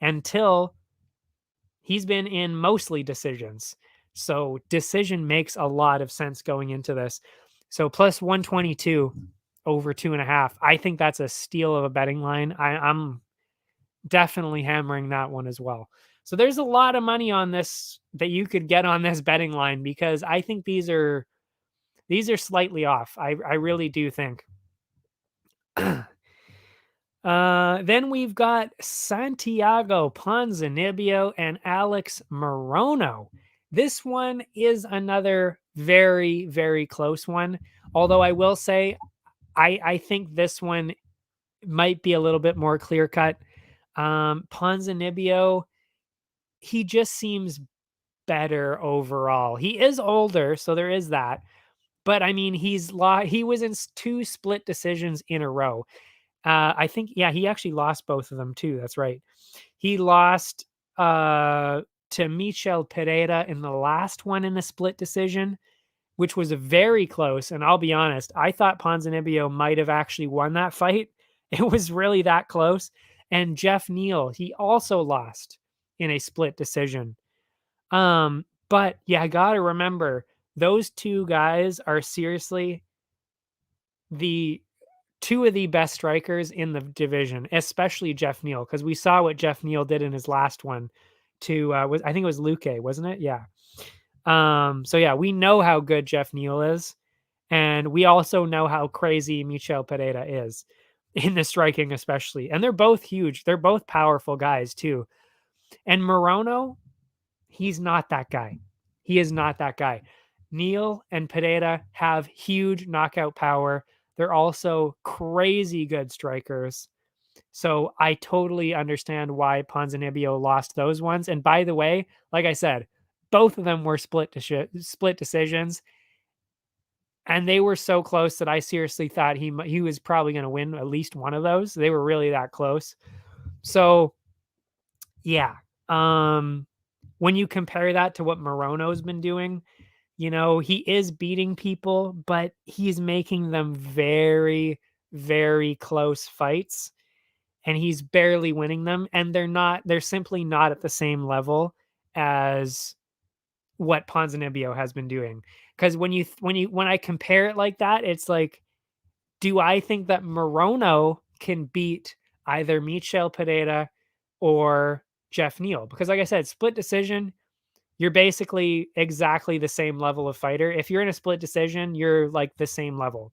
Until he's been in mostly decisions. So decision makes a lot of sense going into this. So plus 122 over 2.5. I think that's a steal of a betting line. I'm definitely hammering that one as well. So there's a lot of money on this that you could get on this betting line, because I think these are slightly off. I really do think. Then we've got Santiago Ponzinibbio and Alex Morono. This one is another very, very close one. Although I will say, I think this one might be a little bit more clear cut. Ponzinibbio, he just seems better overall. He is older, so there is that. But I mean, he was in 2 split decisions in a row. I think, yeah, he actually lost both of them too. That's right. He lost to Michel Pereira in the last one in a split decision, which was very close. And I'll be honest, I thought Ponzinibbio might have actually won that fight. It was really that close. And Jeff Neal, he also lost in a split decision. But yeah, I got to remember, those 2 guys are seriously the 2 of the best strikers in the division, especially Jeff Neal, because we saw what Jeff Neal did in his last one to I think it was Luque, wasn't it? Yeah. So yeah, we know how good Jeff Neal is, and we also know how crazy Michel Pereira is in the striking, especially. And they're both huge. They're both powerful guys too. And Morono, he's not that guy. He is not that guy. Neal and Pereira have huge knockout power. They're also crazy good strikers. So I totally understand why Ponzinibbio lost those ones. And by the way, like I said, both of them were split decisions. And they were so close that I seriously thought he was probably going to win at least one of those. They were really that close. So yeah. When you compare that to what Morono's been doing, he is beating people, but he's making them very, very close fights, and he's barely winning them. And they're simply not at the same level as what Ponzinibbio has been doing. Because when I compare it like that, it's like, do I think that Morono can beat either Michel Pereira or Jeff Neal? Because like I said, split decision, you're basically exactly the same level of fighter. If you're in a split decision, you're like the same level.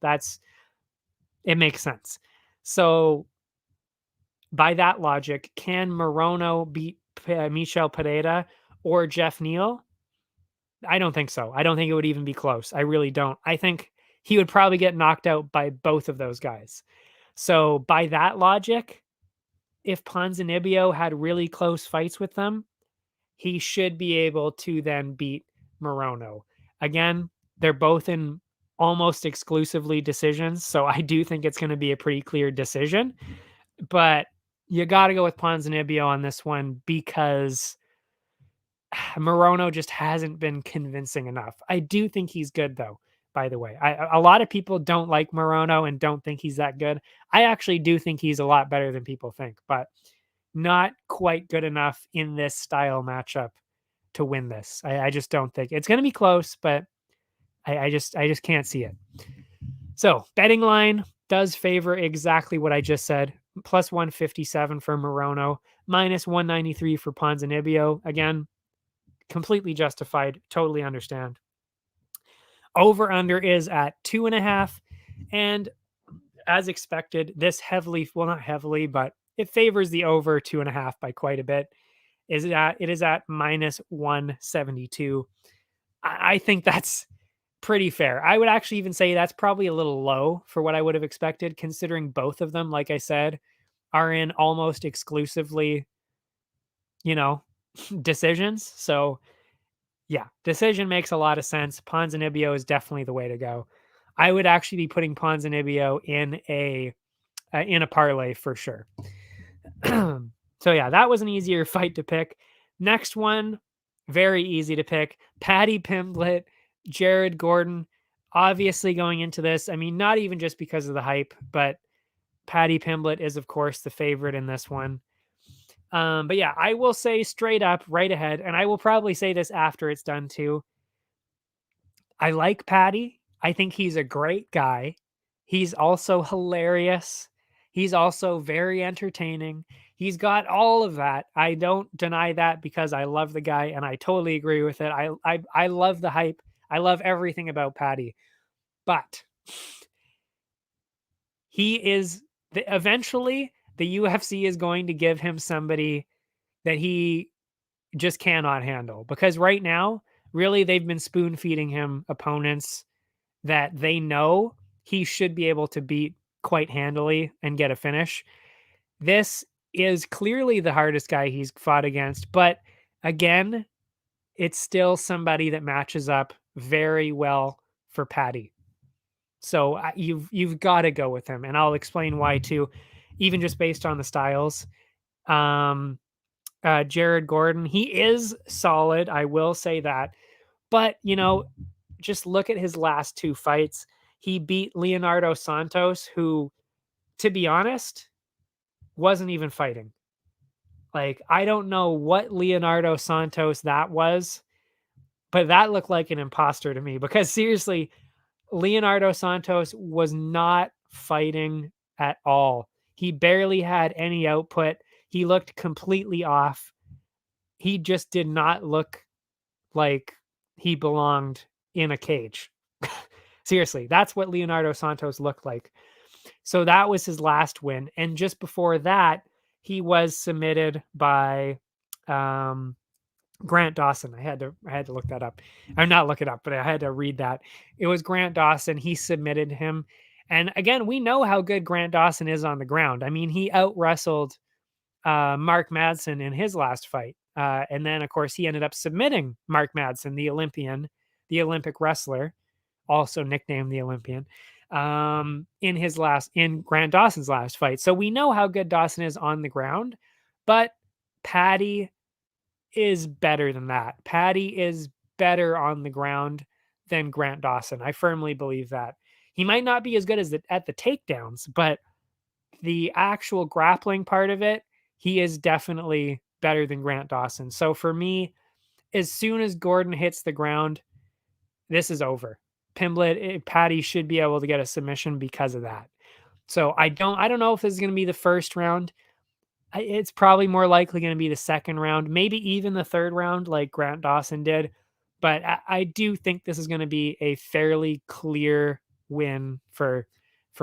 It makes sense. So by that logic, can Morono beat Michel Pereira or Jeff Neal? I don't think so. I don't think it would even be close. I really don't. I think he would probably get knocked out by both of those guys. So by that logic, if Ponzinibbio had really close fights with them, he should be able to then beat Morono. Again, they're both in almost exclusively decisions, so I do think it's going to be a pretty clear decision. But you got to go with Ponzinibbio on this one, because Morono just hasn't been convincing enough. I do think he's good, though, by the way. A lot of people don't like Morono and don't think he's that good. I actually do think he's a lot better than people think, but not quite good enough in this style matchup to win this. I just don't think. It's going to be close, but I just can't see it. So betting line does favor exactly what I just said. Plus 157 for Morono, minus 193 for Ponzinibbio. Again, completely justified. Totally understand. Over under is at 2.5. And as expected, this heavily, well, not heavily, but it favors the over 2.5 by quite a bit. It is at minus 172. I think that's pretty fair. I would actually even say that's probably a little low for what I would have expected, considering both of them, like I said, are in almost exclusively, you know, decisions. So yeah, decision makes a lot of sense. Ponzinibbio is definitely the way to go. I would actually be putting Ponzinibbio in a parlay for sure. So yeah, that was an easier fight to pick. Next one, very easy to pick. Paddy Pimblett, Jared Gordon. Obviously going into this, I mean, not even just because of the hype, but Paddy Pimblett is, of course, the favorite in this one. But yeah, I will say straight up right ahead, and I will probably say this after it's done too. I like Paddy. I think he's a great guy. He's also hilarious. He's also very entertaining. He's got all of that. I don't deny that because I love the guy and I totally agree with it. I love the hype. I love everything about Paddy. But he is eventually the UFC is going to give him somebody that he just cannot handle, because right now, really, they've been spoon feeding him opponents that they know he should be able to beat quite handily and get a finish. This is clearly the hardest guy he's fought against, but again, it's still somebody that matches up very well for Paddy. So you've got to go with him, and I'll explain why too, even just based on the styles. Jared Gordon, he is solid, I will say that, but just look at his last two fights. He beat Leonardo Santos, who, to be honest, wasn't even fighting. Like, I don't know what Leonardo Santos that was, but that looked like an imposter to me, because seriously, Leonardo Santos was not fighting at all. He barely had any output. He looked completely off. He just did not look like he belonged in a cage. Seriously, that's what Leonardo Santos looked like. So that was his last win. And just before that, he was submitted by Grant Dawson. I had to look that up. Or not look it up, but I had to read that. It was Grant Dawson. He submitted him. And again, we know how good Grant Dawson is on the ground. I mean, he out wrestled Mark Madsen in his last fight. And then, of course, he ended up submitting Mark Madsen, the Olympic wrestler, also nicknamed the Olympian, in Grant Dawson's last fight. So we know how good Dawson is on the ground, but Paddy is better than that. Paddy is better on the ground than Grant Dawson. I firmly believe that. He might not be as good as at the takedowns, but the actual grappling part of it, he is definitely better than Grant Dawson. So for me, as soon as Gordon hits the ground, this is over. Paddy should be able to get a submission because of that. So I don't know if this is going to be the first round. It's probably more likely going to be the second round, maybe even the third round, like Grant Dawson did. But I do think this is going to be a fairly clear win for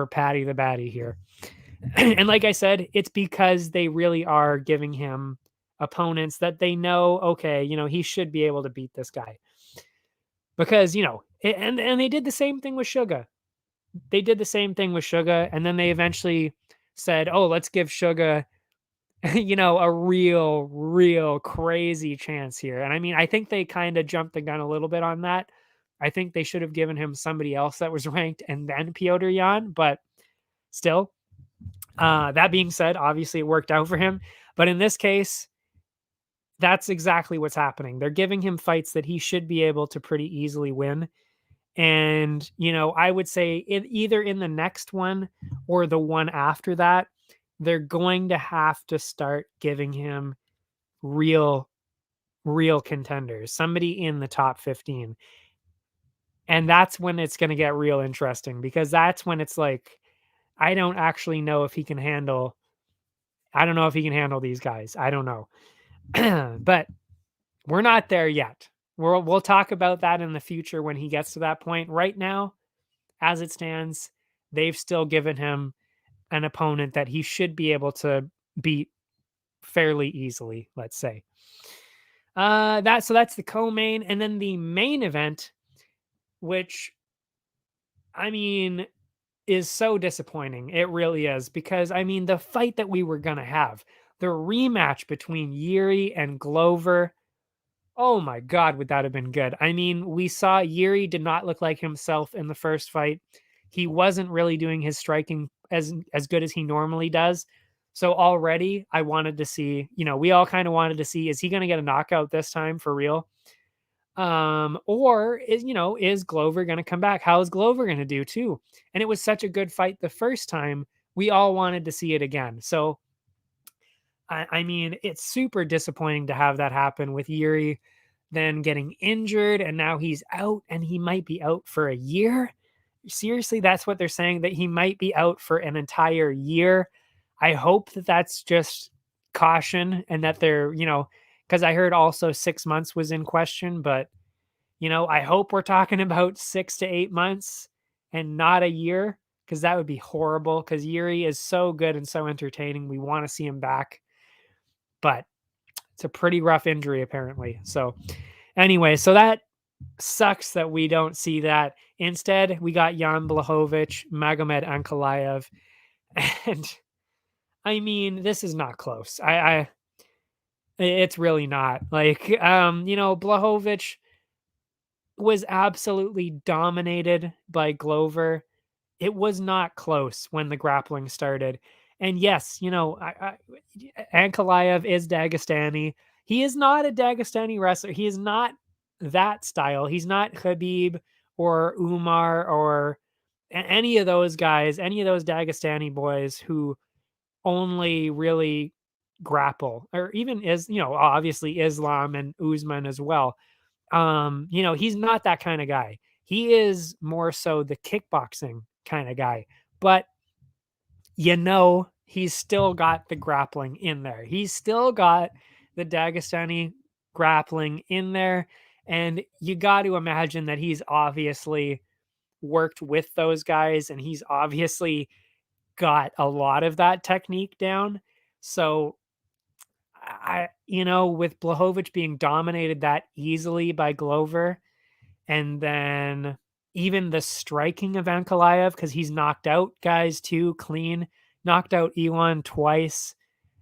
Paddy the Baddy here. And like I said, it's because they really are giving him opponents that they know, okay, he should be able to beat this guy. Because, and they did the same thing with Suga. And then they eventually said, oh, let's give Suga, a real crazy chance here. And I mean, I think they kind of jumped the gun a little bit on that. I think they should have given him somebody else that was ranked and then Petr Yan, but still. That being said, obviously it worked out for him. But in this case, that's exactly what's happening. They're giving him fights that he should be able to pretty easily win. And, I would say either in the next one or the one after that, they're going to have to start giving him real contenders, somebody in the top 15. And that's when it's going to get real interesting, because that's when it's like, I don't actually know if he can handle, I don't know if he can handle these guys. I don't know. But we're not there yet. We'll talk about that in the future when he gets to that point. Right now, as it stands, they've still given him an opponent that he should be able to beat fairly easily, let's say. That's the co-main, and then the main event, which, I mean, is so disappointing. It really is, because I mean, the fight that we were gonna have, the rematch between Yuri and Glover. Oh my God, would that have been good? I mean, we saw Yuri did not look like himself in the first fight. He wasn't really doing his striking as good as he normally does. So already I wanted to see, we all kind of wanted to see, is he going to get a knockout this time for real? Or is Glover going to come back? How is Glover going to do too? And it was such a good fight the first time. We all wanted to see it again. So I mean, it's super disappointing to have that happen with Yuri then getting injured, and now he's out, and he might be out for a year. Seriously, that's what they're saying, that he might be out for an entire year. I hope that that's just caution, and that they're, because I heard also 6 months was in question, but, I hope we're talking about 6 to 8 months and not a year, because that would be horrible, because Yuri is so good and so entertaining. We want to see him back, but it's a pretty rough injury apparently. So anyway, so that sucks that we don't see that. Instead, we got Jan Blachowicz, Magomed Ankalaev, and I mean, this is not close. It's really not. Like, Blachowicz was absolutely dominated by Glover. It was not close when the grappling started. And yes, Ankalaev is Dagestani. He is not a Dagestani wrestler. He is not that style. He's not Khabib or Umar or any of those guys, any of those Dagestani boys who only really grapple, or even obviously Islam and Usman as well. He's not that kind of guy. He is more so the kickboxing kind of guy. But he's still got the grappling in there. He's still got the Dagestani grappling in there. And you got to imagine that he's obviously worked with those guys, and he's obviously got a lot of that technique down. So with Blachowicz being dominated that easily by Glover, and then even the striking of Ankalaev, because he's knocked out guys too clean, knocked out Elon twice,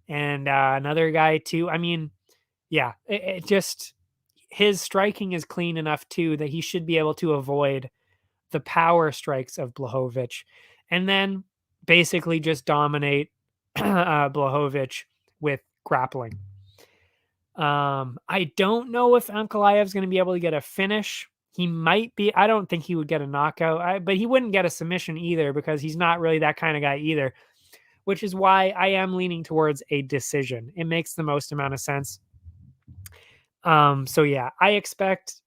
and another guy too. I mean, yeah, it just, his striking is clean enough too that he should be able to avoid the power strikes of Blachowicz, and then basically just dominate Blachowicz with grappling. I don't know if Ankalaev's going to be able to get a finish. He might be. I don't think he would get a knockout, but he wouldn't get a submission either, because he's not really that kind of guy either, which is why I am leaning towards a decision. It makes the most amount of sense. So yeah, I expect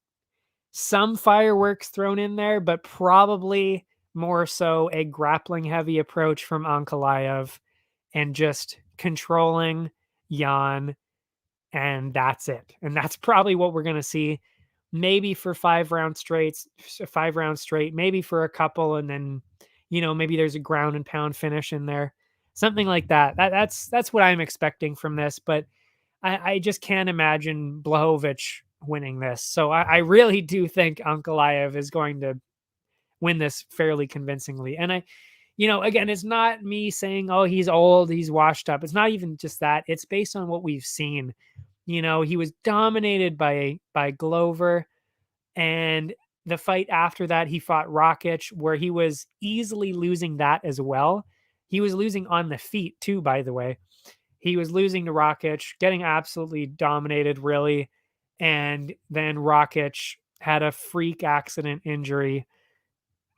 some fireworks thrown in there, but probably more so a grappling heavy approach from Ankalaev and just controlling Jan, and that's it. And that's probably what we're going to see. Maybe for 5 rounds straight, maybe for a couple, and then, maybe there's a ground and pound finish in there, something like that. That's what I'm expecting from this, but I just can't imagine Blachowicz winning this. So I really do think Ankalaev is going to win this fairly convincingly. And again, it's not me saying, oh, he's old, he's washed up. It's not even just that. It's based on what we've seen. He was dominated by Glover, and the fight after that, he fought Rakic, where he was easily losing that as well. He was losing on the feet too, by the way. He was losing to Rakic, getting absolutely dominated, really. And then Rakic had a freak accident injury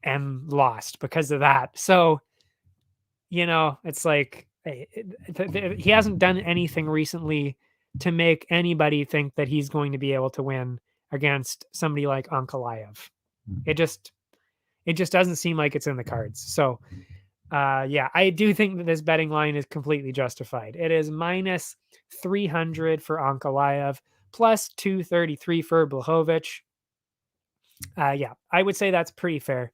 and lost because of that. So, it's like, he hasn't done anything recently to make anybody think that he's going to be able to win against somebody like Ankalaev. It just doesn't seem like it's in the cards. So yeah, I do think that this betting line is completely justified. It is minus 300 for Ankalaev, plus 233 for Blachowicz. Yeah, I would say that's pretty fair.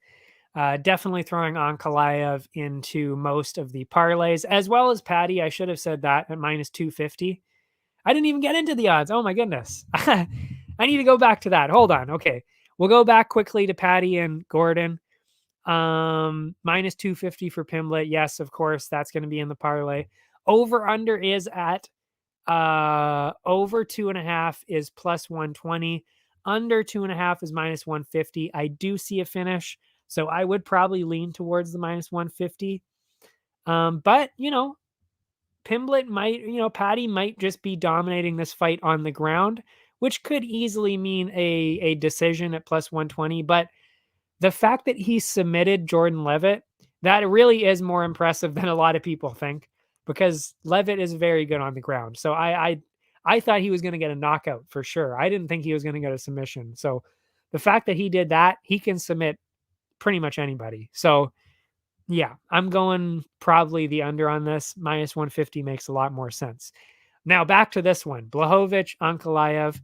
Definitely throwing Ankalaev into most of the parlays, as well as Patty. I should have said that at minus 250. I didn't even get into the odds. Oh my goodness. I need to go back to that. Hold on. Okay. We'll go back quickly to Patty and Gordon. Minus 250 for Pimblett. Yes, of course, that's going to be in the parlay. Over under is at over 2.5 is plus 120. Under 2.5 is minus 150. I do see a finish, so I would probably lean towards the minus 150. But Pimblett might, Patty might just be dominating this fight on the ground, which could easily mean a decision at plus 120. But the fact that he submitted Jordan Levitt, that really is more impressive than a lot of people think, because Levitt is very good on the ground. So I thought he was going to get a knockout for sure. I didn't think he was going to get a submission. So the fact that he did that, he can submit pretty much anybody. So yeah, I'm going probably the under on this. Minus 150 makes a lot more sense. Now back to this one. Blachowicz, Ankalaev,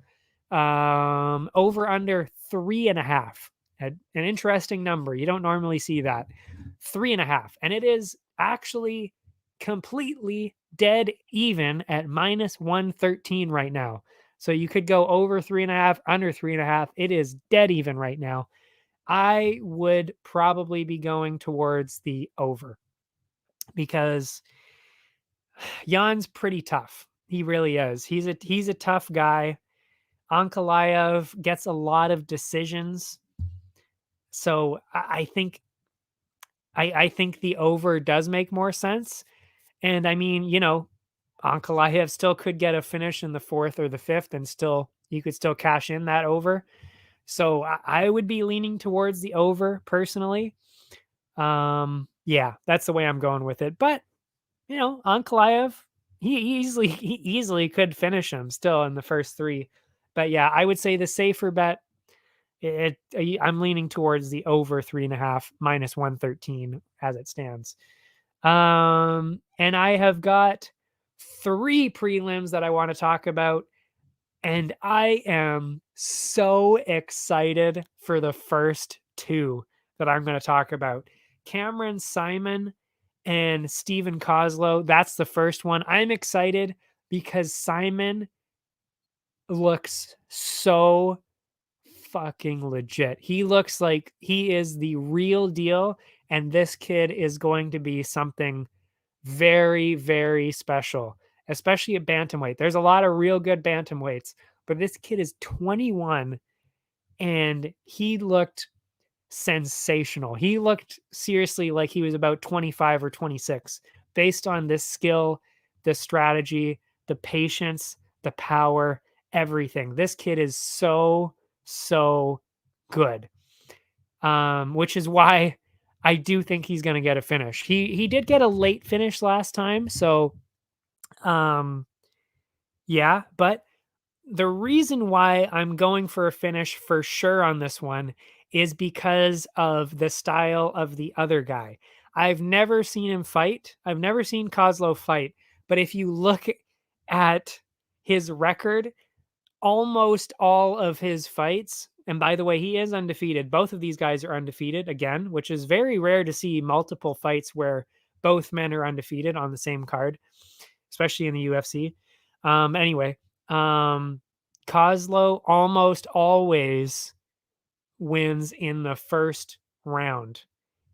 over under 3.5. An interesting number. You don't normally see that. 3.5. And it is actually completely dead even at minus 113 right now. So you could go over 3.5, under 3.5. It is dead even right now. I would probably be going towards the over, because Jan's pretty tough. He really is. He's a tough guy. Ankalaev gets a lot of decisions. So I think the over does make more sense. And I mean, Ankalaev still could get a finish in the 4th or the 5th, and still you could still cash in that over. So I would be leaning towards the over personally. Yeah, that's the way I'm going with it. But Ankalaev, he easily could finish him still in the first 3. But yeah, I would say the safer bet, I'm leaning towards the over 3.5, minus 113 as it stands. And I have got 3 prelims that I want to talk about, and I am so excited for the first 2 that I'm going to talk about. Cameron Simon and Stephen Kozlow. That's the first one. I'm excited because Simon looks so fucking legit. He looks like he is the real deal, and this kid is going to be something very, very special, especially at bantamweight. There's a lot of real good bantamweights, but this kid is 21 and he looked sensational. He looked seriously like he was about 25 or 26 based on this skill, the strategy, the patience, the power, everything. This kid is so good. Which is why I do think he's going to get a finish. He did get a late finish last time, so yeah, but the reason why I'm going for a finish for sure on this one is because of the style of the other guy. I've never seen him fight. I've never seen Kozlow fight, but if you look at his record, almost all of his fights, and by the way, he is undefeated. Both of these guys are undefeated again, which is very rare to see multiple fights where both men are undefeated on the same card, especially in the UFC. Anyway, Kozlow almost always wins in the first round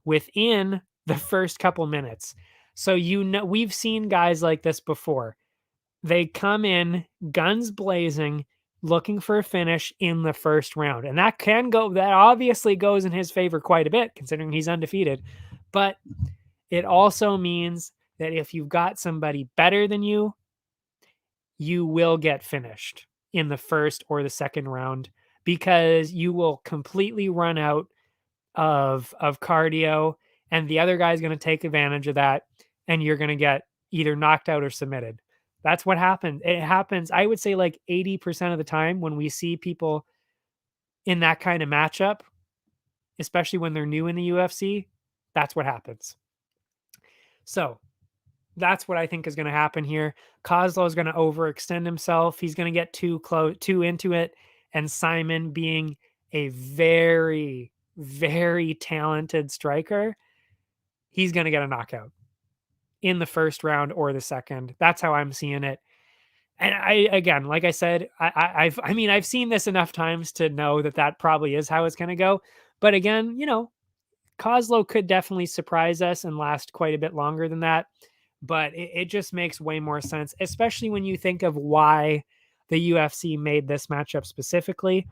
within the first couple minutes. So we've seen guys like this before. They come in guns blazing, looking for a finish in the first round. And that obviously goes in his favor quite a bit, considering he's undefeated. But it also means that if you've got somebody better than you, you will get finished in the first or the second round, because you will completely run out of cardio, and the other guy's going to take advantage of that, and you're going to get either knocked out or submitted. That's what happened. It happens, I would say, like 80% of the time when we see people in that kind of matchup. especially when they're new in the UFC, that's what happens. So that's what I think is going to happen here. Kozlov is going to overextend himself. He's going to get too into it. And Simon, being a very, very talented striker, he's going to get a knockout in the first round or the second. That's how I'm seeing it. And again, like I said, I've seen this enough times to know that probably is how it's going to go. But again, Kozlov could definitely surprise us and last quite a bit longer than that. But it just makes way more sense, especially when you think of why the UFC made this matchup specifically,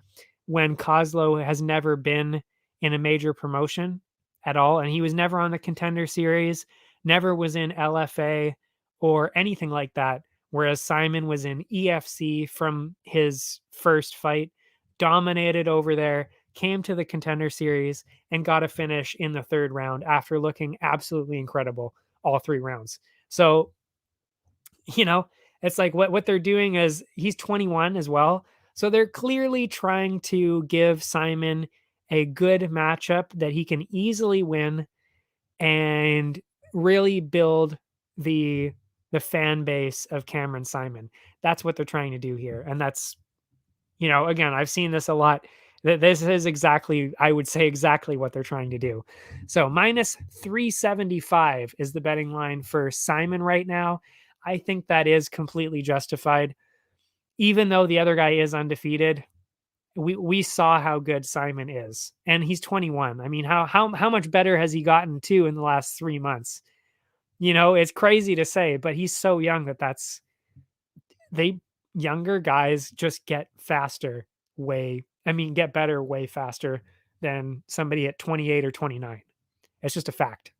when Kozlov has never been in a major promotion at all. And he was never on the Contender Series, never was in LFA or anything like that. Whereas Simon was in EFC from his first fight, dominated over there, came to the Contender Series, and got a finish in the third round after looking absolutely incredible all 3 rounds. So, it's like what they're doing is he's 21 as well. So they're clearly trying to give Simon a good matchup that he can easily win and really build the fan base of Cameron Simon. That's what they're trying to do here. And that's, again, I've seen this a lot. This is exactly, I would say, exactly what they're trying to do. So minus 375 is the betting line for Simon right now. I think that is completely justified. Even though the other guy is undefeated, we saw how good Simon is, and he's 21. I mean, how much better has he gotten too in the last 3 months? It's crazy to say, but he's so young younger guys just get faster get better way faster than somebody at 28 or 29. It's just a fact.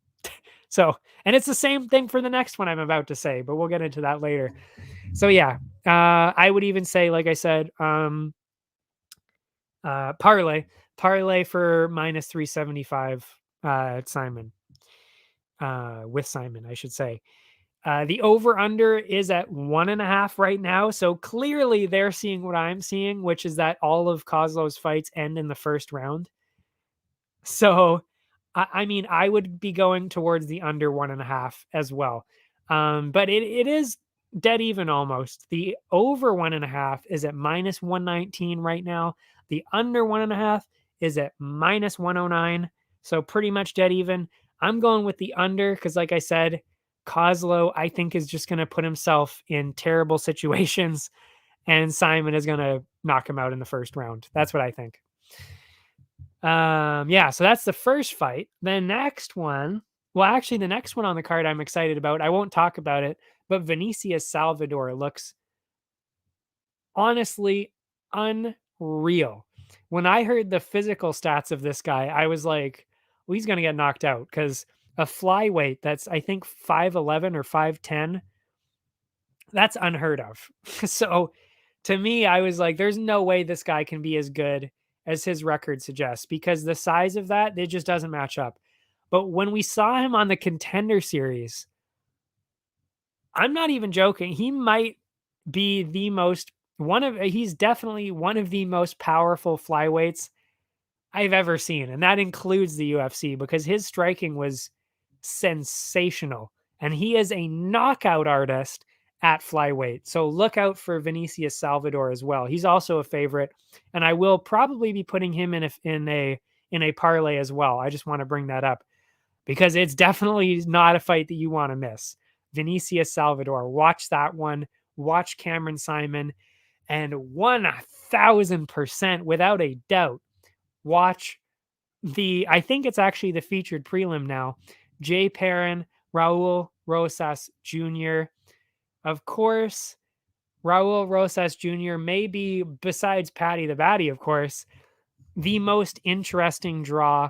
So, and it's the same thing for the next one I'm about to say, but we'll get into that later. So yeah, I would even say, like I said, parlay for minus 375, Simon, with Simon, I should say. The over under is at 1.5 right now. So clearly they're seeing what I'm seeing, which is that all of Kozlov's fights end in the first round. So, I would be going towards the under 1.5 as well. But it is dead even almost. The over 1.5 is at minus 119 right now. The under 1.5 is at minus 109. So pretty much dead even. I'm going with the under because, like I said, Kozlov, I think, is just going to put himself in terrible situations, and Simon is going to knock him out in the first round. That's what I think. So that's the first fight. The next one, the next one on the card I'm excited about. I won't talk about it, but Vinicius Salvador looks honestly unreal. When I heard the physical stats of this guy, I was like, well, he's going to get knocked out because a flyweight that's, I think, 5'11 or 5'10, that's unheard of. So to me, I was like, there's no way this guy can be as good as his record suggests, because the size of that, it just doesn't match up. But when we saw him on the Contender Series, I'm not even joking. He might be he's definitely one of the most powerful flyweights I've ever seen. And that includes the UFC, because his striking was sensational. And he is a knockout artist at flyweight. So look out for Vinicius Salvador as well. He's also a favorite, and I will probably be putting him in a parlay as well. I just want to bring that up because it's definitely not a fight that you want to miss. Vinicius Salvador, watch that one. Watch Cameron Simon, and 1000% without a doubt, watch I think it's actually the featured prelim now, Jay Perrin, Raul Rosas Jr. Of course, Raul Rosas Jr. may be, besides Patty the Batty, of course, the most interesting draw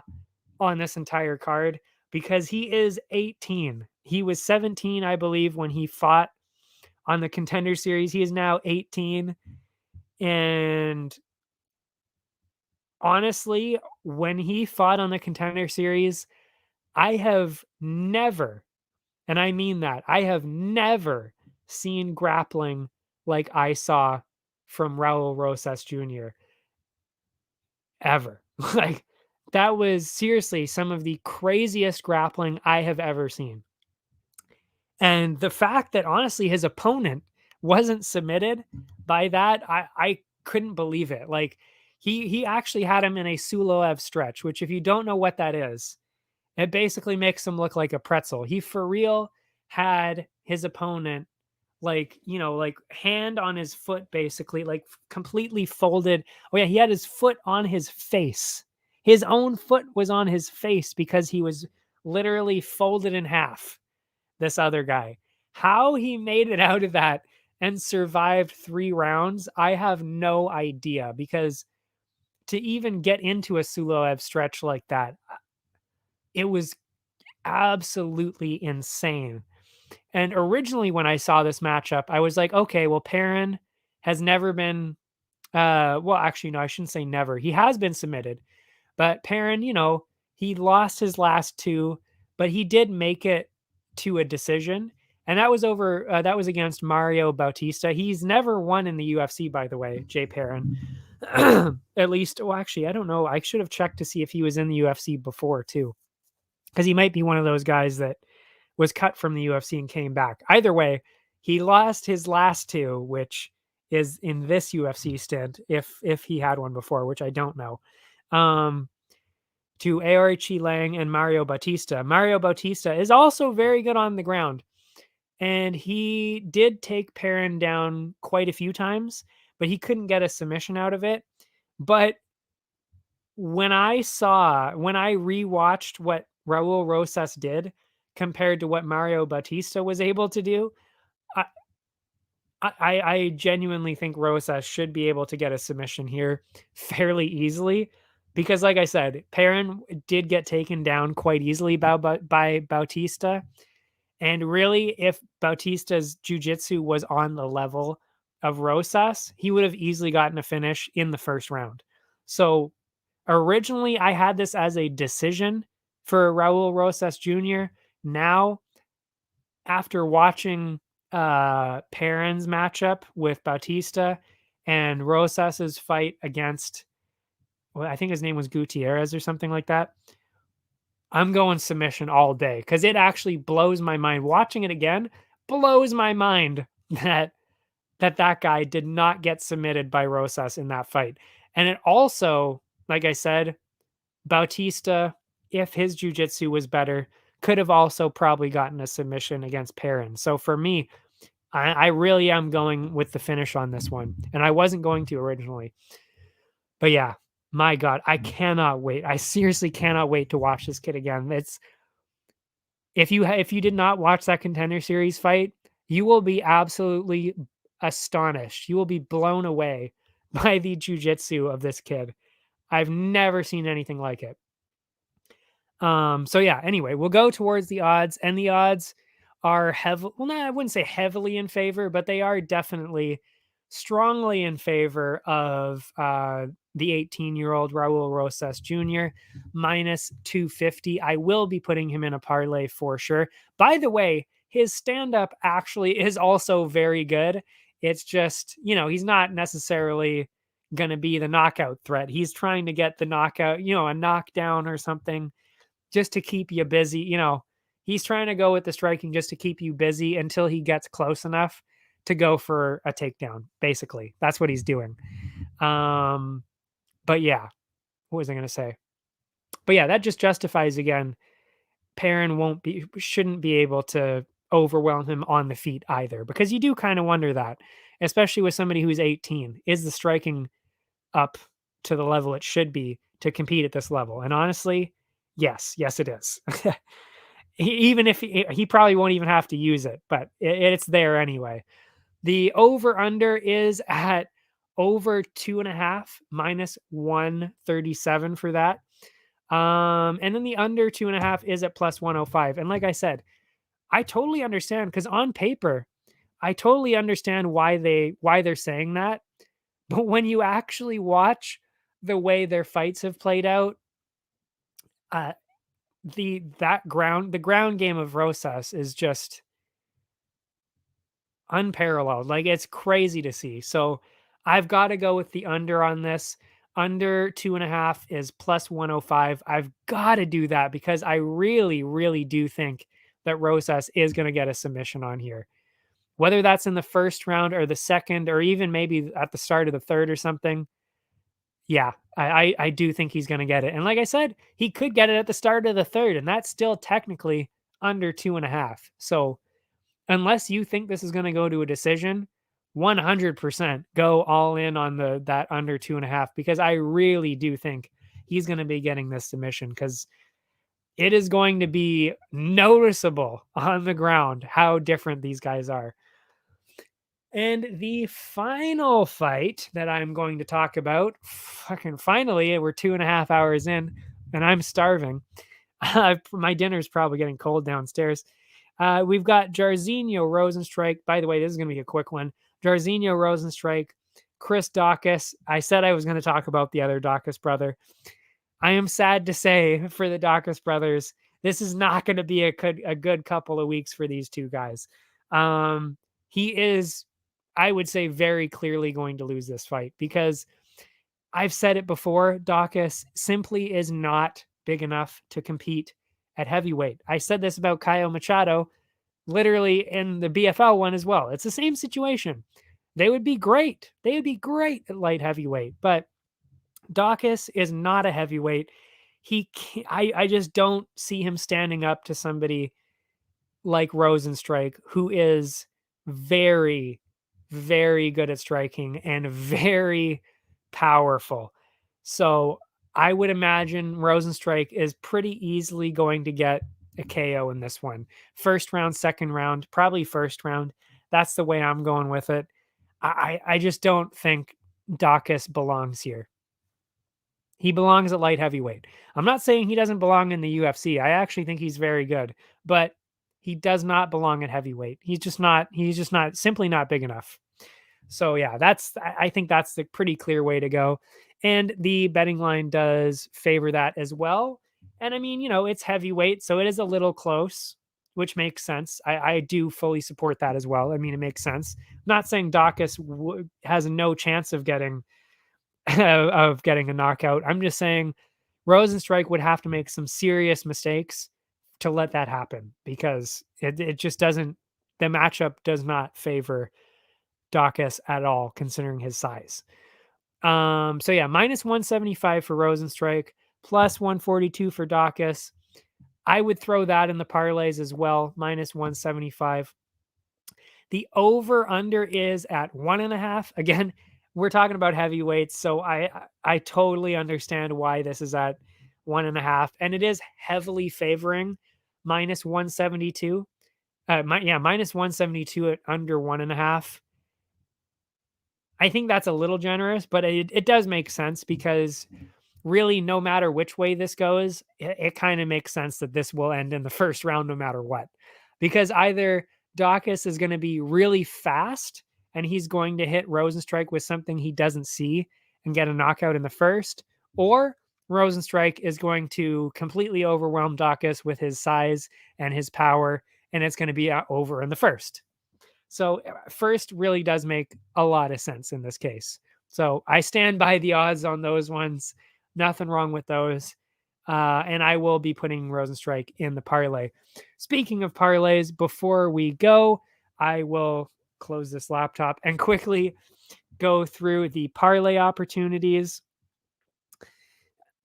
on this entire card, because he is 18. He was 17, I believe, when he fought on the Contender Series. He is now 18. And honestly, when he fought on the Contender Series, I have never, and I mean that, I have never seen grappling like I saw from Raul Rosas Jr. ever. Like, That was seriously some of the craziest grappling I have ever seen. And the fact that honestly his opponent wasn't submitted by that, I couldn't believe it. Like he actually had him in a Suloev stretch, which if you don't know what that is, it basically makes him look like a pretzel. He for real had his opponent like, like hand on his foot, basically, like completely folded. Oh, yeah, he had his foot on his face. His own foot was on his face because he was literally folded in half. This other guy. How he made it out of that and survived 3 rounds, I have no idea, because to even get into a Suloev stretch like that, it was absolutely insane. And originally when I saw this matchup, I was like, okay, well, Perrin has never been, well, actually, no, I shouldn't say never. He has been submitted, but Perrin, he lost his last 2, but he did make it to a decision. And that was against Mario Bautista. He's never won in the UFC, by the way, Jay Perrin. At least, well, actually, I don't know. I should have checked to see if he was in the UFC before too, because he might be one of those guys that was cut from the UFC and came back. Either way, he lost his last 2, which is in this UFC stint, if he had one before, which I don't know, to Aorichi Lang and Mario Bautista. Mario Bautista is also very good on the ground, and he did take Perrin down quite a few times, but he couldn't get a submission out of it. But when I rewatched what Raul Rosas did compared to what Mario Bautista was able to do, I genuinely think Rosas should be able to get a submission here fairly easily, because, like I said, Perrin did get taken down quite easily by Bautista. And really, if Bautista's jiu-jitsu was on the level of Rosas, he would have easily gotten a finish in the first round. So originally, I had this as a decision for Raul Rosas Jr. Now, after watching Perrin's matchup with Bautista and Rosas's fight against, well, I think his name was Gutierrez or something like that, I'm going submission all day, because it actually blows my mind. Watching it again blows my mind that guy did not get submitted by Rosas in that fight. And it also, like I said, Bautista, if his jiu-jitsu was better, could have also probably gotten a submission against Perrin. So for me, I really am going with the finish on this one, and I wasn't going to originally. But yeah, my God, I cannot wait. I seriously cannot wait to watch this kid again. It's if you did not watch that Contender Series fight, you will be absolutely astonished. You will be blown away by the jiu-jitsu of this kid. I've never seen anything like it. So yeah, anyway, we'll go towards the odds, and the odds are I wouldn't say heavily in favor, but they are definitely strongly in favor of the 18-year-old Raul Rosas Jr. minus 250. I will be putting him in a parlay for sure. By the way, his stand-up actually is also very good. It's just, he's not necessarily going to be the knockout threat. He's trying to get the knockout, a knockdown or something, just to keep you busy. He's trying to go with the striking just to keep you busy until he gets close enough to go for a takedown. Basically, that's what he's doing. But yeah, what was I going to say? But yeah, that just justifies again, Perrin shouldn't be able to overwhelm him on the feet either, because you do kind of wonder that, especially with somebody who's 18, is the striking up to the level it should be to compete at this level? And honestly, yes, it is. Even if he probably won't even have to use it, but it's there anyway. The over under is at over 2.5 minus 137 for that. And then the under 2.5 is at plus 105. And like I said, I totally understand, because on paper, I totally understand why they're saying that. But when you actually watch the way their fights have played out, the ground game of Rosas is just unparalleled. Like, it's crazy to see. So I've got to go with the under on this. under 2.5 is plus 105. I've got to do that because I really, really do think that Rosas is going to get a submission on here. Whether that's in the first round or the second, or even maybe at the start of the third or something. Yeah, I do think he's going to get it. And like I said, he could get it at the start of the third, and that's still technically under 2.5. So unless you think this is going to go to a decision, 100% go all in on that under 2.5, because I really do think he's going to be getting this submission, because it is going to be noticeable on the ground how different these guys are. And the final fight that I'm going to talk about, fucking finally, we're 2.5 hours in and I'm starving. My dinner's probably getting cold downstairs. We've got Jairzinho Rozenstruik. By the way, this is going to be a quick one. Jairzinho Rozenstruik, Chris Daukaus. I said I was going to talk about the other Daukaus brother. I am sad to say for the Daukaus brothers, this is not going to be a good couple of weeks for these two guys. He is, I would say, very clearly going to lose this fight, because I've said it before, Daukaus simply is not big enough to compete at heavyweight. I said this about Caio Machado, literally in the BFL one as well. It's the same situation. They would be great. They would be great at light heavyweight, but Daukaus is not a heavyweight. I just don't see him standing up to somebody like Rozenstruik, who is very, very good at striking and very powerful. So I would imagine Rozenstruik is pretty easily going to get a KO in this one. First round, second round, probably first round. That's the way I'm going with it. I just don't think Daukaus belongs here. He belongs at light heavyweight. I'm not saying he doesn't belong in the UFC. I actually think he's very good, but he does not belong at heavyweight. He's just not simply not big enough. So yeah, I think that's the pretty clear way to go. And the betting line does favor that as well. And I mean, it's heavyweight, so it is a little close, which makes sense. I do fully support that as well. I mean, it makes sense. I'm not saying Daukaus has no chance of getting of getting a knockout. I'm just saying Rozenstruik would have to make some serious mistakes to let that happen, because it just doesn't, the matchup does not favor Daukaus at all, considering his size. So yeah, minus 175 for Rozenstruik, plus 142 for Daukaus. I would throw that in the parlays as well, minus 175. The over under is at 1.5. Again, we're talking about heavyweights, so I totally understand why this is at 1.5, and it is heavily favoring minus 172. Minus 172 at under 1.5. I think that's a little generous, but it does make sense, because really, no matter which way this goes, it kind of makes sense that this will end in the first round no matter what. Because either Daukaus is going to be really fast and he's going to hit Rozenstruik with something he doesn't see and get a knockout in the first, or Rozenstruik is going to completely overwhelm Daukaus with his size and his power, and it's going to be over in the first. So first really does make a lot of sense in this case. So I stand by the odds on those ones. Nothing wrong with those. And I will be putting Rozenstruik in the parlay. Speaking of parlays, before we go, I will close this laptop and quickly go through the parlay opportunities.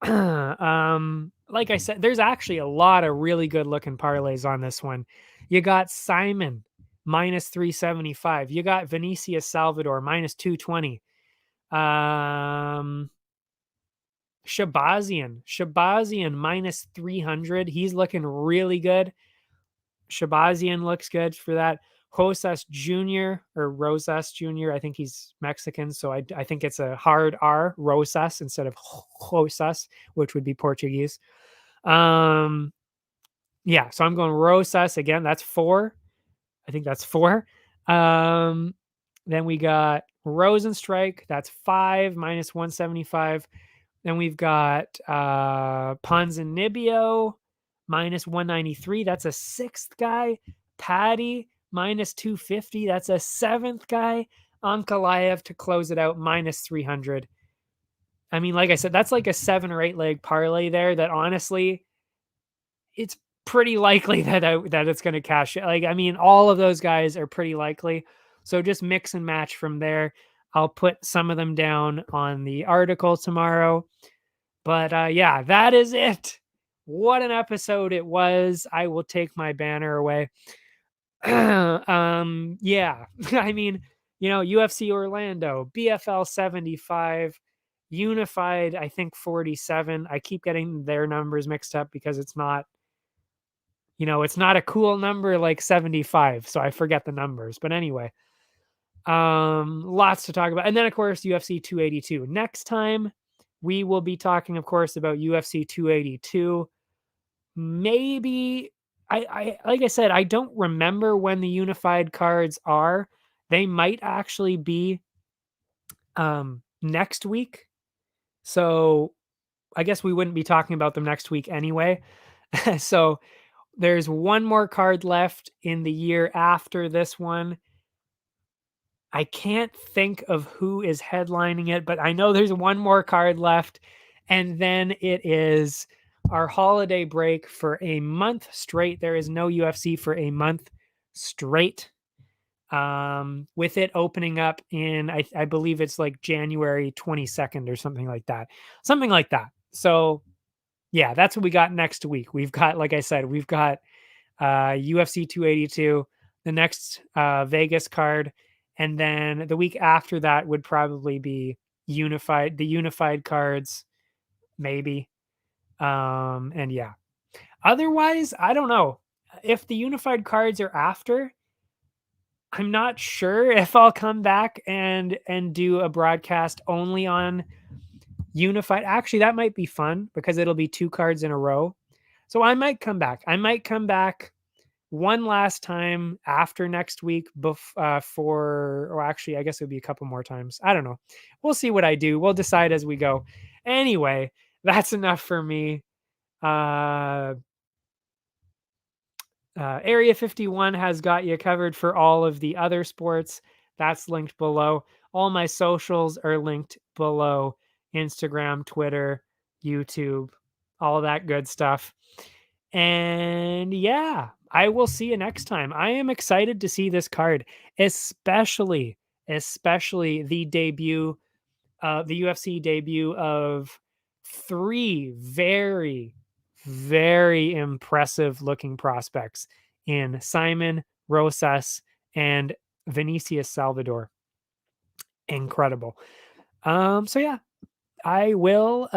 Like I said, there's actually a lot of really good looking parlays on this one. You got Simon minus 375. You got Vinicius Salvador minus 220. Shabazian minus 300. He's looking really good. Shabazian looks good for that. Rosas Jr. I think he's Mexican, so I think it's a hard R, Rosas, instead of Rosas, which would be Portuguese. Yeah, so I'm going Rosas again. That's 4. I think that's 4. Then we got Rozenstruik. That's 5, minus 175. Then we've got Ponzinibbio, minus 193. That's a 6th guy. Paddy, minus 250. That's a 7th guy. Ankalaev to close it out, minus 300. I mean, like I said, that's like a 7 or 8 leg parlay there that honestly, it's pretty likely that it's going to cash it. Like, I mean, all of those guys are pretty likely. So just mix and match from there. I'll put some of them down on the article tomorrow. But yeah, that is it. What an episode it was. I will take my banner away. Yeah. I mean, UFC Orlando, BFL 75, Unified, I think 47. I keep getting their numbers mixed up because it's not a cool number like 75, so I forget the numbers. But anyway, lots to talk about. And then of course, UFC 282. Next time we will be talking, of course, about UFC 282. Maybe I like I said, I don't remember when the unified cards are. They might actually be next week. So I guess we wouldn't be talking about them next week anyway. So there's one more card left in the year after this one. I can't think of who is headlining it, but I know there's one more card left. And then it is our holiday break for a month straight. There is no UFC for a month straight. With it opening up in, I believe it's like January 22nd or something like that. Something like that. So yeah, that's what we got next week. We've got, like I said, we've got UFC 282, the next Vegas card, and then the week after that would probably be the unified cards, maybe. And yeah. Otherwise, I don't know. If the unified cards are after, I'm not sure if I'll come back and do a broadcast only on unified. Actually, that might be fun because it'll be 2 cards in a row. So I might come back. I might come back one last time after next week or actually, I guess it would be a couple more times. I don't know. We'll see what I do. We'll decide as we go. Anyway, that's enough for me. Area 51 has got you covered for all of the other sports. That's linked below. All my socials are linked below: Instagram, Twitter, YouTube, all that good stuff. And yeah, I will see you next time. I am excited to see this card, especially the debut, the UFC debut of 3 very, very impressive looking prospects in Simon, Rosas, and Vinicius Salvador. Incredible. So yeah, I will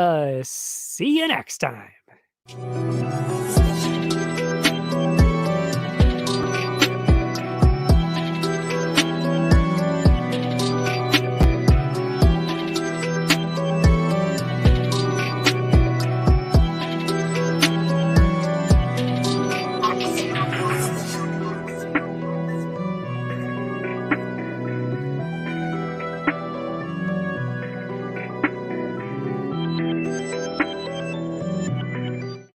see you next time.